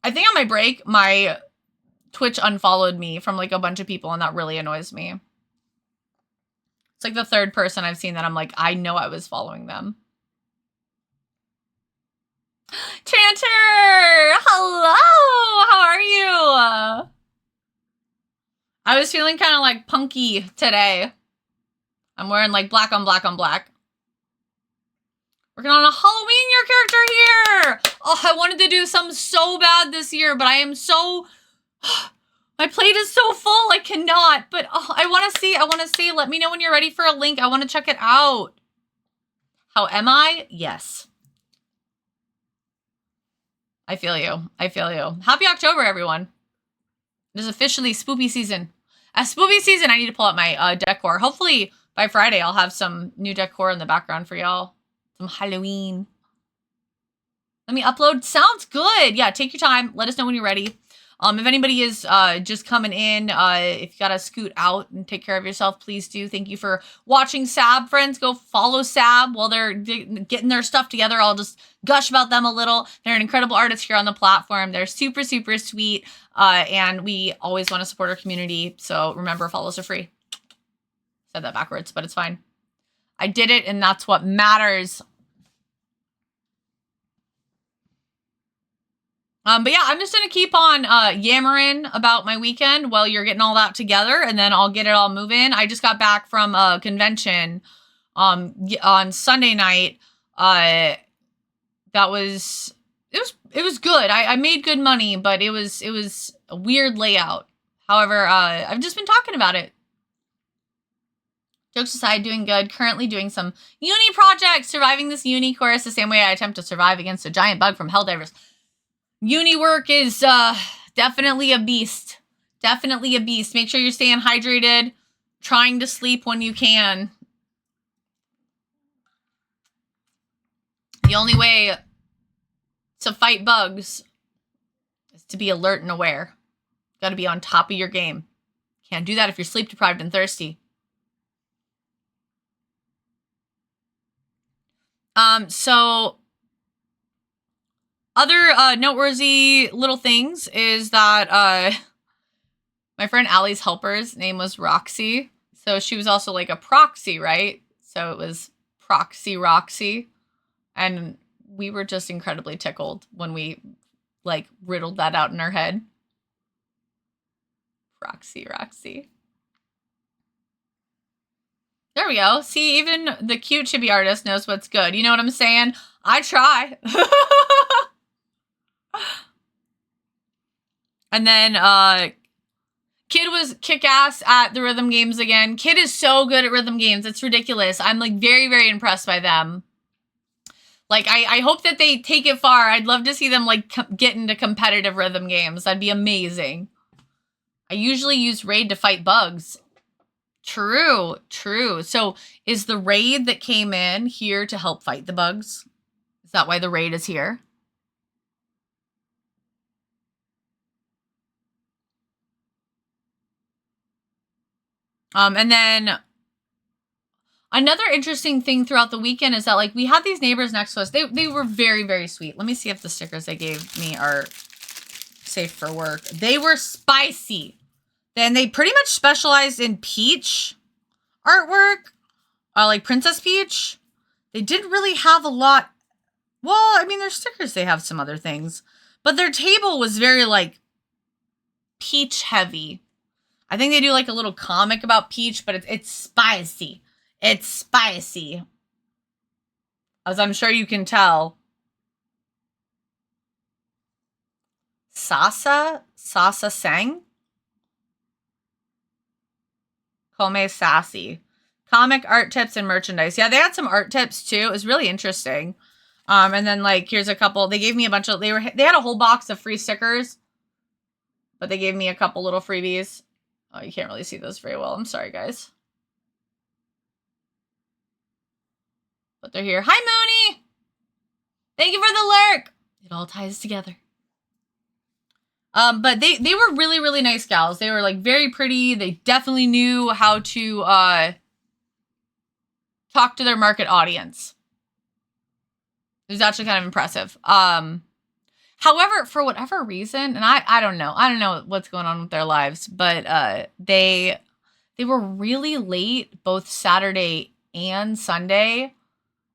A: I think on my break, my Twitch unfollowed me from like a bunch of people, and that really annoys me. It's like the third person I've seen that I'm like, I know I was following them. Chanter! Hello! How are you? I was feeling kind of like punky today. I'm wearing like black on black on black. Working on a Halloween year character here. Oh, I wanted to do some so bad this year, but I am so... My plate is so full, I cannot. But oh, I want to see. Let me know when you're ready for a link. I want to check it out. How am I? Yes. I feel you. I feel you. Happy October, everyone. It is officially spoopy season. As spoopy season, I need to pull out my decor. Hopefully, by Friday, I'll have some new decor in the background for y'all. Some Halloween. Let me upload. Sounds good. Yeah, take your time. Let us know when you're ready. If anybody is just coming in, if you gotta scoot out and take care of yourself, please do. Thank you for watching, Sab. Friends, go follow Sab while they're getting their stuff together. I'll just gush about them a little. They're an incredible artist here on the platform. They're super, super sweet. And we always want to support our community. So remember, follows are free. Said that backwards, but it's fine. I did it, and that's what matters. But yeah, I'm just going to keep on yammering about my weekend while you're getting all that together, and then I'll get it all moving. I just got back from a convention on Sunday night. It was good. I made good money, but it was a weird layout. However, I've just been talking about it. Jokes aside, doing good. Currently doing some uni projects, surviving this uni course the same way I attempt to survive against a giant bug from Helldivers. Uni work is definitely a beast. Definitely a beast. Make sure you're staying hydrated, trying to sleep when you can. The only way to fight bugs is to be alert and aware. Got to be on top of your game. Can't do that if you're sleep deprived and thirsty. So other noteworthy little things is that my friend Allie's helper's name was Roxy. So she was also like a proxy, right? So it was Proxy Roxy. And we were just incredibly tickled when we like riddled that out in our head. Proxy Roxy. There we go. See, even the cute chibi artist knows what's good. You know what I'm saying? I try. And then Kid was kick-ass at the rhythm games again. Kid is so good at rhythm games. It's ridiculous. I'm like very, very impressed by them. Like, I hope that they take it far. I'd love to see them like get into competitive rhythm games. That'd be amazing. I usually use raid to fight bugs. True, true. So is the raid that came in here to help fight the bugs? Is that why the raid is here? And then another interesting thing throughout the weekend is that like we had these neighbors next to us. They were very, very sweet. Let me see if the stickers they gave me are safe for work. They were spicy. Then they pretty much specialized in peach artwork, like Princess Peach. They didn't really have a lot. Well, I mean, their stickers, they have some other things. But their table was very, like, peach heavy. I think they do like a little comic about peach, but it's spicy. It's spicy. As I'm sure you can tell. Sasa Sang? Kome Sassy. Comic art tips and merchandise. Yeah, they had some art tips too. It was really interesting. And then like here's a couple. They gave me a bunch of they had a whole box of free stickers, but they gave me a couple little freebies. Oh, you can't really see those very well. I'm sorry, guys. But they're here. Hi, Mooney. Thank you for the lurk. It all ties together. But they were really, really nice gals. They were like very pretty. They definitely knew how to talk to their market audience. It was actually kind of impressive. However, for whatever reason, and I don't know what's going on with their lives, but they were really late both Saturday and Sunday.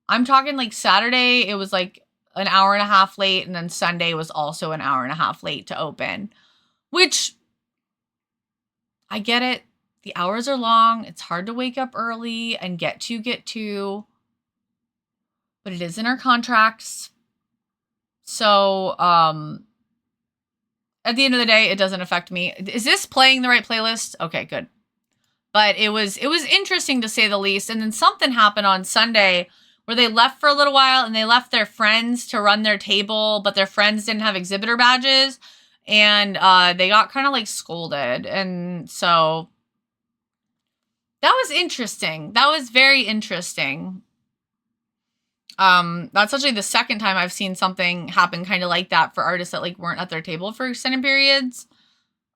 A: I'm talking like Saturday, it was like an hour and a half late, and then Sunday was also an hour and a half late to open, which I get it. The hours are long. It's hard to wake up early and get to, but it is in our contracts. So, at the end of the day, it doesn't affect me. Is this playing the right playlist? Okay, good. But it was interesting to say the least. And then something happened on Sunday where they left for a little while and they left their friends to run their table, but their friends didn't have exhibitor badges. And they got kind of like scolded. And so that was interesting. That was very interesting. That's actually the second time I've seen something happen kind of like that for artists that like weren't at their table for extended periods,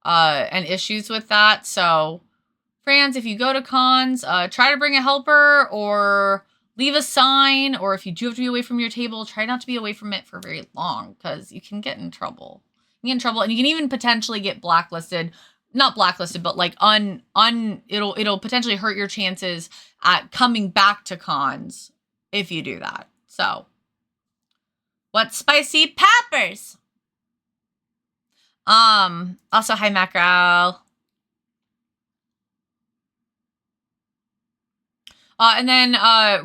A: and issues with that. So friends, if you go to cons, try to bring a helper or leave a sign, or if you do have to be away from your table, try not to be away from it for very long because you can get in trouble. You get in trouble and you can even potentially get blacklisted. Not blacklisted, but like it'll potentially hurt your chances at coming back to cons if you do that. So, what's spicy peppers? Also, hi, Macro. And then,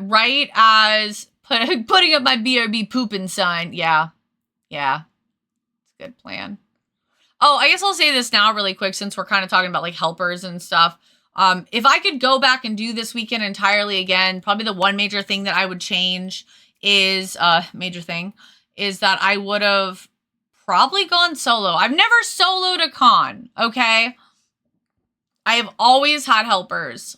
A: right as putting up my BRB pooping sign. Yeah. It's a good plan. Oh, I guess I'll say this now really quick since we're kind of talking about like helpers and stuff. If I could go back and do this weekend entirely again, probably the one major thing that I would change is, that I would have probably gone solo. I've never soloed a con, okay? I have always had helpers.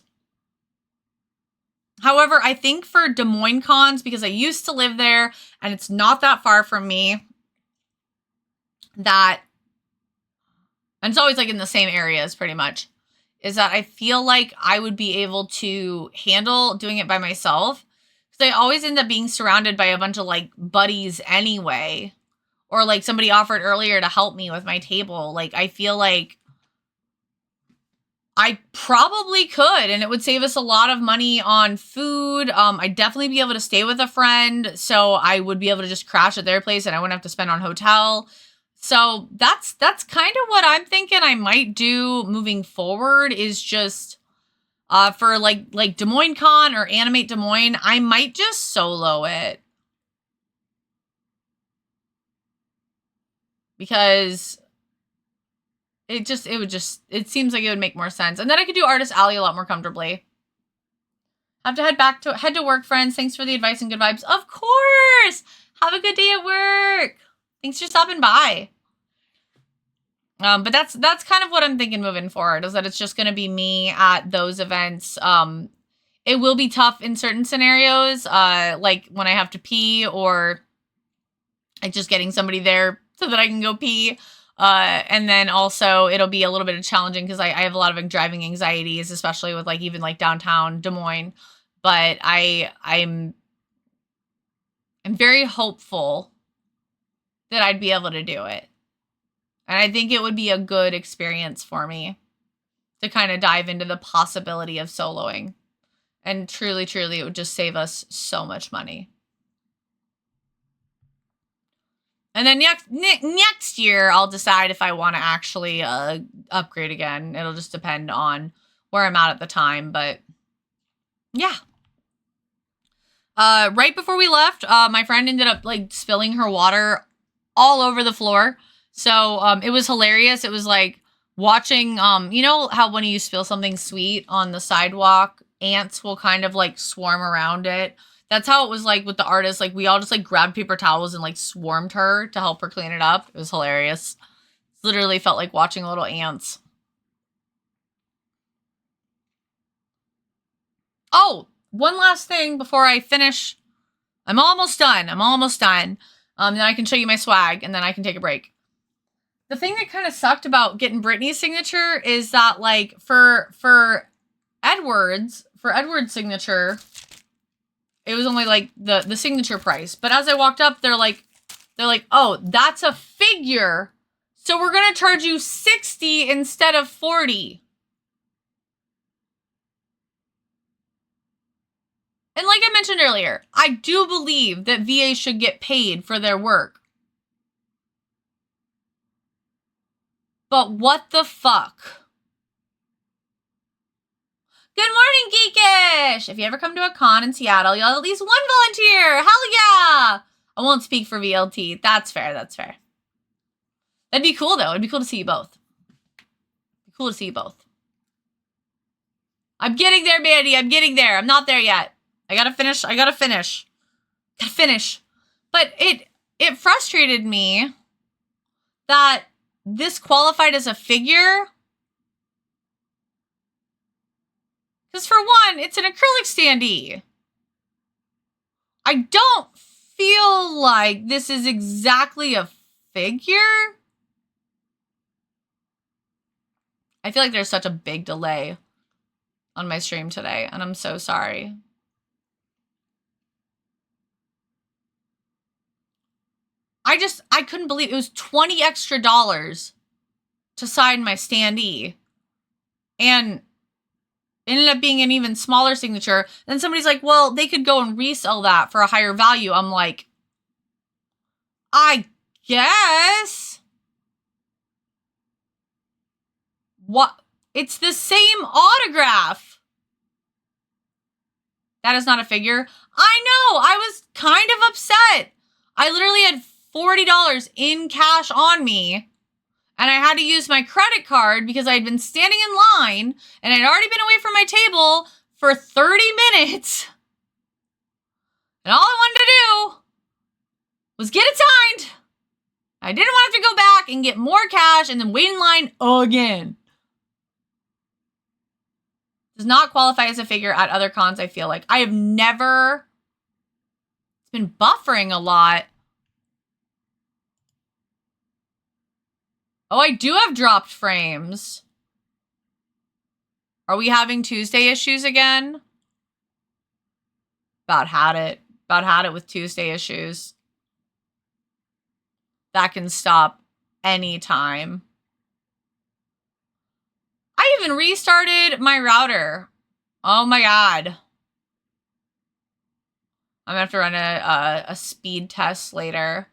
A: However, I think for Des Moines cons, because I used to live there and it's not that far from me, and it's always like in the same areas pretty much, is that I feel like I would be able to handle doing it by myself. Because I always end up being surrounded by a bunch of like buddies anyway. Or like somebody offered earlier to help me with my table. Like I feel like I probably could, and it would save us a lot of money on food. I'd definitely be able to stay with a friend, so I would be able to just crash at their place and I wouldn't have to spend on hotel. So that's kind of what I'm thinking I might do moving forward is just for like Des Moines Con or Animate Des Moines, I might just solo it. Because it seems like it would make more sense. And then I could do Artist Alley a lot more comfortably. Have to head to work, friends. Thanks for the advice and good vibes. Of course. Have a good day at work. Thanks for stopping by. But that's kind of what I'm thinking moving forward, is that it's just going to be me at those events. It will be tough in certain scenarios, like when I have to pee or like just getting somebody there so that I can go pee. And then also it'll be a little bit challenging because I have a lot of driving anxieties, especially with like even like downtown Des Moines. But I'm very hopeful that I'd be able to do it. And I think it would be a good experience for me to kind of dive into the possibility of soloing. And truly, truly, it would just save us so much money. And then next year, I'll decide if I want to actually upgrade again. It'll just depend on where I'm at the time, but yeah. Right before we left, my friend ended up like spilling her water all over the floor. So it was hilarious. It was like watching, you know how when you spill something sweet on the sidewalk, ants will kind of like swarm around it. That's how it was like with the artist. Like we all just like grabbed paper towels and like swarmed her to help her clean it up. It was hilarious. It literally felt like watching little ants. Oh, one last thing before I finish. I'm almost done. Then I can show you my swag and then I can take a break. The thing that kind of sucked about getting Brittany's signature is that like for Edward's signature, it was only like the signature price. But as I walked up, they're like, oh, that's a figure. So we're gonna charge you $60 instead of $40. And like I mentioned earlier, I do believe that VA should get paid for their work. But what the fuck? Good morning, Geekish! If you ever come to a con in Seattle, you'll have at least one volunteer! Hell yeah! I won't speak for VLT. That's fair, that's fair. That'd be cool, though. It'd be cool to see you both. Cool to see you both. I'm getting there, Mandy. I'm getting there. I'm not there yet. I gotta finish. But it frustrated me that this qualified as a figure. Because for one, it's an acrylic standee. I don't feel like this is exactly a figure. I feel like there's such a big delay on my stream today, and I'm so sorry. I couldn't believe it was $20 extra to sign my standee. And ended up being an even smaller signature. Then somebody's like, well, they could go and resell that for a higher value. I'm like, I guess. What? It's the same autograph. That is not a figure. I know. I was kind of upset. I literally had $40 in cash on me. And I had to use my credit card because I had been standing in line and I'd already been away from my table for 30 minutes. And all I wanted to do was get it signed. I didn't want to have to go back and get more cash and then wait in line again. Does not qualify as a figure at other cons, I feel like. I have never... It's been buffering a lot. Oh, I do have dropped frames. Are we having Tuesday issues again? About had it with Tuesday issues. That can stop anytime. I even restarted my router. Oh my god. I'm gonna have to run a speed test later.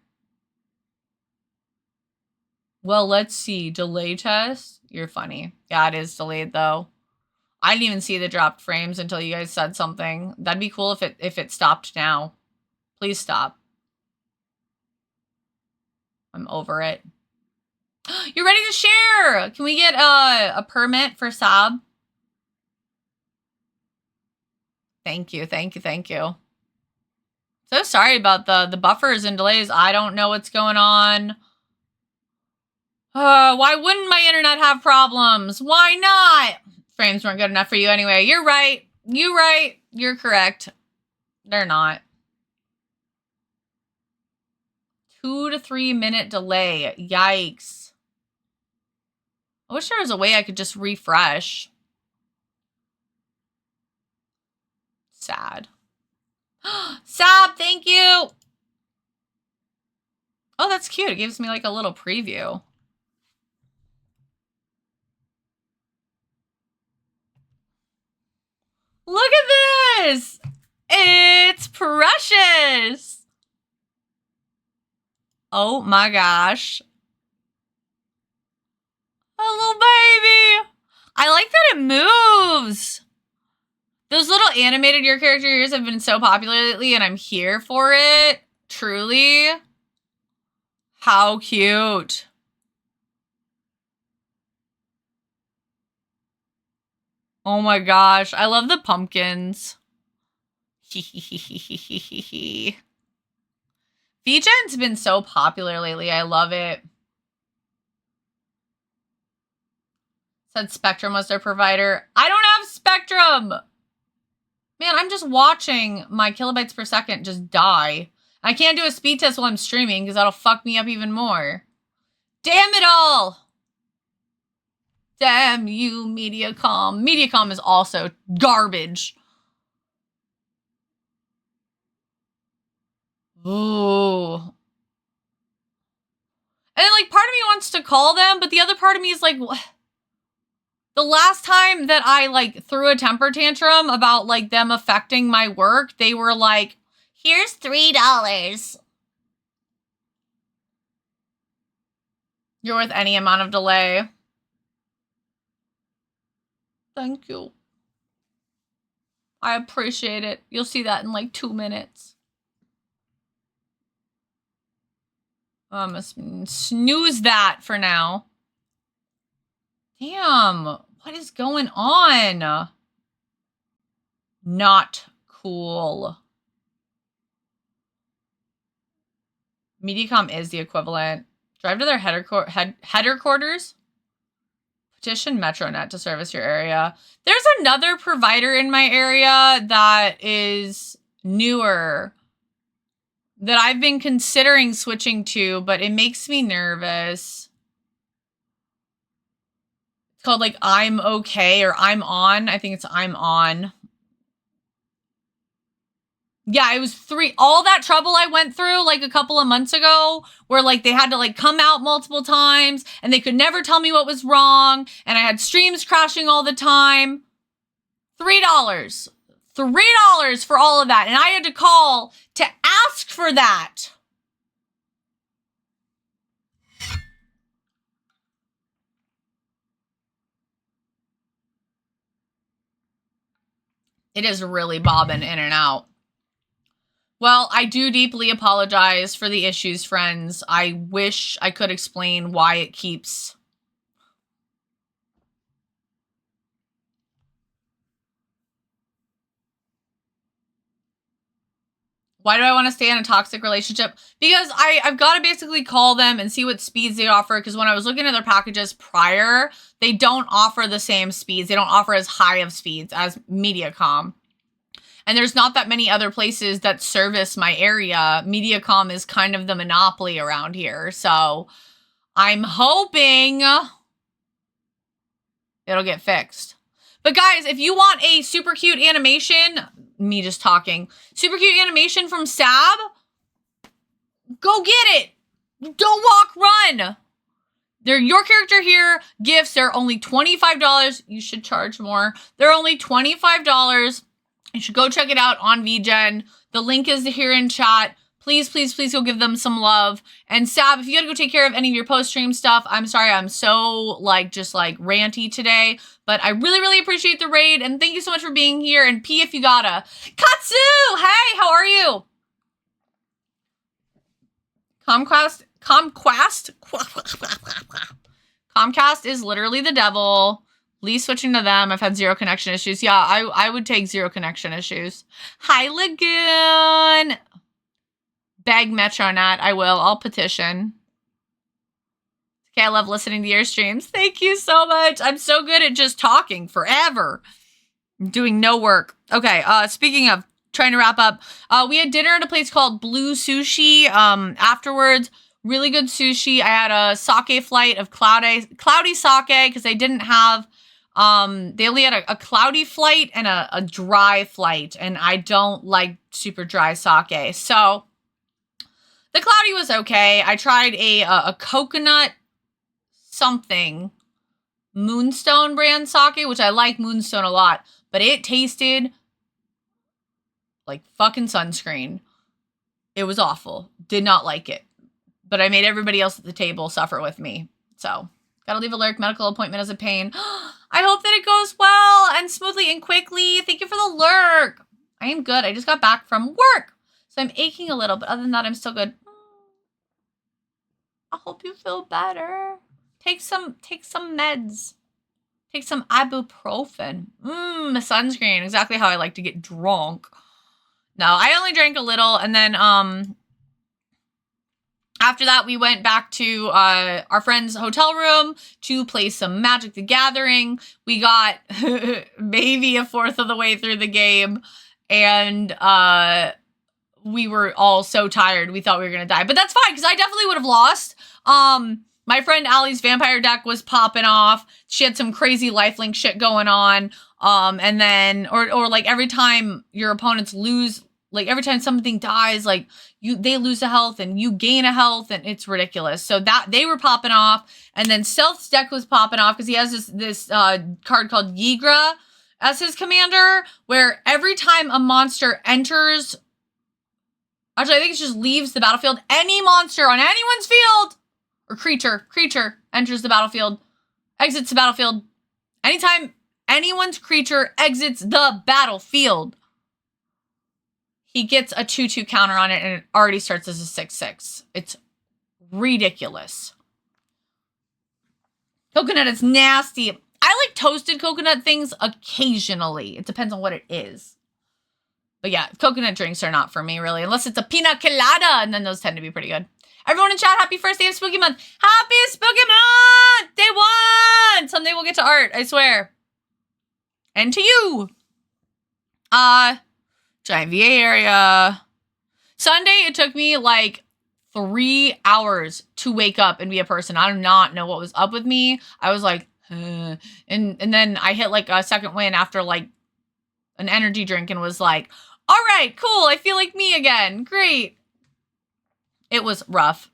A: Well, let's see. Delay test? You're funny. Yeah, it is delayed, though. I didn't even see the dropped frames until you guys said something. That'd be cool if it stopped now. Please stop. I'm over it. You're ready to share! Can we get a permit for Sab? Thank you, thank you, thank you. So sorry about the buffers and delays. I don't know what's going on. Why wouldn't my internet have problems? Why not? Frames weren't good enough for you anyway. You're right. You're right. You're correct. They're not. 2 to 3 minute delay. Yikes. I wish there was a way I could just refresh. Sad. Sab, thank you. Oh, that's cute. It gives me like a little preview. Look at this! It's precious! Oh my gosh. A little baby. I like that it moves. Those little animated your character ears have been so popular lately, and I'm here for it. Truly. How cute. Oh my gosh. I love the pumpkins. VGen's been so popular lately. I love it. Said Spectrum was their provider. I don't have Spectrum. Man, I'm just watching my kilobytes per second just die. I can't do a speed test while I'm streaming because that'll fuck me up even more. Damn it all. Damn you, Mediacom. Mediacom is also garbage. Ooh. And like part of me wants to call them, but the other part of me is like, what? The last time that I like threw a temper tantrum about like them affecting my work, they were like, here's $3. You're worth any amount of delay. Thank you. I appreciate it. You'll see that in like 2 minutes. I'm gonna snooze that for now. Damn, what is going on? Not cool. Mediacom is the equivalent. Drive to their header quarters. Petition MetroNet to service your area. There's another provider in my area that is newer that I've been considering switching to, but it makes me nervous. It's called like I'm okay or I'm on. I think it's I'm on. Yeah, it was all that trouble I went through like a couple of months ago where like they had to like come out multiple times and they could never tell me what was wrong. And I had streams crashing all the time. $3. $3 for all of that. And I had to call to ask for that. It is really bobbing in and out. Well, I do deeply apologize for the issues, friends. I wish I could explain why it keeps... Why do I want to stay in a toxic relationship? Because I've got to basically call them and see what speeds they offer. Because when I was looking at their packages prior, they don't offer the same speeds. They don't offer as high of speeds as Mediacom. And there's not that many other places that service my area. Mediacom is kind of the monopoly around here. So I'm hoping it'll get fixed. But guys, if you want a super cute animation, me just talking, super cute animation from Sab, go get it. Don't walk, run. They're your character here gifts. They're only $25. You should charge more. They're only $25. You should go check it out on VGen. The link is here in chat. Please, please, please go give them some love. And Sab, if you gotta go take care of any of your post-stream stuff, I'm sorry, I'm so just ranty today. But I really, really appreciate the raid. And thank you so much for being here. And P if you gotta. Katsu! Hey, how are you? Comcast is literally the devil. Least switching to them. I've had zero connection issues. Yeah, I would take zero connection issues. Hi, Lagoon. Beg MetroNet. I will. I'll petition. Okay, I love listening to your streams. Thank you so much. I'm so good at just talking forever. I'm doing no work. Okay, speaking of trying to wrap up, we had dinner at a place called Blue Sushi. Afterwards, really good sushi. I had a sake flight of cloudy sake because they didn't have... they only had a cloudy flight and a dry flight, and I don't like super dry sake. So the cloudy was okay. I tried a coconut something Moonstone brand sake, which I like Moonstone a lot, but it tasted like fucking sunscreen. It was awful. Did not like it. but I made everybody else at the table suffer with me. So, gotta leave a lurk. Medical appointment is a pain. I hope that it goes well and smoothly and quickly. Thank you for the lurk. I am good. I just got back from work, so I'm aching a little, but other than that, I'm still good. I hope you feel better. Take some meds. Take some ibuprofen. Sunscreen. Exactly how I like to get drunk. No, I only drank a little, and then after that, we went back to our friend's hotel room to play some Magic the Gathering. We got maybe a fourth of the way through the game, and we were all so tired. We thought we were going to die, but that's fine because I definitely would have lost. My friend Allie's vampire deck was popping off. She had some crazy lifelink shit going on. And then, or like every time your opponents lose, like every time something dies, like they lose a health and you gain a health, and it's ridiculous. So that they were popping off. And then Stealth's deck was popping off because he has this card called Yigra as his commander, where every time a monster enters, actually I think it just leaves the battlefield, any monster on anyone's field, or creature enters the battlefield, exits the battlefield. Anytime anyone's creature exits the battlefield, he gets a 2/2 counter on it, and it already starts as a 6/6. It's ridiculous. Coconut is nasty. I like toasted coconut things occasionally. It depends on what it is. But yeah, coconut drinks are not for me, really, unless it's a pina colada, and then those tend to be pretty good. Everyone in chat, happy first day of Spooky Month. Happy Spooky Month! Day 1! Someday we'll get to art, I swear. And to you. Giant VA area. Sunday, it took me like 3 hours to wake up and be a person. I do not know what was up with me. I was like, and then I hit like a second win after like an energy drink and was like, all right, cool. I feel like me again. Great. It was rough.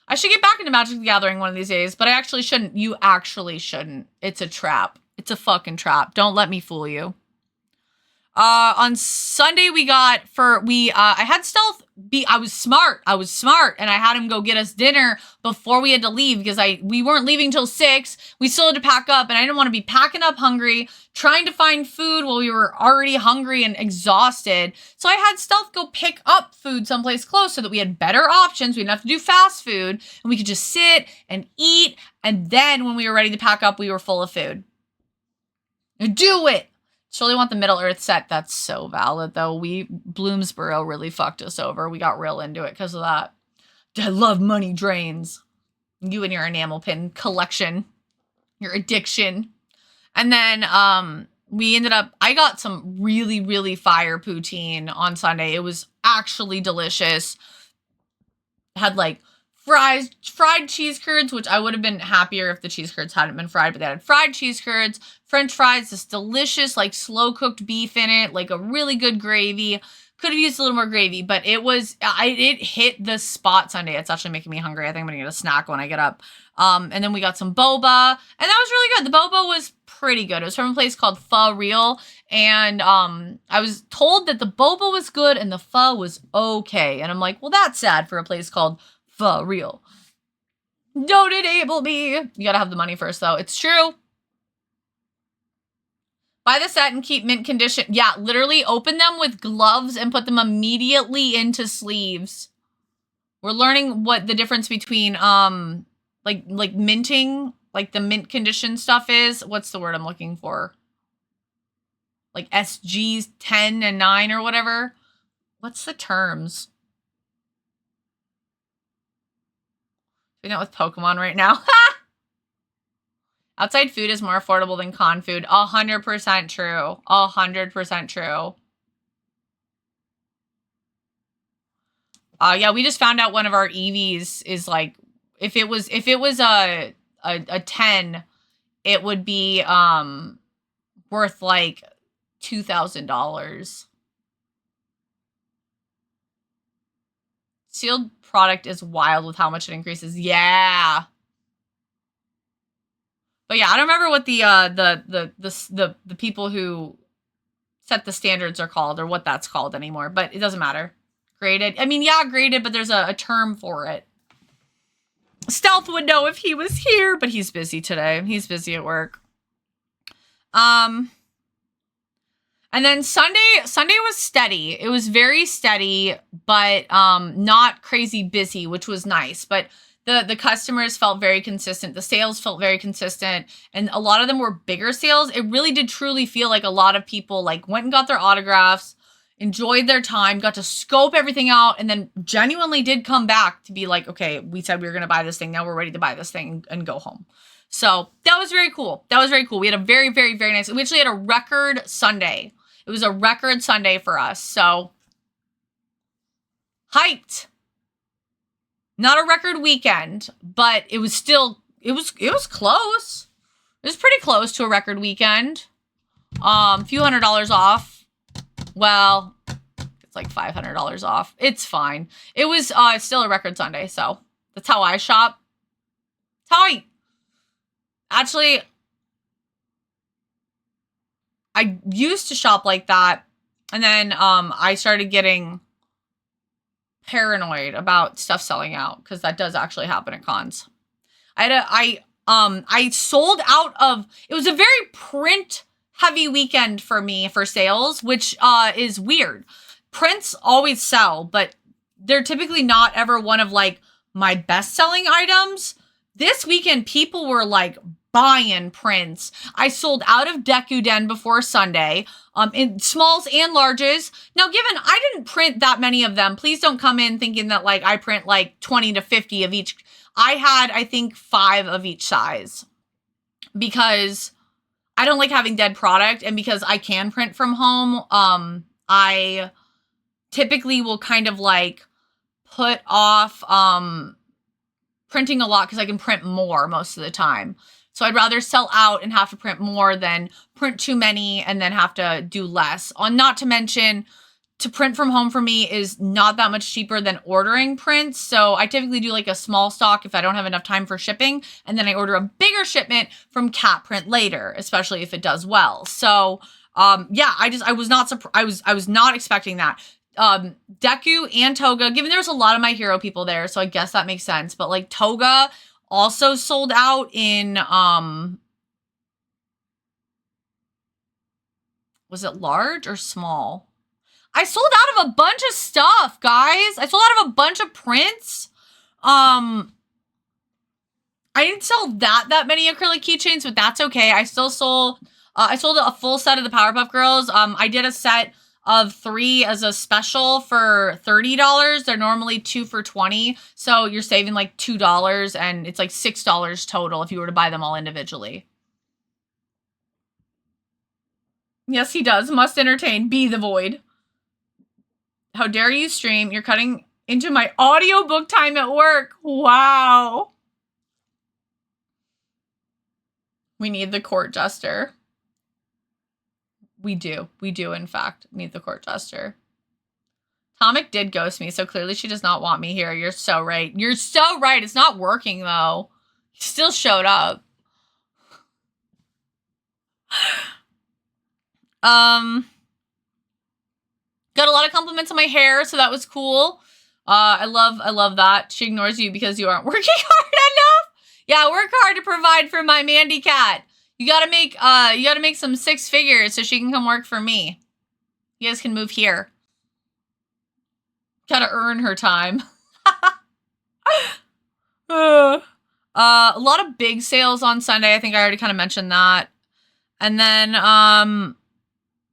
A: I should get back into Magic the Gathering one of these days, but I actually shouldn't. You actually shouldn't. It's a trap. It's a fucking trap. Don't let me fool you. On Sunday I had Stealth I was smart, and I had him go get us dinner before we had to leave because we weren't leaving till 6. We still had to pack up, and I didn't want to be packing up hungry, trying to find food while we were already hungry and exhausted. So I had Stealth go pick up food someplace close so that we had better options. We didn't have to do fast food, and we could just sit and eat, and then when we were ready to pack up, we were full of food. Do it! Surely want the Middle Earth set. That's so valid, though. Bloomsboro really fucked us over. We got real into it because of that. I love money drains. You and your enamel pin collection. Your addiction. And then, I got some really, really fire poutine on Sunday. It was actually delicious. It had, like, fried cheese curds, which I would have been happier if the cheese curds hadn't been fried, but they had fried cheese curds, French fries, this delicious, like, slow-cooked beef in it, like a really good gravy. Could have used a little more gravy, but it hit the spot Sunday. It's actually making me hungry. I think I'm gonna get a snack when I get up. And then we got some boba, and that was really good. The boba was pretty good. It was from a place called Pho Real, and I was told that the boba was good and the pho was okay. And I'm like, well, that's sad for a place called Pho Real. Don't enable me. You gotta have the money first, though. It's true. Buy the set and keep mint condition. Yeah, literally open them with gloves and put them immediately into sleeves. We're learning what the difference between, like minting, like the mint condition stuff is. What's the word I'm looking for? Like SGs 10 and 9 or whatever. What's the terms? Doing that with Pokemon right now. Outside food is more affordable than con food. 100% true. 100% true. Yeah, we just found out one of our EVs is like, if it was a 10, it would be worth like $2,000. Sealed product is wild with how much it increases. Yeah. But yeah, I don't remember what the people who set the standards are called or what that's called anymore, but it doesn't matter. Graded. I mean, yeah, graded, but there's a term for it. Stealth would know if he was here, but he's busy today. He's busy at work. And then Sunday was steady. It was very steady, but not crazy busy, which was nice. But the customers felt very consistent. The sales felt very consistent, and a lot of them were bigger sales. It really did truly feel like a lot of people like went and got their autographs, enjoyed their time, got to scope everything out, and then genuinely did come back to be like, okay, we said we were going to buy this thing. Now we're ready to buy this thing and go home. So that was very cool. That was very cool. We had a very, very, very nice, we actually had a record Sunday. It was a record Sunday for us. So hyped. Not a record weekend, but it was still, it was close. It was pretty close to a record weekend. A few $100s off. Well, it's like $500 off. It's fine. It was still a record Sunday, so that's how I shop. That's how actually, I used to shop like that, and then I started getting paranoid about stuff selling out, because that does actually happen at cons. I sold out of, it was a very print heavy weekend for me for sales, which is weird. Prints always sell, but they're typically not ever one of like my best selling items. This weekend, people were like buying prints. I sold out of Dekuden before Sunday, in smalls and larges. Now, given I didn't print that many of them, please don't come in thinking that like I print like 20 to 50 of each. I had, I think, 5 of each size, because I don't like having dead product, and because I can print from home, I typically will kind of like put off printing a lot, because I can print more most of the time. So I'd rather sell out and have to print more than print too many and then have to do less. Not to mention, to print from home for me is not that much cheaper than ordering prints. So I typically do like a small stock if I don't have enough time for shipping, and then I order a bigger shipment from Cat Print later, especially if it does well. So yeah, I was not expecting that. Deku and Toga, given there was a lot of My Hero people there, so I guess that makes sense. But like Toga also sold out in was it large or small? I sold out of a bunch of stuff, guys. I sold out of a bunch of prints. I didn't sell that many acrylic keychains, but that's okay. I still sold, I sold a full set of the Powerpuff Girls. I did a set of 3 as a special for $30. They're normally 2 for $20. So you're saving like $2, and it's like $6 total if you were to buy them all individually. Yes, he does. Must entertain. Be the void. How dare you stream? You're cutting into my audiobook time at work. Wow. We need the court jester. We do, in fact, need the court jester. Atomic did ghost me, so clearly she does not want me here. You're so right. You're so right. It's not working, though. He still showed up. Got a lot of compliments on my hair, so that was cool. I love that. She ignores you because you aren't working hard enough. Yeah, work hard to provide for my Mandy cat. You gotta make some 6 figures so she can come work for me. You guys can move here. Gotta earn her time. A lot of big sales on Sunday. I think I already kind of mentioned that. And then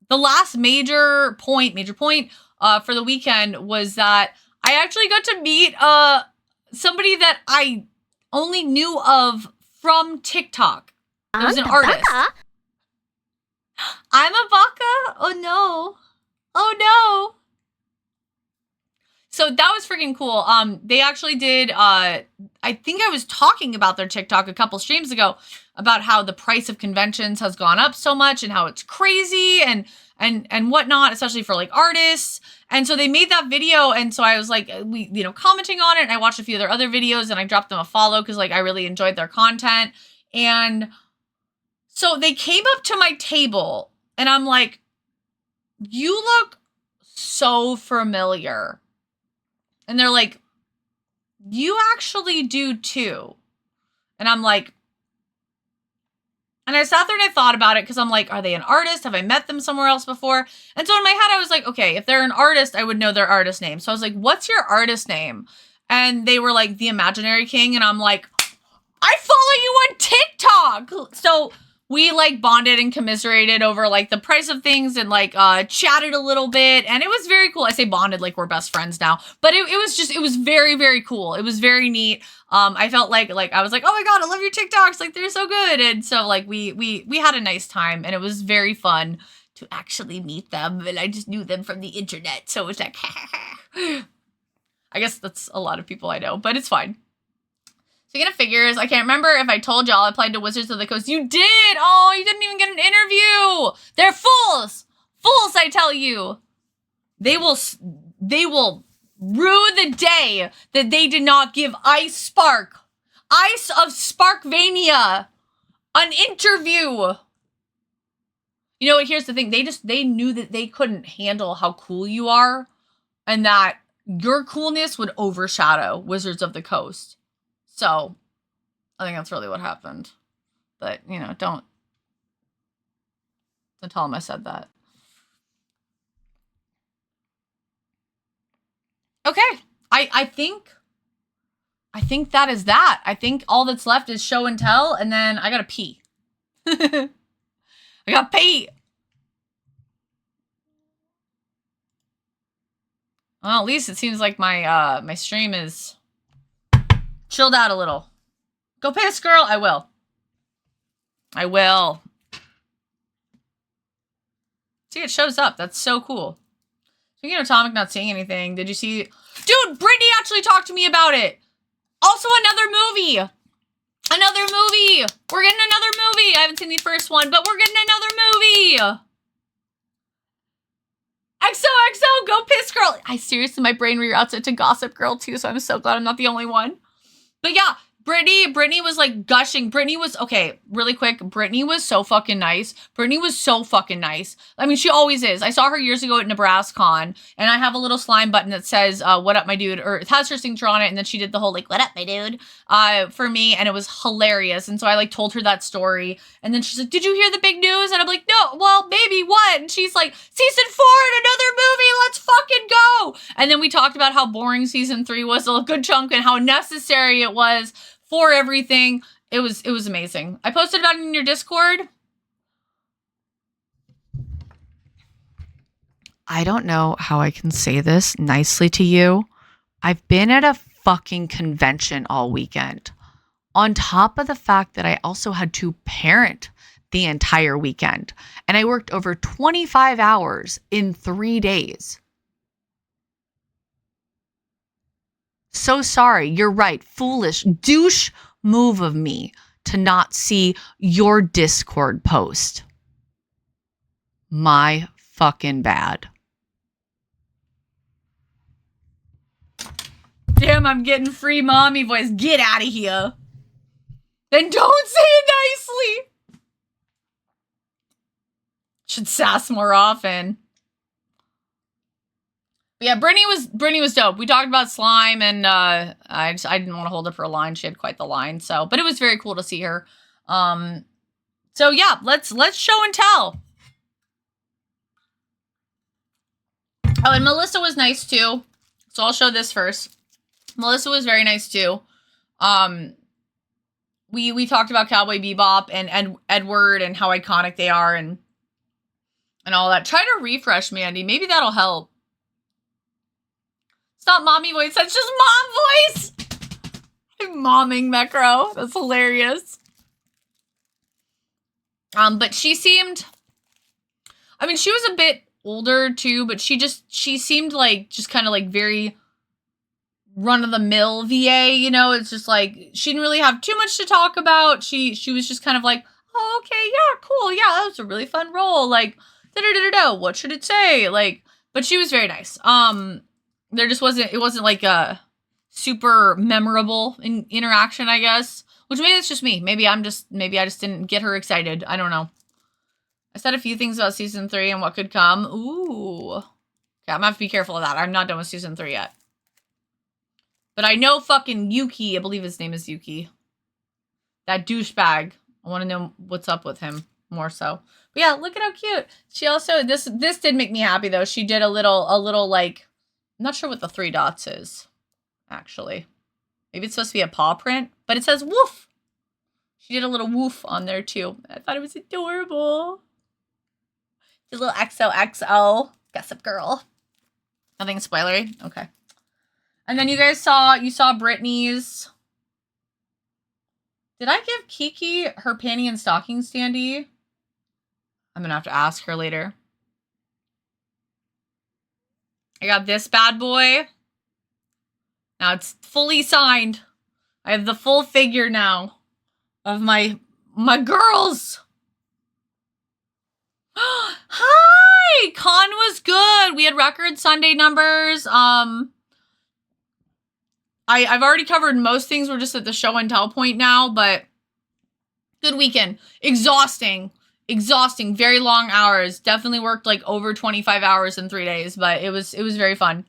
A: the last major point for the weekend was that I actually got to meet somebody that I only knew of from TikTok. It was an artist. I'm a baka? Oh no. Oh no. So that was freaking cool. They actually did, I think I was talking about their TikTok a couple streams ago about how the price of conventions has gone up so much and how it's crazy and whatnot, especially for like artists. And so they made that video. And so I was like, commenting on it, and I watched a few of their other videos, and I dropped them a follow because like I really enjoyed their content. And so they came up to my table, and I'm like, you look so familiar. And they're like, you actually do too. And I'm like, and I sat there and I thought about it because I'm like, are they an artist? Have I met them somewhere else before? And so in my head, I was like, okay, if they're an artist, I would know their artist name. So I was like, what's your artist name? And they were like, The Imaginary King. And I'm like, I follow you on TikTok. So we like bonded and commiserated over like the price of things and like chatted a little bit. And it was very cool. I say bonded like we're best friends now. But it was very, very cool. It was very neat. I felt like I was like, oh my God, I love your TikToks. Like they're so good. And so like we had a nice time and it was very fun to actually meet them. And I just knew them from the internet. So it was like, I guess that's a lot of people I know, but it's fine. Speaking of figures, I can't remember if I told y'all I applied to Wizards of the Coast. You did! Oh, you didn't even get an interview! They're fools! Fools, I tell you! They will rue the day that they did not give Ice of Sparkvania, an interview! You know what, here's the thing. They knew that they couldn't handle how cool you are, and that your coolness would overshadow Wizards of the Coast. So, I think that's really what happened. But, you know, don't tell them I said that. Okay. I think that is that. I think all that's left is show and tell, and then I gotta pee. I gotta pee. Well, at least it seems like my my stream is chilled out a little. Go piss, girl. I will. See, it shows up. That's so cool. Speaking of Atomic not seeing anything, did you see? Dude, Brittany actually talked to me about it. Also, another movie. We're getting another movie. I haven't seen the first one, but we're getting another movie. XOXO, go piss, girl. I seriously, my brain reroutes it to Gossip Girl too, so I'm so glad I'm not the only one. But yeah, Brittany was like gushing. Okay, really quick. Brittany was so fucking nice. I mean, she always is. I saw her years ago at NebraskaCon, and I have a little slime button that says, what up, my dude? Or it has her signature on it, and then she did the whole, like, what up, my dude? For me, and it was hilarious. And so I, like, told her that story. And then she's like, did you hear the big news? And I'm like, no, well, baby, what? And she's like, season 4 and another movie, let's fucking go! And then we talked about how boring season 3 was a good chunk and how necessary it was for everything. It was amazing. I posted about it in your Discord. I don't know how I can say this nicely to you. I've been at a fucking convention all weekend. On top of the fact that I also had to parent the entire weekend. And I worked over 25 hours in 3 days. So sorry, you're right. Foolish, douche move of me to not see your Discord post. My fucking bad. Damn, I'm getting free mommy voice. Get out of here. Then don't say it nicely. Should sass more often. But yeah, Brittany was dope. We talked about slime, and I didn't want to hold up her line. She had quite the line, so but it was very cool to see her. So yeah, let's show and tell. Oh, and Melissa was nice too. So I'll show this first. Melissa was very nice too. We talked about Cowboy Bebop and Edward and how iconic they are and all that. Try to refresh, Mandy. Maybe that'll help. It's not mommy voice. That's just mom voice. I'm momming Mecro. That's hilarious. But she seemed, I mean, she was a bit older too, but she seemed like just kind of like very run-of-the-mill VA, you know. It's just like she didn't really have too much to talk about. She was just kind of like, oh, okay, yeah, cool, yeah, that was a really fun role, like what should it say, like, but she was very nice. There just wasn't, it wasn't like a super memorable interaction, I guess, which maybe it's just me. Maybe I just didn't get her excited. I don't know. I said a few things about season 3 and what could come. Ooh. Okay, I'm gonna have to be careful of that. I'm not done with season 3 yet. But I know fucking Yuki, I believe his name is Yuki. That douchebag. I want to know what's up with him more so. But yeah, look at how cute. She also, this did make me happy though. She did a little like, I'm not sure what the 3 dots is, actually. Maybe it's supposed to be a paw print, but it says woof. She did a little woof on there too. I thought it was adorable. The little XOXO. Gossip girl. Nothing spoilery? Okay. And then you guys saw Brittany's. Did I give Kiki her panty and stocking standee? I'm gonna have to ask her later. I got this bad boy. Now it's fully signed. I have the full figure now of my girls. Hi! Con was good. We had record Sunday numbers. I've already covered most things. We're just at the show and tell point now, but good weekend. Exhausting. Very long hours. Definitely worked like over 25 hours in 3 days, but it was very fun.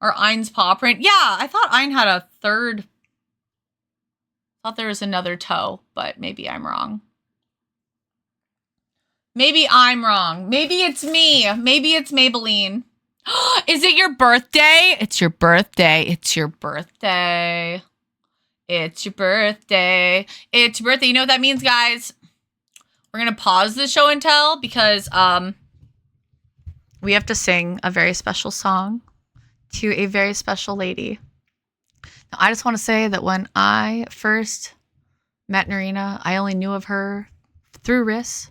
A: Or Ein's paw print. Yeah, I thought Ein had a third. Thought there was another toe, but maybe I'm wrong. Maybe I'm wrong. Maybe it's me. Maybe it's Maybelline. Is it your birthday? It's your birthday. It's your birthday. It's your birthday. It's your birthday. You know what that means, guys? We're going to pause the show and tell because we have to sing a very special song to a very special lady. Now, I just want to say that when I first met Narina, I only knew of her through Riss.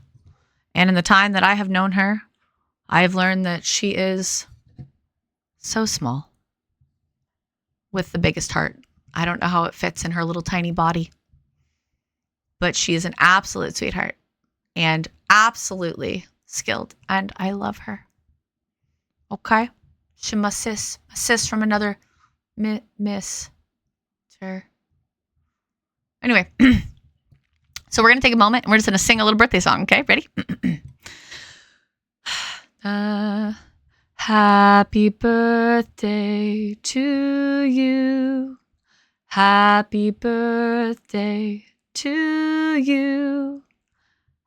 A: And in the time that I have known her, I have learned that she is so small with the biggest heart. I don't know how it fits in her little tiny body, but she is an absolute sweetheart and absolutely skilled, and I love her. Okay? She my sis from another miss. Anyway, so we're going to take a moment and we're just going to sing a little birthday song, okay? Ready? Happy birthday to you. Happy birthday to you.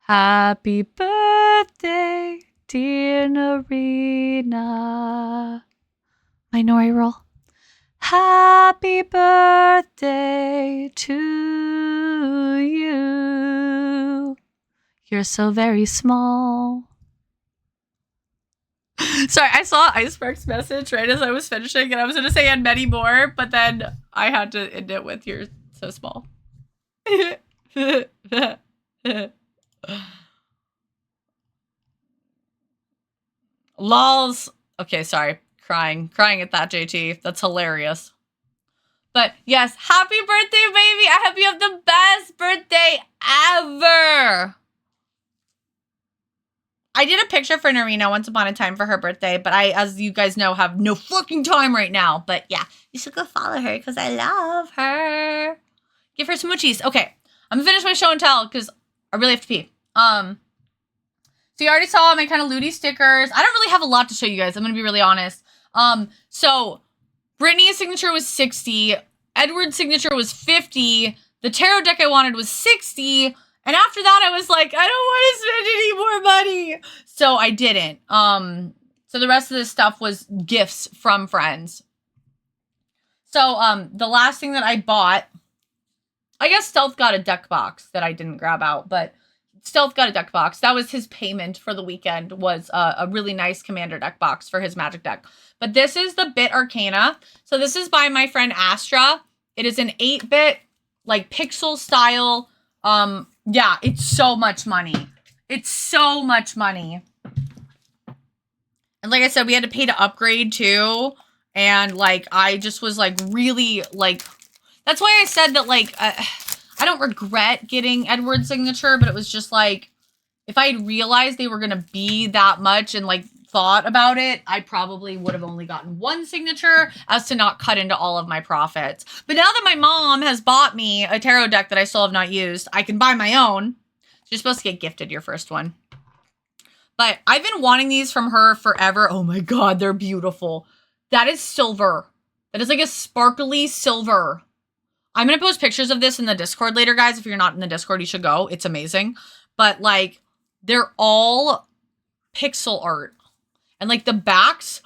A: Happy birthday, dear Narina. My Nori roll. Happy birthday to you. You're so very small. Sorry, I saw Iceberg's message right as I was finishing, and I was going to say and many more, but then I had to end it with you're so small. Lols. Okay, sorry. Crying at that, JT. That's hilarious. But yes, happy birthday, baby. I hope you have the best birthday ever. I did a picture for Narina once upon a time for her birthday, but I, as you guys know, have no fucking time right now. But yeah, you should go follow her because I love her. Give her smoochies. Okay, I'm gonna finish my show and tell because I really have to pee. So you already saw my kind of Ludi stickers. I don't really have a lot to show you guys. I'm gonna be really honest. So Brittany's signature was 60. Edward's signature was 50. The tarot deck I wanted was 60. And after that, I was like, I don't want to spend any more money. So I didn't. So the rest of this stuff was gifts from friends. So, the last thing that I bought, I guess Stealth got a deck box that I didn't grab out, but Stealth got a deck box. That was his payment for the weekend, was a really nice Commander deck box for his Magic deck. But this is the Bit Arcana. So this is by my friend Astra. It is an 8-bit, like, pixel style. Yeah, it's so much money. It's so much money. And like I said, we had to pay to upgrade too. And like, I just was like really like, that's why I said that like, I don't regret getting Edward's signature, but it was just like, if I had realized they were going to be that much and like thought about it, I probably would have only gotten one signature as to not cut into all of my profits. But now that my mom has bought me a tarot deck that I still have not used, I can buy my own. You're supposed to get gifted your first one. But I've been wanting these from her forever. Oh my God, they're beautiful. That is silver. That is like a sparkly silver. I'm going to post pictures of this in the Discord later, guys. If you're not in the Discord, you should go. It's amazing. But, like, they're all pixel art. And, like, the backs...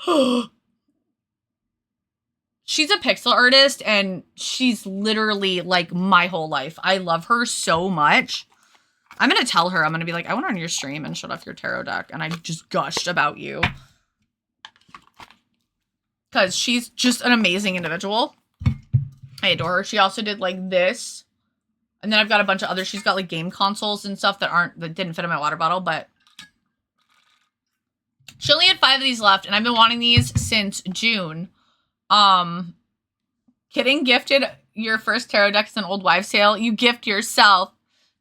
A: She's a pixel artist, and she's literally, like, my whole life. I love her so much. I'm going to tell her. I'm going to be like, I went on your stream and shut off your tarot deck, and I just gushed about you. Because she's just an amazing individual. I adore her. She also did, like, this. And then I've got a bunch of other... She's got, like, game consoles and stuff that didn't fit in my water bottle, but... She only had 5 of these left, and I've been wanting these since June. Getting gifted your first tarot deck is an old wives' tale. You gift yourself.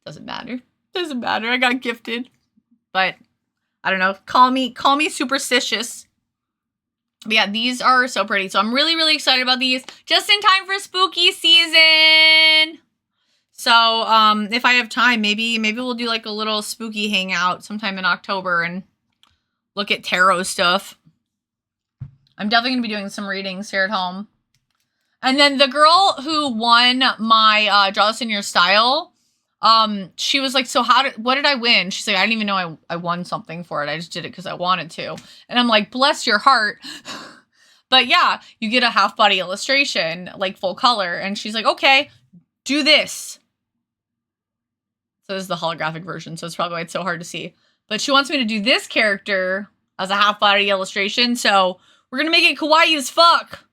A: Doesn't matter. Doesn't matter. I got gifted. But, I don't know. Call me superstitious. But yeah, these are so pretty. So I'm really, really excited about these. Just in time for spooky season. So, if I have time, maybe we'll do like a little spooky hangout sometime in October and look at tarot stuff. I'm definitely going to be doing some readings here at home. And then the girl who won my Draw This in Your Style, she was like, so what did I win? She's like, I didn't even know I won something for it. I just did it because I wanted to. And I'm like, bless your heart. But yeah, you get a half body illustration, like full color. And she's like, okay, do this. So this is the holographic version. So it's probably why it's so hard to see. But she wants me to do this character as a half body illustration. So we're going to make it kawaii as fuck.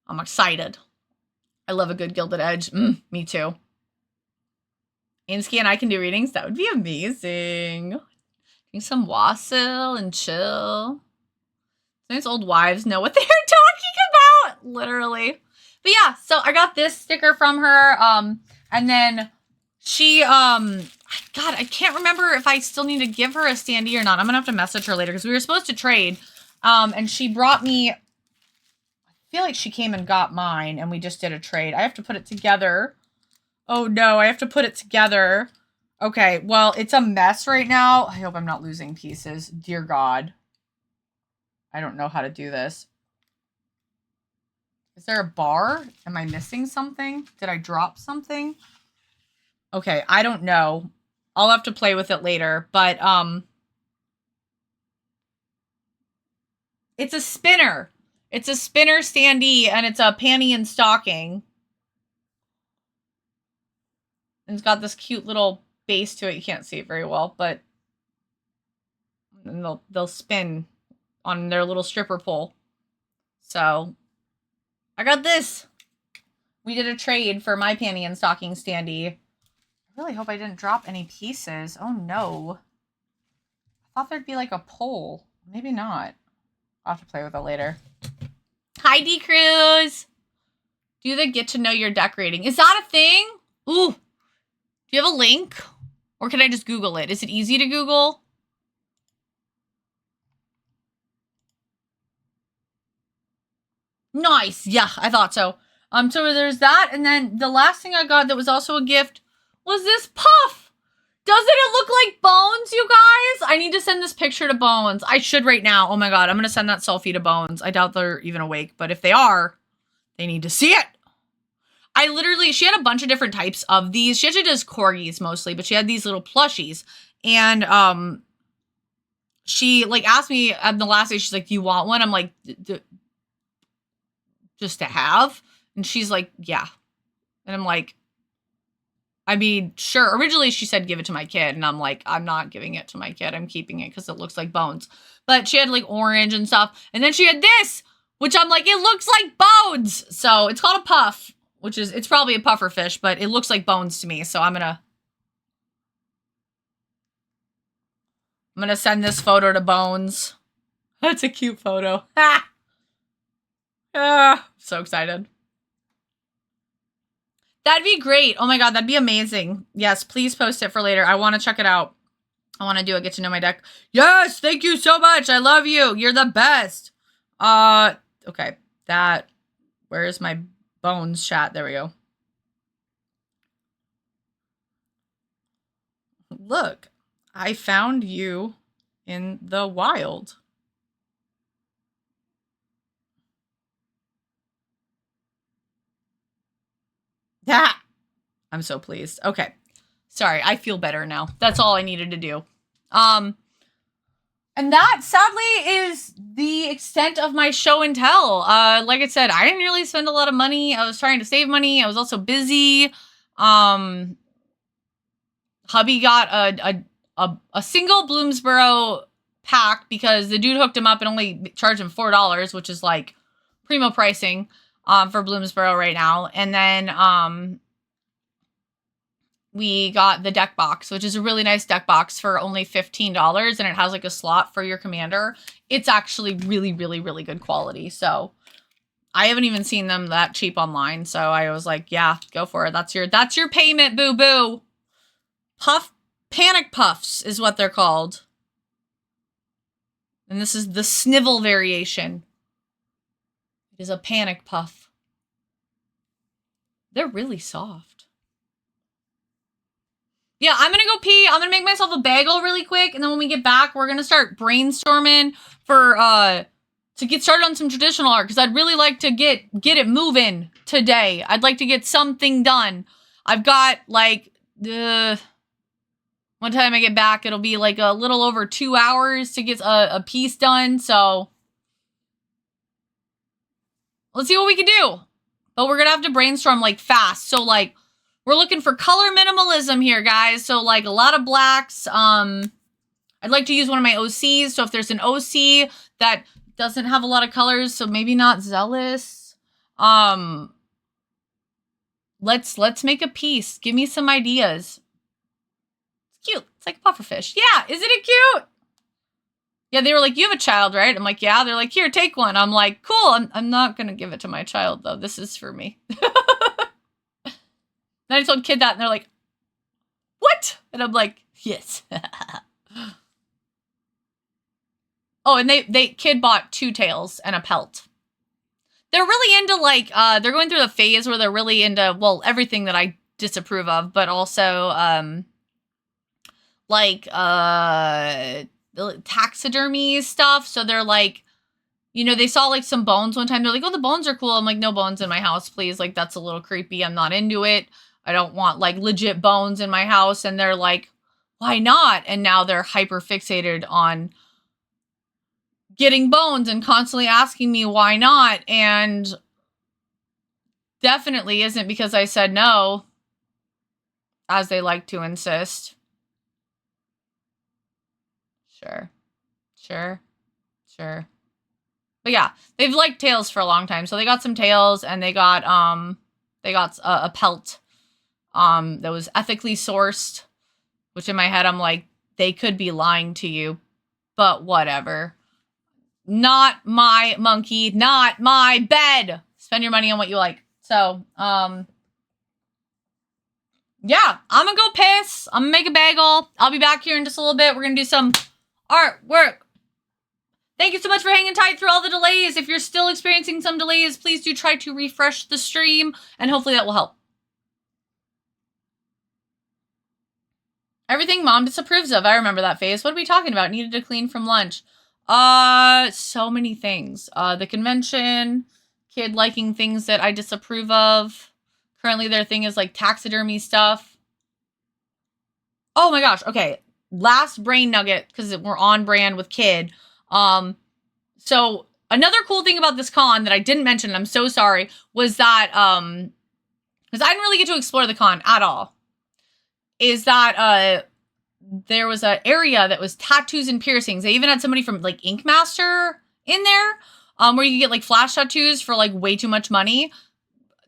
A: I'm excited. I love a good Gilded Edge. Me too. Insky and I can do readings. That would be amazing. Drink some wassail and chill. These old wives know what they're talking about. Literally. But yeah, so I got this sticker from her. And then she, God, I can't remember if I still need to give her a standee or not. I'm going to have to message her later because we were supposed to trade. And she brought me... I feel like she came and got mine and we just did a trade. I have to put it together. Oh no, I have to put it together. Okay, well, it's a mess right now. I hope I'm not losing pieces. Dear God. I don't know how to do this. Is there a bar? Am I missing something? Did I drop something? Okay, I don't know. I'll have to play with it later, but, it's a spinner. It's a spinner standee, and it's a panty and stocking. And it's got this cute little base to it. You can't see it very well, but and they'll spin on their little stripper pole. So, I got this. We did a trade for my panty and stocking standee. I really hope I didn't drop any pieces. Oh, no. I thought there'd be like a pole. Maybe not. I'll have to play with it later. Hi, D Cruz. Do the get to know your decorating. Is that a thing? Ooh. Do you have a link? Or can I just Google it? Is it easy to Google? Nice. Yeah, I thought so. So there's that. And then the last thing I got that was also a gift was this puff. Doesn't it look like Bones, you guys? I need to send this picture to Bones. I should right now. Oh my God, I'm going to send that selfie to Bones. I doubt they're even awake, but if they are, they need to see it. She had a bunch of different types of these. She actually does corgis mostly, but she had these little plushies. And she like asked me at the last day, she's like, do you want one? I'm like, just to have? And she's like, yeah. And I'm like, I mean, sure. Originally, she said, give it to my kid. And I'm like, I'm not giving it to my kid. I'm keeping it because it looks like Bones. But she had like orange and stuff. And then she had this, which I'm like, it looks like Bones. So it's called a puff, which is, it's probably a puffer fish, but it looks like Bones to me. So I'm going to send this photo to Bones. That's a cute photo. So excited. That'd be great. Oh my God, that'd be amazing. Yes, please post it for later. I want to check it out. I want to do a get to know my deck. Yes, thank you so much. I love you. You're the best. Okay. Where is my Bones chat? There we go. Look, I found you in the wild. Yeah. I'm so pleased. Okay. Sorry, I feel better now. That's all I needed to do. And that, sadly, is the extent of my show and tell. Like I said, I didn't really spend a lot of money. I was trying to save money. I was also busy. Hubby got a single Bloomsboro pack because the dude hooked him up and only charged him $4, which is like primo pricing for Bloomsboro right now. And then we got the deck box, which is a really nice deck box for only $15, and it has like a slot for your commander. It's actually really, really, really good quality. So I haven't even seen them that cheap online. So I was like, yeah, go for it. That's your payment, boo-boo. Panic Puffs is what they're called. And this is the snivel variation. It is a panic puff. They're really soft. Yeah, I'm gonna go pee. I'm gonna make myself a bagel really quick, and then when we get back, we're gonna start brainstorming for to get started on some traditional art, because I'd really like to get it moving today. I'd like to get something done. I've got like one time I get back, it'll be like a little over 2 hours to get a piece done. So let's see what we can do. But we're gonna have to brainstorm like fast. So like, we're looking for color minimalism here, guys. So, like, a lot of blacks. I'd like to use one of my OCs. So, if there's an OC that doesn't have a lot of colors, so maybe not Zealous. Let's make a piece. Give me some ideas. It's cute. It's like a pufferfish. Yeah, isn't it cute? Yeah, they were like, you have a child, right? I'm like, yeah. They're like, here, take one. I'm like, cool. I'm not going to give it to my child, though. This is for me. Then I told Kid that, and they're like, what? And I'm like, yes. Oh, and Kid bought 2 tails and a pelt. They're really into, like, they're going through the phase where they're really into, well, everything that I disapprove of, but also, like, taxidermy stuff. So they're like, you know, they saw, like, some bones one time. They're like, oh, the bones are cool. I'm like, no bones in my house, please. Like, that's a little creepy. I'm not into it. I don't want, like, legit bones in my house. And they're like, why not? And now they're hyper fixated on getting bones and constantly asking me why not. And definitely isn't because I said no, as they like to insist. Sure. But yeah, they've liked tails for a long time. So they got some tails, and they got a pelt that was ethically sourced, which in my head, I'm like, they could be lying to you, but whatever. Not my monkey, not my bed. Spend your money on what you like. So, yeah, I'm gonna go piss. I'm gonna make a bagel. I'll be back here in just a little bit. We're gonna do some artwork. Thank you so much for hanging tight through all the delays. If you're still experiencing some delays, please do try to refresh the stream, and hopefully that will help. Everything Mom disapproves of. I remember that phase. What are we talking about? Needed to clean from lunch. So many things. The convention, Kid liking things that I disapprove of. Currently their thing is like taxidermy stuff. Oh my gosh. Okay. Last brain nugget, because we're on brand with Kid. So another cool thing about this con that I didn't mention, and I'm so sorry, was that, because I didn't really get to explore the con at all, is that, there was an area that was tattoos and piercings. They even had somebody from like Ink Master in there, where you could get like flash tattoos for like way too much money.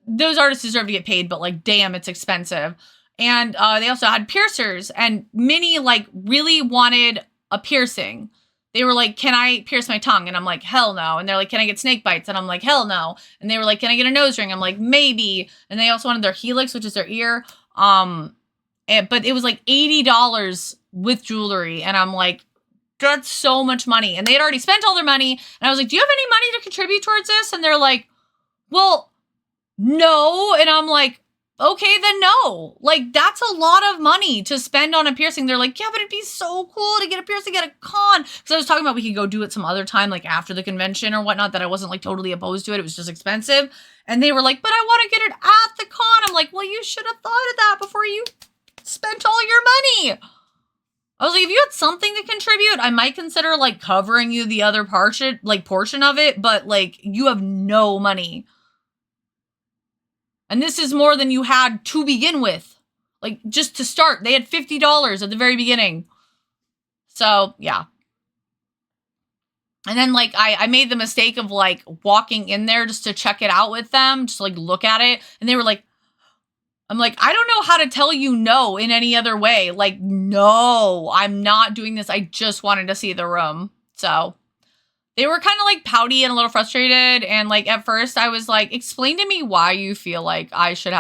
A: Those artists deserve to get paid, but like, damn, it's expensive. And they also had piercers, and Minnie like really wanted a piercing. They were like, can I pierce my tongue? And I'm like, hell no. And they're like, can I get snake bites? And I'm like, hell no. And they were like, can I get a nose ring? I'm like, maybe. And they also wanted their helix, which is their ear. But it was like $80 with jewelry. And I'm like, that's so much money. And they had already spent all their money. And I was like, do you have any money to contribute towards this? And they're like, well, no. And I'm like, okay, then no. Like, that's a lot of money to spend on a piercing. They're like, yeah, but it'd be so cool to get a piercing at a con. Because I was talking about we could go do it some other time, like after the convention or whatnot, that I wasn't like totally opposed to it. It was just expensive. And they were like, but I want to get it at the con. I'm like, well, you should have thought of that before you spent all your money. I was like, if you had something to contribute, I might consider like covering you the other portion of it, but like you have no money. And this is more than you had to begin with. Like, just to start, they had $50 at the very beginning. So, yeah. And then, like, I made the mistake of, like, walking in there just to check it out with them, just, like, look at it. And they were like, I'm like, I don't know how to tell you no in any other way. Like, no, I'm not doing this. I just wanted to see the room. So they were kind of like pouty and a little frustrated. And like at first I was like, explain to me why you feel like I should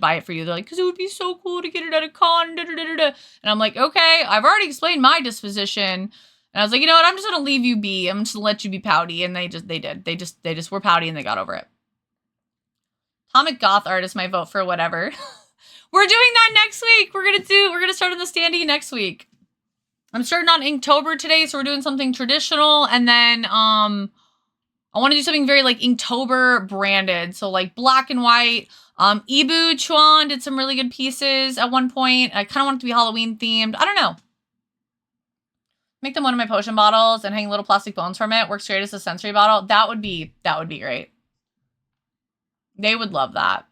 A: buy it for you. They're like, because it would be so cool to get it at a con. Da, da, da, da. And I'm like, okay, I've already explained my disposition. And I was like, you know what? I'm just going to leave you be. I'm just going to let you be pouty. And they did. They just were pouty and they got over it. Atomic Goth art is my vote for whatever. We're doing that next week. We're going to start on the standee next week. I'm starting on Inktober today, so we're doing something traditional, and then I want to do something very like Inktober branded, so like black and white. Ibu Chuan did some really good pieces at one point. I kind of want it to be Halloween themed. I don't know. Make them one of my potion bottles and hang little plastic bones from it. Works great as a sensory bottle. That would be great. They would love that.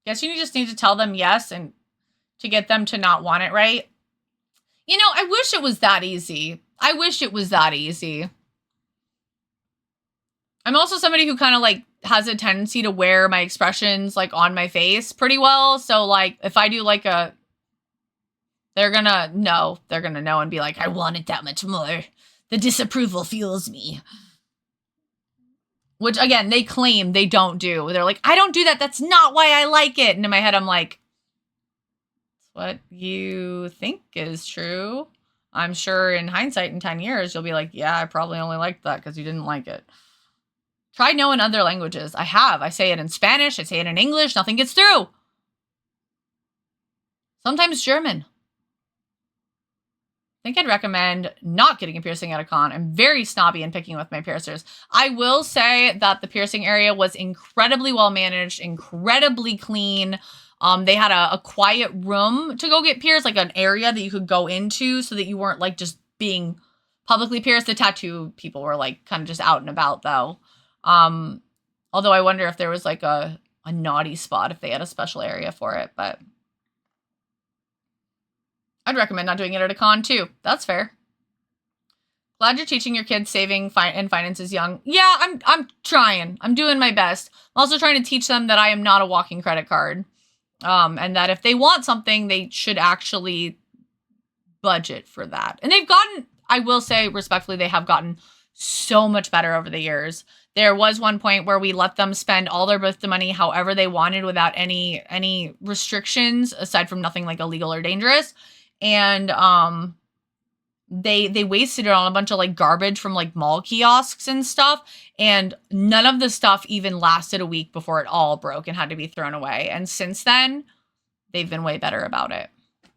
A: Guess you just need to tell them yes and to get them to not want it, right? You know, I wish it was that easy. I'm also somebody who kind of like has a tendency to wear my expressions like on my face pretty well. So like if I do like they're gonna know and be like, I want it that much more. The disapproval fuels me. Which again, they claim they don't do. They're like, I don't do that. That's not why I like it. And in my head, I'm like, what you think is true. I'm sure in hindsight in 10 years, you'll be like, yeah, I probably only liked that because you didn't like it. Try no in other languages. I have. I say it in Spanish. I say it in English. Nothing gets through. Sometimes German. I think I'd recommend not getting a piercing at a con. I'm very snobby and picky with my piercers. I will say that the piercing area was incredibly well managed, incredibly clean. They had a quiet room to go get pierced, like an area that you could go into so that you weren't like just being publicly pierced. The tattoo people were like kind of just out and about though. Although I wonder if there was like a naughty spot if they had a special area for it, but I'd recommend not doing it at a con too. That's fair. Glad you're teaching your kids saving and finances young. Yeah, I'm trying. I'm doing my best. I'm also trying to teach them that I am not a walking credit card. And that if they want something, they should actually budget for that. And they've gotten, I will say respectfully, they have gotten so much better over the years. There was one point where we let them spend all their birthday money however they wanted without any restrictions, aside from nothing like illegal or dangerous. And they wasted it on a bunch of like garbage from like mall kiosks and stuff. And none of the stuff even lasted a week before it all broke and had to be thrown away. And since then, they've been way better about it.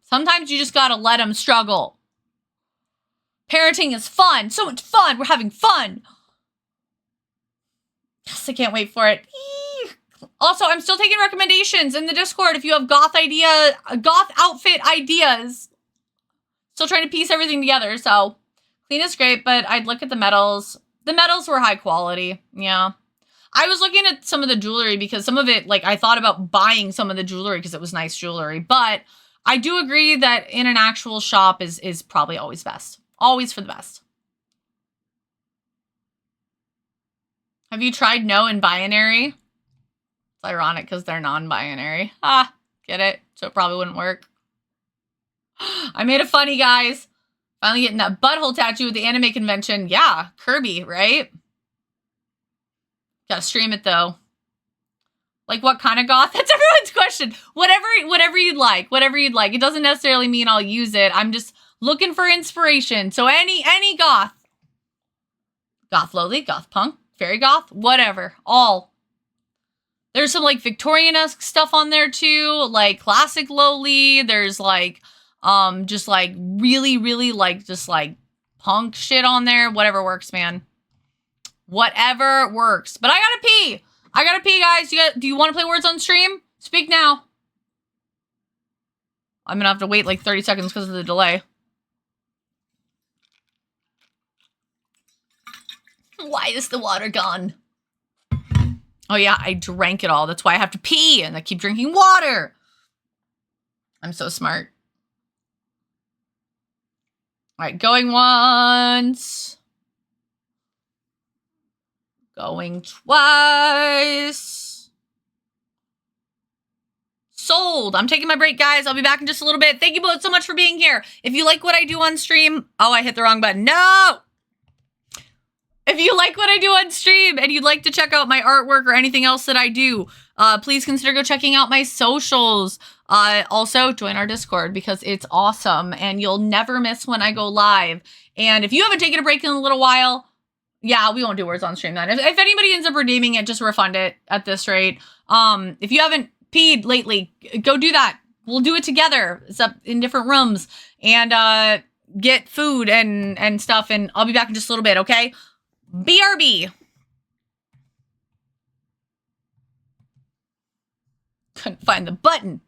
A: Sometimes you just got to let them struggle. Parenting is fun. So much fun. We're having fun. Yes, I can't wait for it. Also, I'm still taking recommendations in the Discord if you have goth outfit ideas. Still trying to piece everything together, so clean is great, but I'd look at the metals. The metals were high quality, yeah. I was looking at some of the jewelry because some of it, like, I thought about buying some of the jewelry because it was nice jewelry, but I do agree that in an actual shop is probably always best. Always for the best. Have you tried no in binary? It's ironic because they're non-binary. Ah, get it? So it probably wouldn't work. I made a funny, guys. Finally getting that butthole tattoo at the anime convention. Yeah, Kirby, right? Gotta stream it, though. Like, what kind of goth? That's everyone's question. Whatever you'd like. Whatever you'd like. It doesn't necessarily mean I'll use it. I'm just looking for inspiration. So any goth. Goth lowly, goth punk, fairy goth, whatever. All. There's some like Victorian-esque stuff on there too, like classic lowly. There's like just like really, really like just like punk shit on there. Whatever works, man. Whatever works. But I gotta pee. I gotta pee, guys. Do you want to play Words on stream? Speak now. I'm gonna have to wait like 30 seconds because of the delay. Why is the water gone? Oh yeah, I drank it all. That's why I have to pee and I keep drinking water. I'm so smart. All right, going once. Going twice. Sold. I'm taking my break, guys. I'll be back in just a little bit. Thank you both so much for being here. If you like what I do on stream, oh, I hit the wrong button. No! If you like what I do on stream and you'd like to check out my artwork or anything else that I do, please consider go checking out my socials. Also, join our Discord because it's awesome and you'll never miss when I go live. And if you haven't taken a break in a little while, yeah, we won't do Words on stream then. If anybody ends up redeeming it, just refund it at this rate. If you haven't peed lately, go do that. We'll do it together. It's up in different rooms and get food and stuff. And I'll be back in just a little bit, okay? BRB. Couldn't find the button.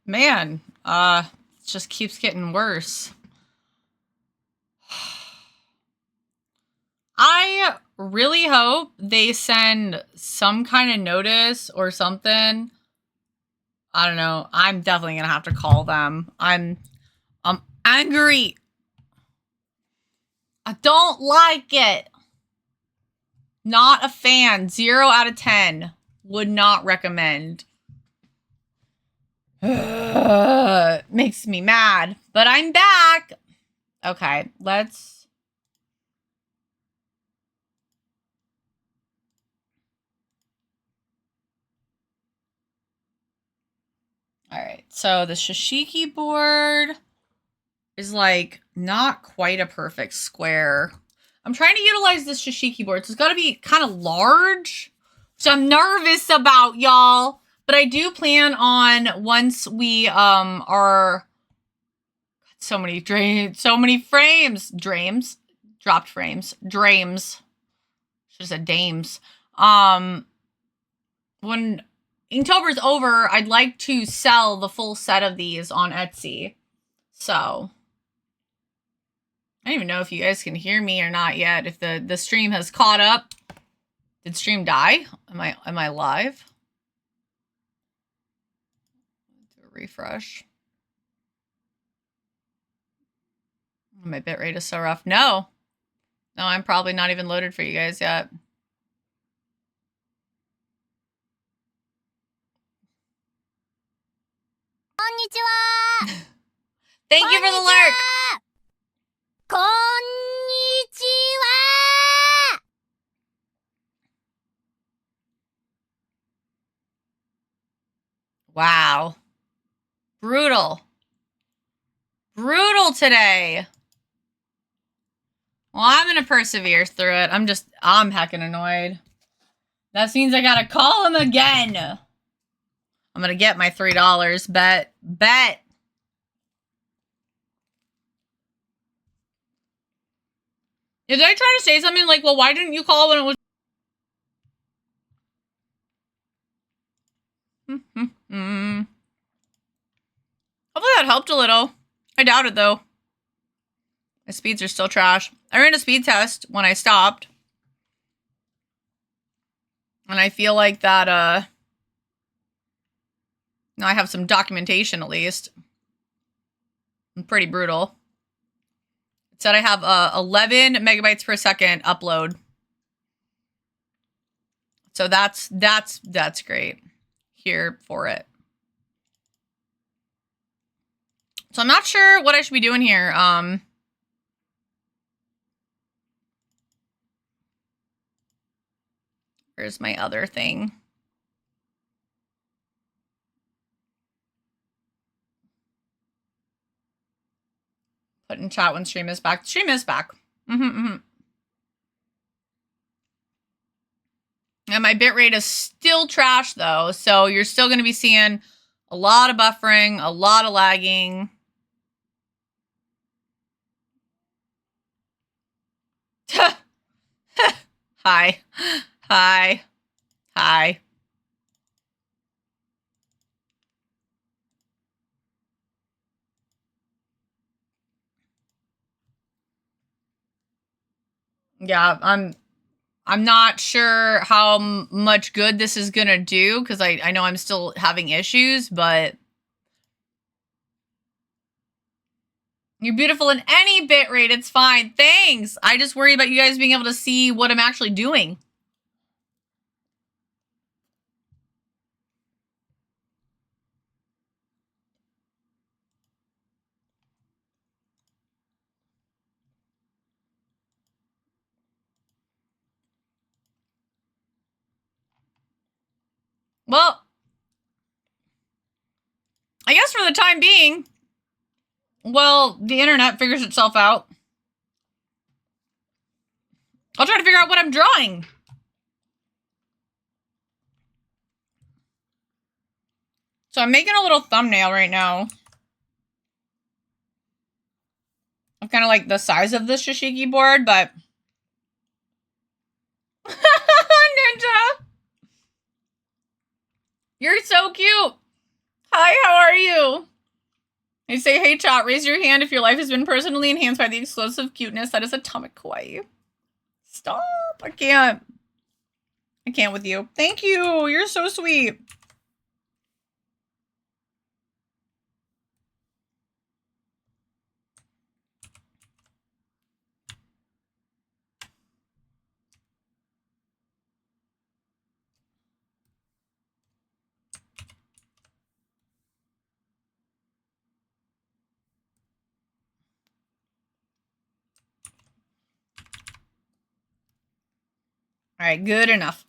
A: Man, it just keeps getting worse. I really hope they send some kind of notice or something. I don't know. I'm definitely gonna have to call them. I'm angry. I don't like it. Not a fan. 0 out of 10. Would not recommend. Makes me mad. But I'm back. Okay, let's... Alright, so the Shishiki board is like not quite a perfect square. I'm trying to utilize this Shishiki board, so it's got to be kind of large, which I'm nervous about, y'all. But I do plan on, once we are... So many frames. Dropped frames. Drames. Should have said dames. When Inktober's over, I'd like to sell the full set of these on Etsy. So I don't even know if you guys can hear me or not yet. If the stream has caught up. Did stream die? Am I live? Do a refresh. My bitrate is so rough. No, I'm probably not even loaded for you guys yet. Konnichiwa! Thank you for the lurk! Konnichiwa! Wow. Brutal. Brutal today. Well, I'm gonna persevere through it. I'm heckin' annoyed. That means I gotta call him again. I'm gonna get my $3. Bet. Did I try to say something like, well, why didn't you call when it was... Hopefully that helped a little. I doubt it, though. My speeds are still trash. I ran a speed test when I stopped. And I feel like that, now I have some documentation, at least. I'm pretty brutal. It said I have 11 megabytes per second upload. So that's great. Here for it. So I'm not sure what I should be doing here. Where's my other thing? Put in chat when stream is back. Stream is back. And my bitrate is still trash, though. So you're still going to be seeing a lot of buffering, a lot of lagging. Hi. Hi. Hi. Yeah, I'm not sure how much good this is gonna do, because I know I'm still having issues, but you're beautiful in any bitrate, it's fine. Thanks! I just worry about you guys being able to see what I'm actually doing. Well, I guess for the time being, well, the internet figures itself out. I'll try to figure out what I'm drawing. So I'm making a little thumbnail right now. I'm kind of like the size of the Shishiki board, but... Ninja! You're so cute! Hi, how are you? I say, hey chat, raise your hand if your life has been personally enhanced by the explosive cuteness that is AtomicKawaii. Stop. I can't. I can't with you. Thank you. You're so sweet. All right, good enough.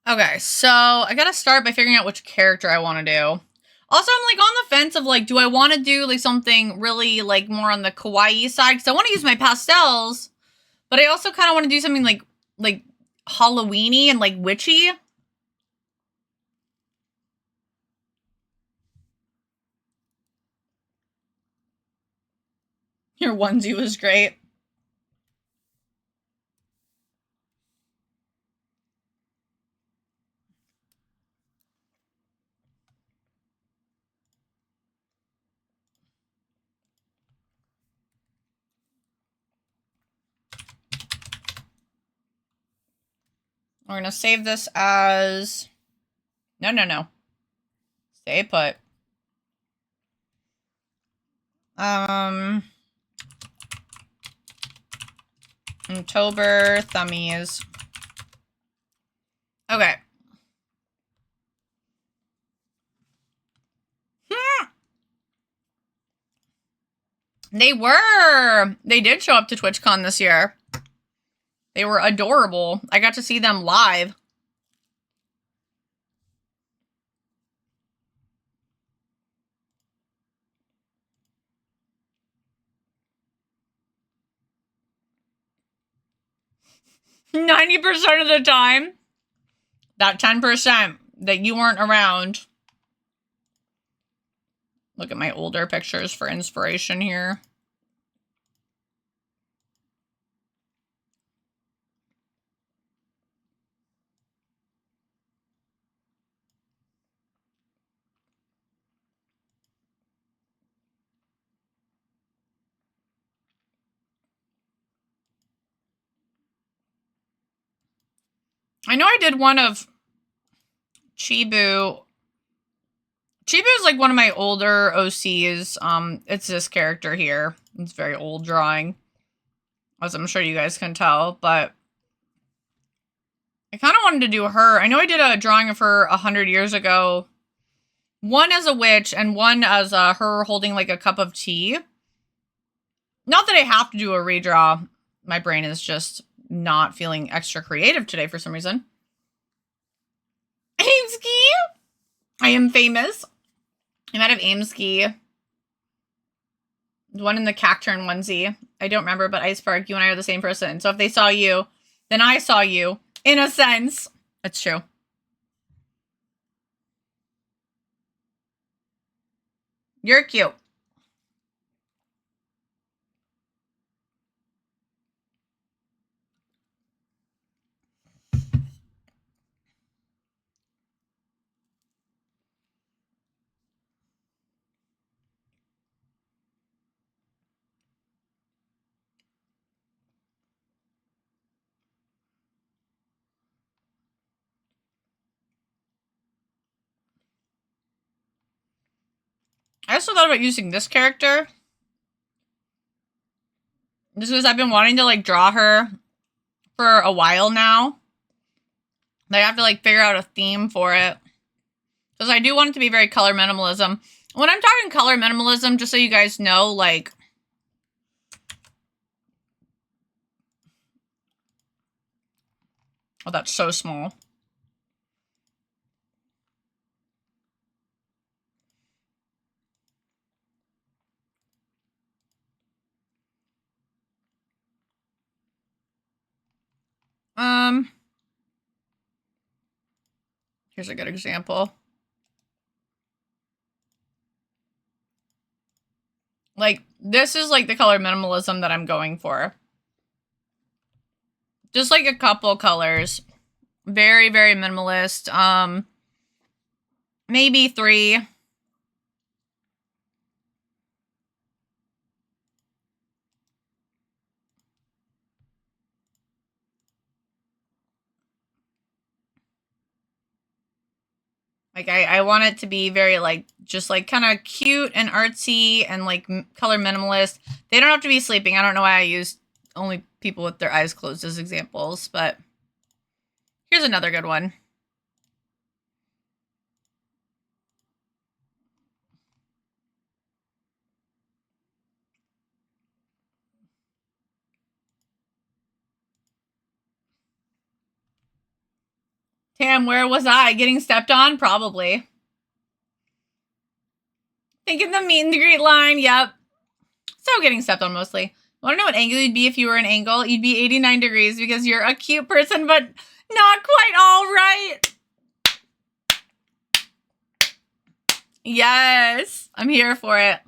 A: Okay, so I gotta start by figuring out which character I want to do. Also, I'm like on the fence of like, do I want to do like something really like more on the kawaii side? Because I want to use my pastels, but I also kind of want to do something like Halloweeny and like witchy. Your onesie was great. We're gonna save this as... No. Stay put. October thummies. Okay. They did show up to TwitchCon this year. They were adorable. I got to see them live. %of the time. That 10% that you weren't around. Look at my older pictures for inspiration here. I know I did one of Chibu. Chibu is like one of my older OCs. It's this character here. It's a very old drawing, as I'm sure you guys can tell, but I kind of wanted to do her. I know I did a drawing of her 100 years ago. One as a witch and one as her holding like a cup of tea. Not that I have to do a redraw. My brain is just not feeling extra creative today for some reason. Aimski! I am famous. I'm out of Aimski. The one in the Cacturn onesie. I don't remember, but Iceberg, you and I are the same person. So if they saw you, then I saw you. In a sense. That's true. You're cute. I also thought about using this character. Just because I've been wanting to like draw her for a while now. I have to like figure out a theme for it. Because I do want it to be very color minimalism. When I'm talking color minimalism, just so you guys know, like... Oh, that's so small. Here's a good example. Like, this is like the color minimalism that I'm going for. Just like a couple colors. Very, very minimalist. Maybe 3. Like, I want it to be very, like, just, like, kind of cute and artsy and, like, color minimalist. They don't have to be sleeping. I don't know why I used only people with their eyes closed as examples, but here's another good one. Tam, where was I? Getting stepped on? Probably. Thinking the meet and greet line. Yep. So getting stepped on mostly. Want to know what angle you'd be if you were an angle? You'd be 89 degrees because you're a cute person, but not quite all right. Yes, I'm here for it.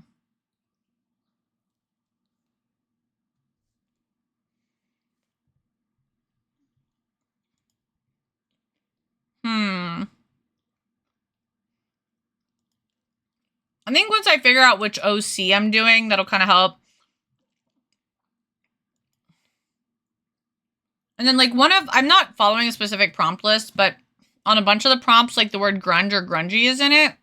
A: I think once I figure out which OC I'm doing, that'll kind of help. And then, like, I'm not following a specific prompt list, but on a bunch of the prompts, like, the word grunge or grungy is in it.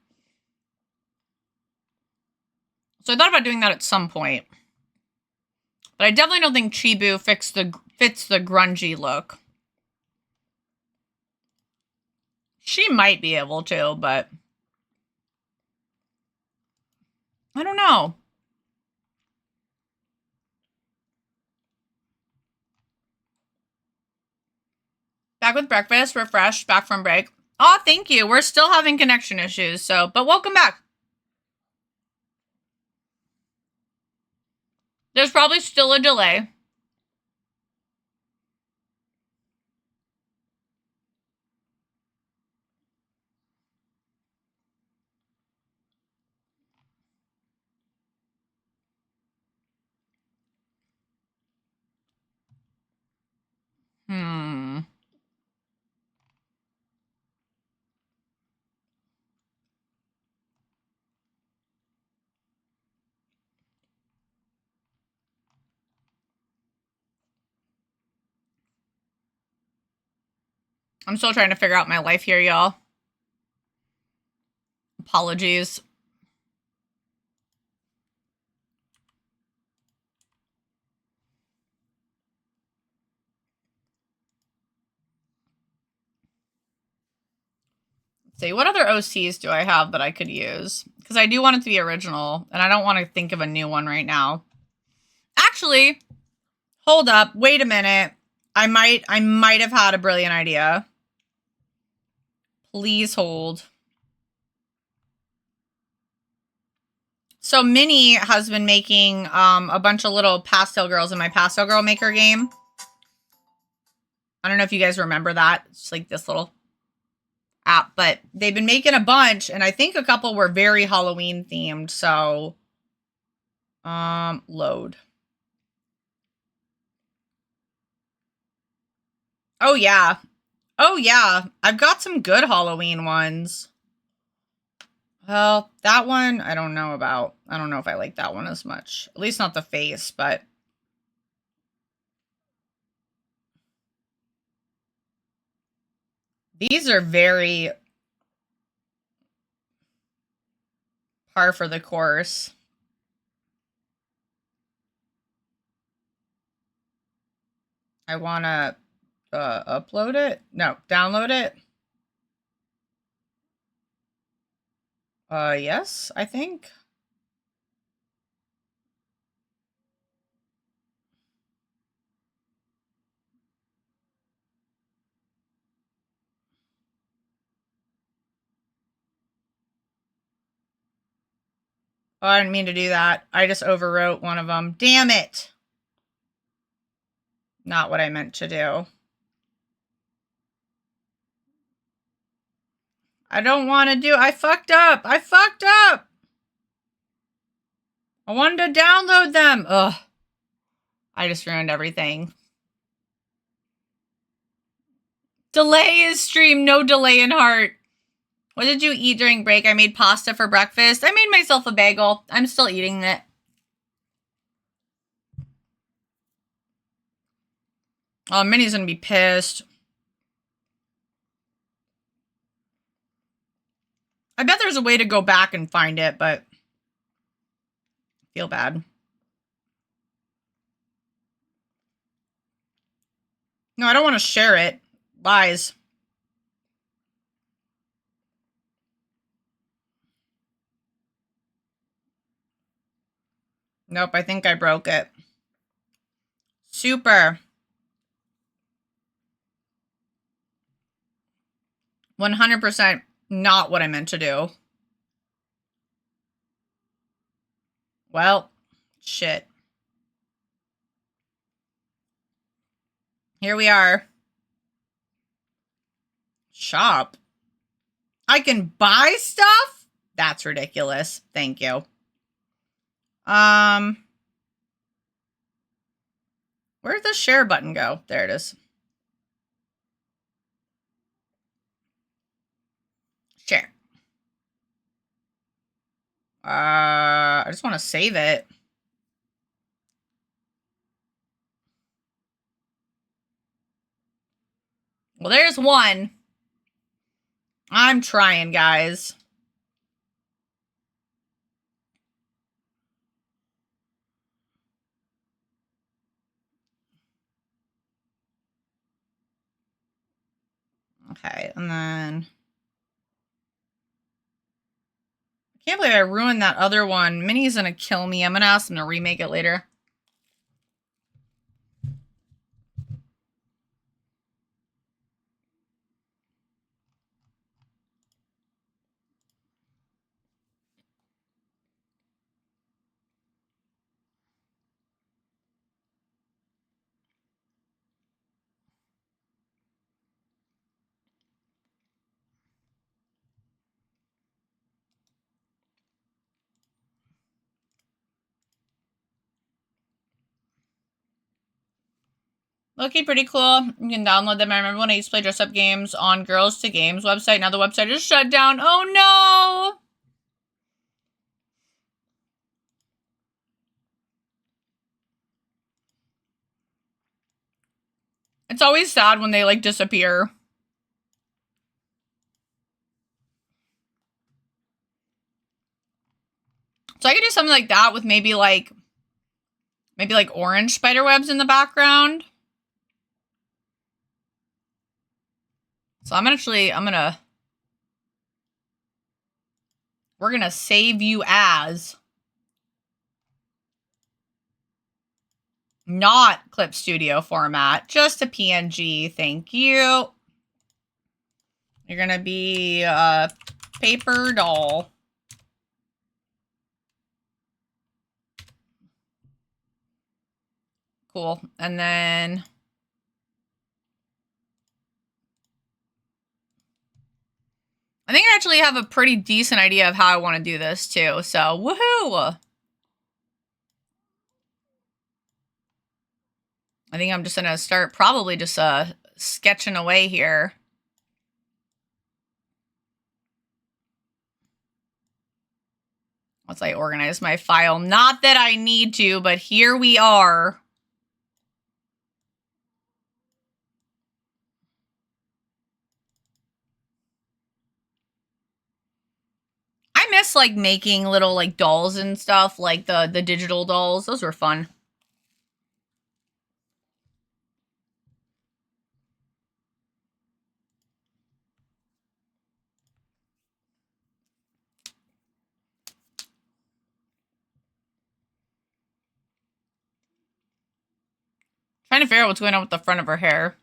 A: So I thought about doing that at some point. But I definitely don't think Chibu fits the grungy look. She might be able to, but I don't know. Back with breakfast, refreshed, back from break. Oh, thank you. We're still having connection issues, but welcome back. There's probably still a delay. I'm still trying to figure out my life here, y'all. Apologies. Let's see, what other OCs do I have that I could use? Because I do want it to be original, and I don't want to think of a new one right now. Actually, hold up. Wait a minute. I might have had a brilliant idea. Please hold. So Minnie has been making a bunch of little pastel girls in my Pastel Girl Maker game. I don't know if you guys remember that. It's like this little app, but they've been making a bunch, and I think a couple were very Halloween themed. So, load. Oh yeah. Oh yeah. I've got some good Halloween ones. Well, that one I don't know about. I don't know if I like that one as much. At least not the face, but these are very par for the course. I want to upload it. No, download it. Yes, I think. Oh, I didn't mean to do that. I just overwrote one of them. Damn it. Not what I meant to do. I don't want to do. I fucked up. I fucked up. I wanted to download them. Ugh. I just ruined everything. Delay is stream, no delay in heart. What did you eat during break? I made pasta for breakfast. I made myself a bagel. I'm still eating it. Oh, Minnie's gonna be pissed. I bet there's a way to go back and find it, but I feel bad. No, I don't want to share it. Lies. Nope, I think I broke it. Super. 100% not what I meant to do. Well, shit. Here we are. Shop. I can buy stuff? That's ridiculous. Thank you. Where'd the share button go? There it is. Share. I just want to save it. Well, there's one. I'm trying, guys. Okay, and then... I can't believe I ruined that other one. Minnie's gonna kill me. I'm gonna ask them to remake it later. Looking pretty cool. You can download them. I remember when I used to play dress-up games on Girls to Games website. Now the website is shut down. Oh, no! It's always sad when they, like, disappear. So I could do something like that with maybe like orange spider webs in the background. So we're gonna save you as not Clip Studio format, just a PNG, thank you. You're gonna be a paper doll. Cool, and then I think I actually have a pretty decent idea of how I want to do this too, so woohoo! I think I'm just gonna start probably just sketching away here. Once I organize my file. Not that I need to, but here we are. I miss like making little like dolls and stuff, like the digital dolls. Those were fun. Trying to figure out what's going on with the front of her hair.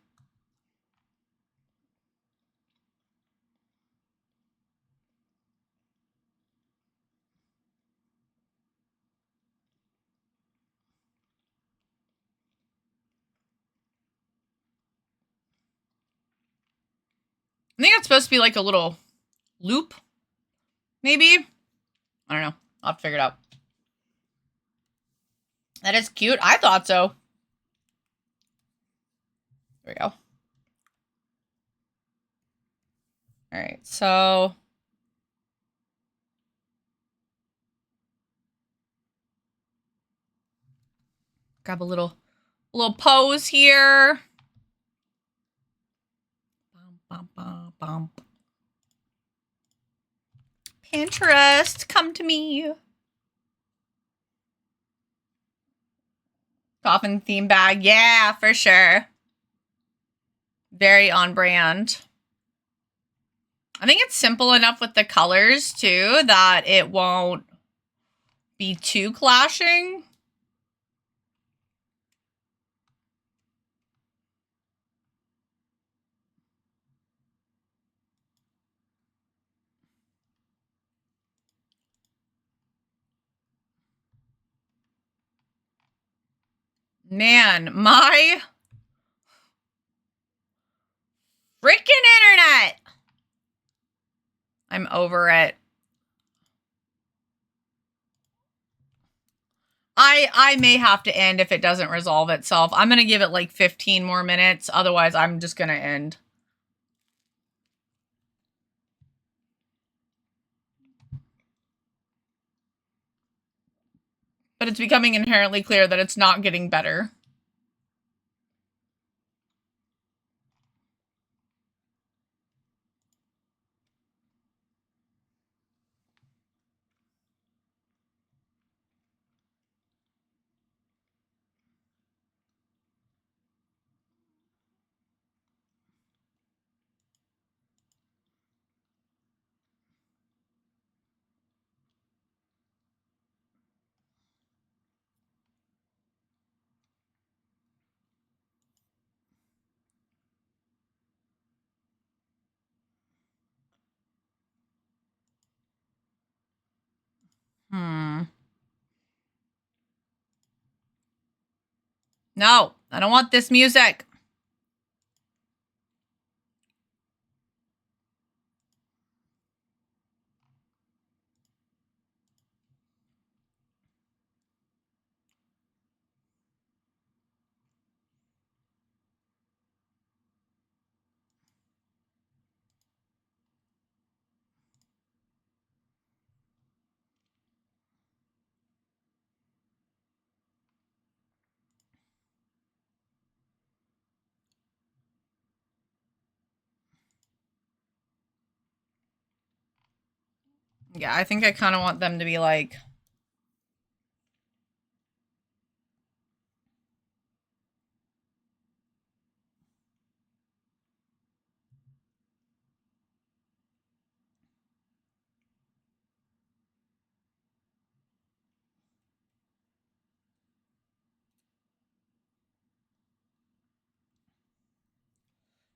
A: I think it's supposed to be like a little loop. Maybe? I don't know. I'll have to figure it out. That is cute. I thought so. There we go. All right, so grab a little pose here. Bum, bum, bum. Pinterest, come to me. Coffin theme bag, yeah, for sure. Very on brand. I think it's simple enough with the colors too that it won't be too clashing. Man, my freaking internet. I'm over it. I may have to end if it doesn't resolve itself. I'm going to give it like 15 more minutes. Otherwise, I'm just going to end. But it's becoming inherently clear that it's not getting better. No, I don't want this music. Yeah, I think I kind of want them to be like...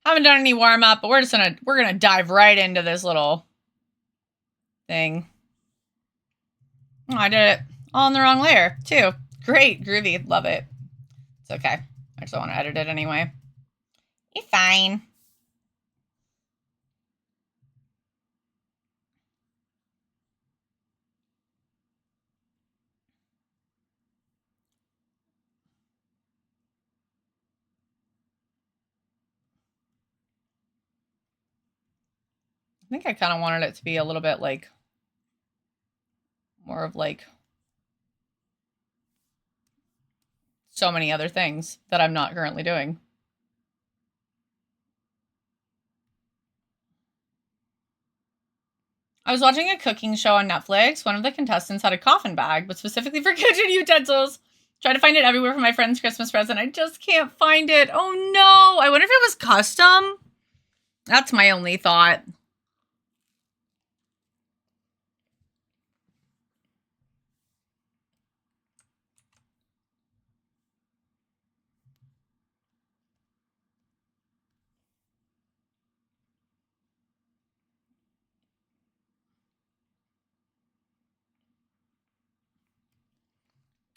A: Haven't done any warm up, but we're gonna dive right into this little thing. Oh, I did it all in the wrong layer too. Great, groovy, love it. It's okay. I just don't want to edit it anyway. You're fine. I think I kind of wanted it to be a little bit like more of like so many other things that I'm not currently doing. I was watching a cooking show on Netflix. One of the contestants had a coffin bag, but specifically for kitchen utensils. Tried to find it everywhere for my friend's Christmas present. I just can't find it. Oh no. I wonder if it was custom. That's my only thought.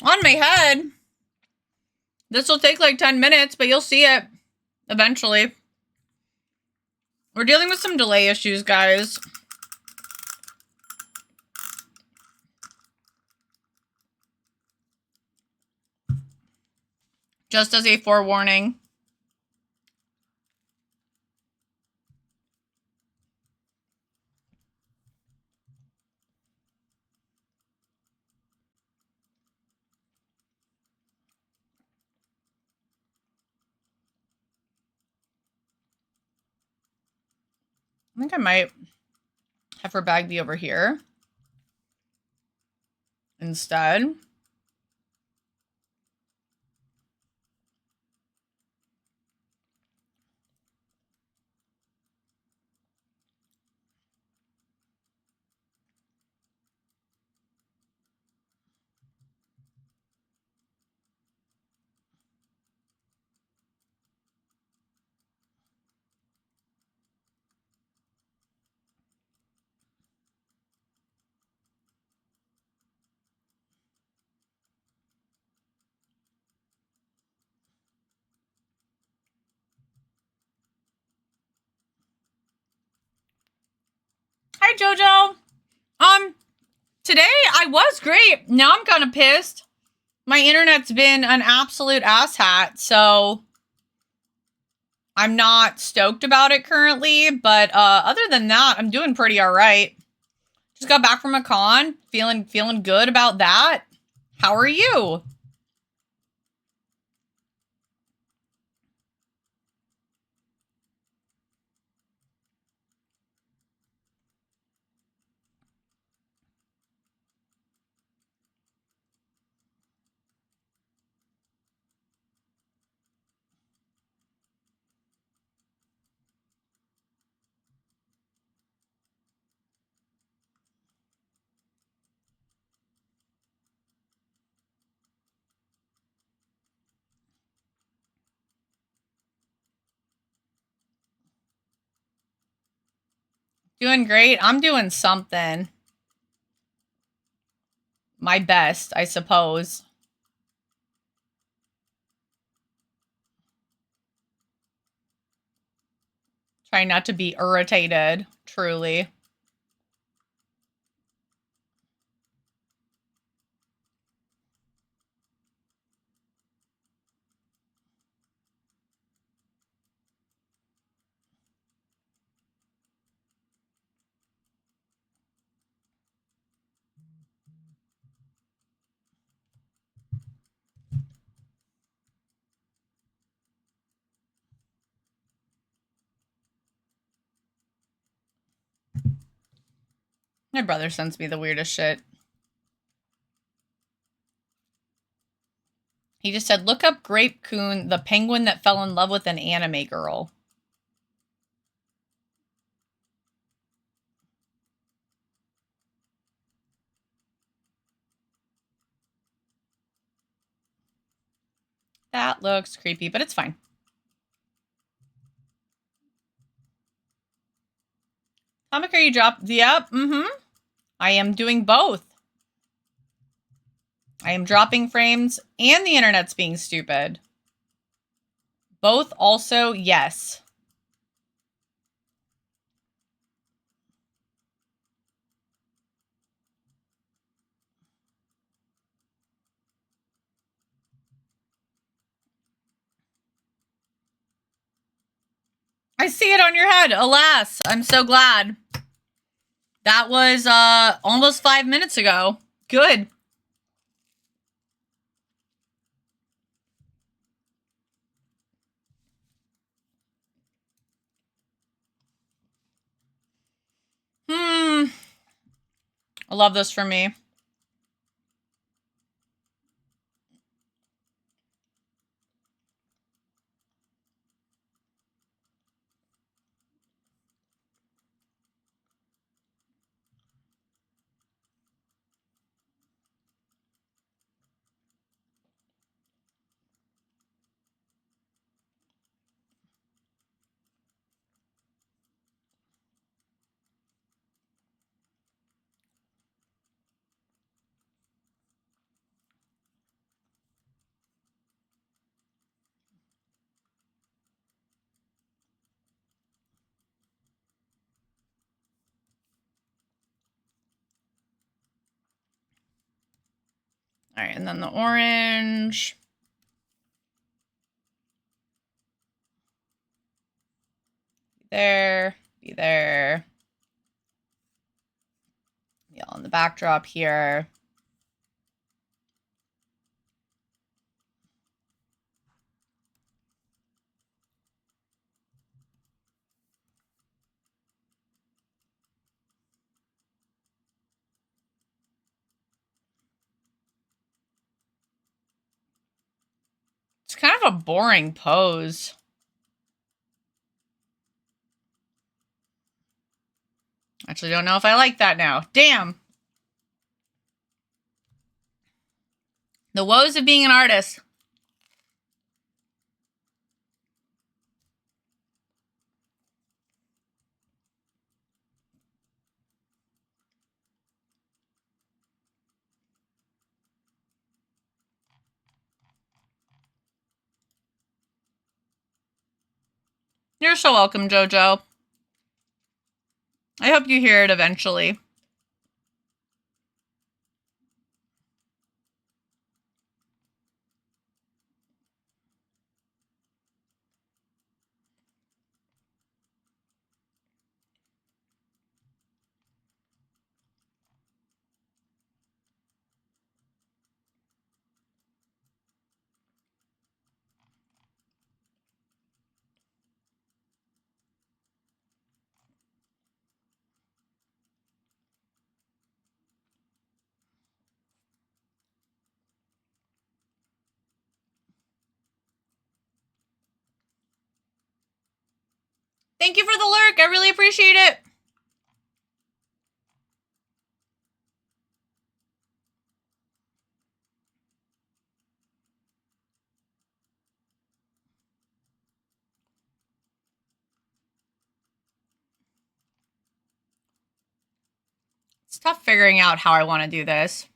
A: On my head. This will take like 10 minutes, but you'll see it eventually. We're dealing with some delay issues, guys. Just as a forewarning. I think I might have her bag be over here instead. Hi, Jojo. Today I was great. Now I'm kind of pissed. My internet's been an absolute asshat, so I'm not stoked about it currently, but other than that, I'm doing pretty all right. Just got back from a con, feeling good about that. How are you? Doing great. I'm doing something. My best, I suppose. Trying not to be irritated, truly. My brother sends me the weirdest shit. He just said, look up Grape Coon, the penguin that fell in love with an anime girl. That looks creepy, but it's fine. AtomicKawaii dropped. Yep, I am doing both. I am dropping frames and the internet's being stupid. Both also, yes. I see it on your head. Alas, I'm so glad. That was almost 5 minutes ago. Good. I love this for me. All right, and then the orange. There, be there. Yeah, on the backdrop here. It's kind of a boring pose. Actually, don't know if I like that now. Damn. The woes of being an artist. You're so welcome, Jojo. I hope you hear it eventually. Thank you for the lurk. I really appreciate it. It's tough figuring out how I want to do this.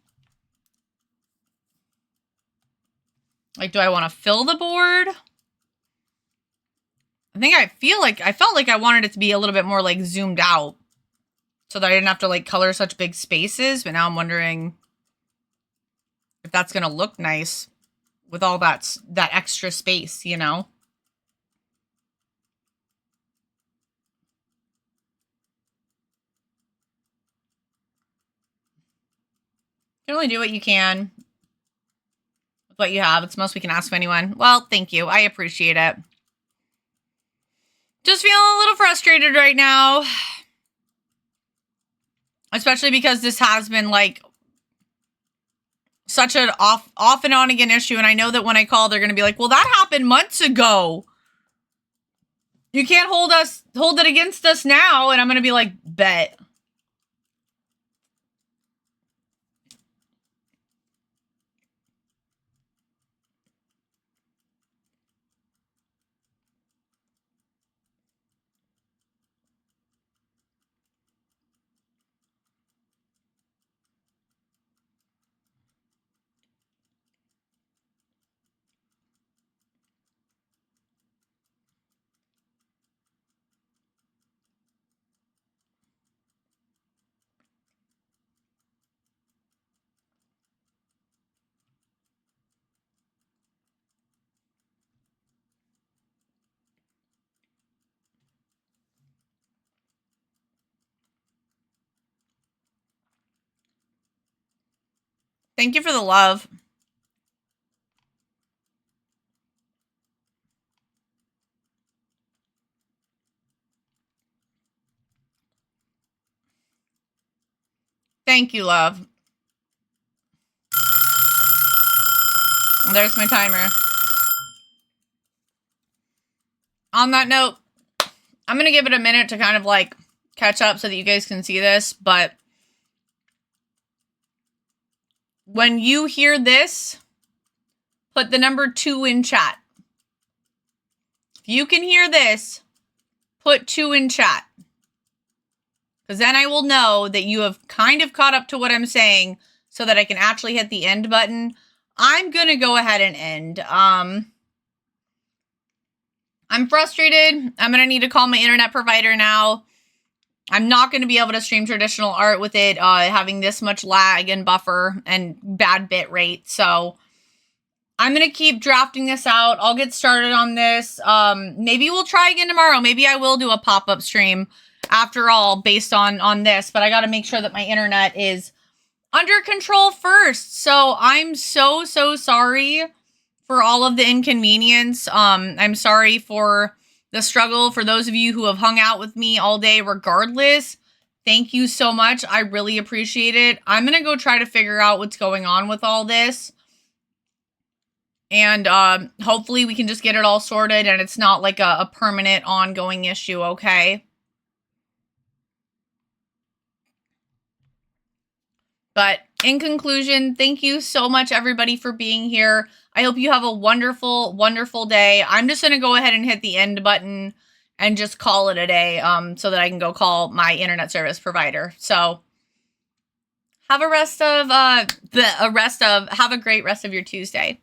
A: Like, do I want to fill the board? I felt like I wanted it to be a little bit more like zoomed out so that I didn't have to like color such big spaces, but now I'm wondering if that's going to look nice with all that extra space, you know? You can only do what you can with what you have. It's the most we can ask of anyone. Well, thank you. I appreciate it. Just feeling a little frustrated right now. Especially because this has been like such an off and on again issue. And I know that when I call, they're going to be like, well, that happened months ago. You can't hold it against us now. And I'm going to be like, bet. Thank you for the love. Thank you, love. There's my timer. On that note, I'm going to give it a minute to kind of like catch up so that you guys can see this, but when you hear this, put the number 2 in chat. If you can hear this, put 2 in chat. Because then I will know that you have kind of caught up to what I'm saying so that I can actually hit the end button. I'm going to go ahead and end. I'm frustrated. I'm going to need to call my internet provider now. I'm not going to be able to stream traditional art with it having this much lag and buffer and bad bit rate. So I'm going to keep drafting this out. I'll get started on this. Maybe we'll try again tomorrow. Maybe I will do a pop-up stream after all based on this. But I got to make sure that my internet is under control first. So I'm so sorry for all of the inconvenience. I'm sorry for the struggle. For those of you who have hung out with me all day regardless, thank you so much. I really appreciate it. I'm going to go try to figure out what's going on with all this. And hopefully we can just get it all sorted and it's not like a permanent ongoing issue, okay? But in conclusion, thank you so much, everybody, for being here. I hope you have a wonderful, wonderful day. I'm just going to go ahead and hit the end button and just call it a day so that I can go call my internet service provider. So have a great rest of your Tuesday.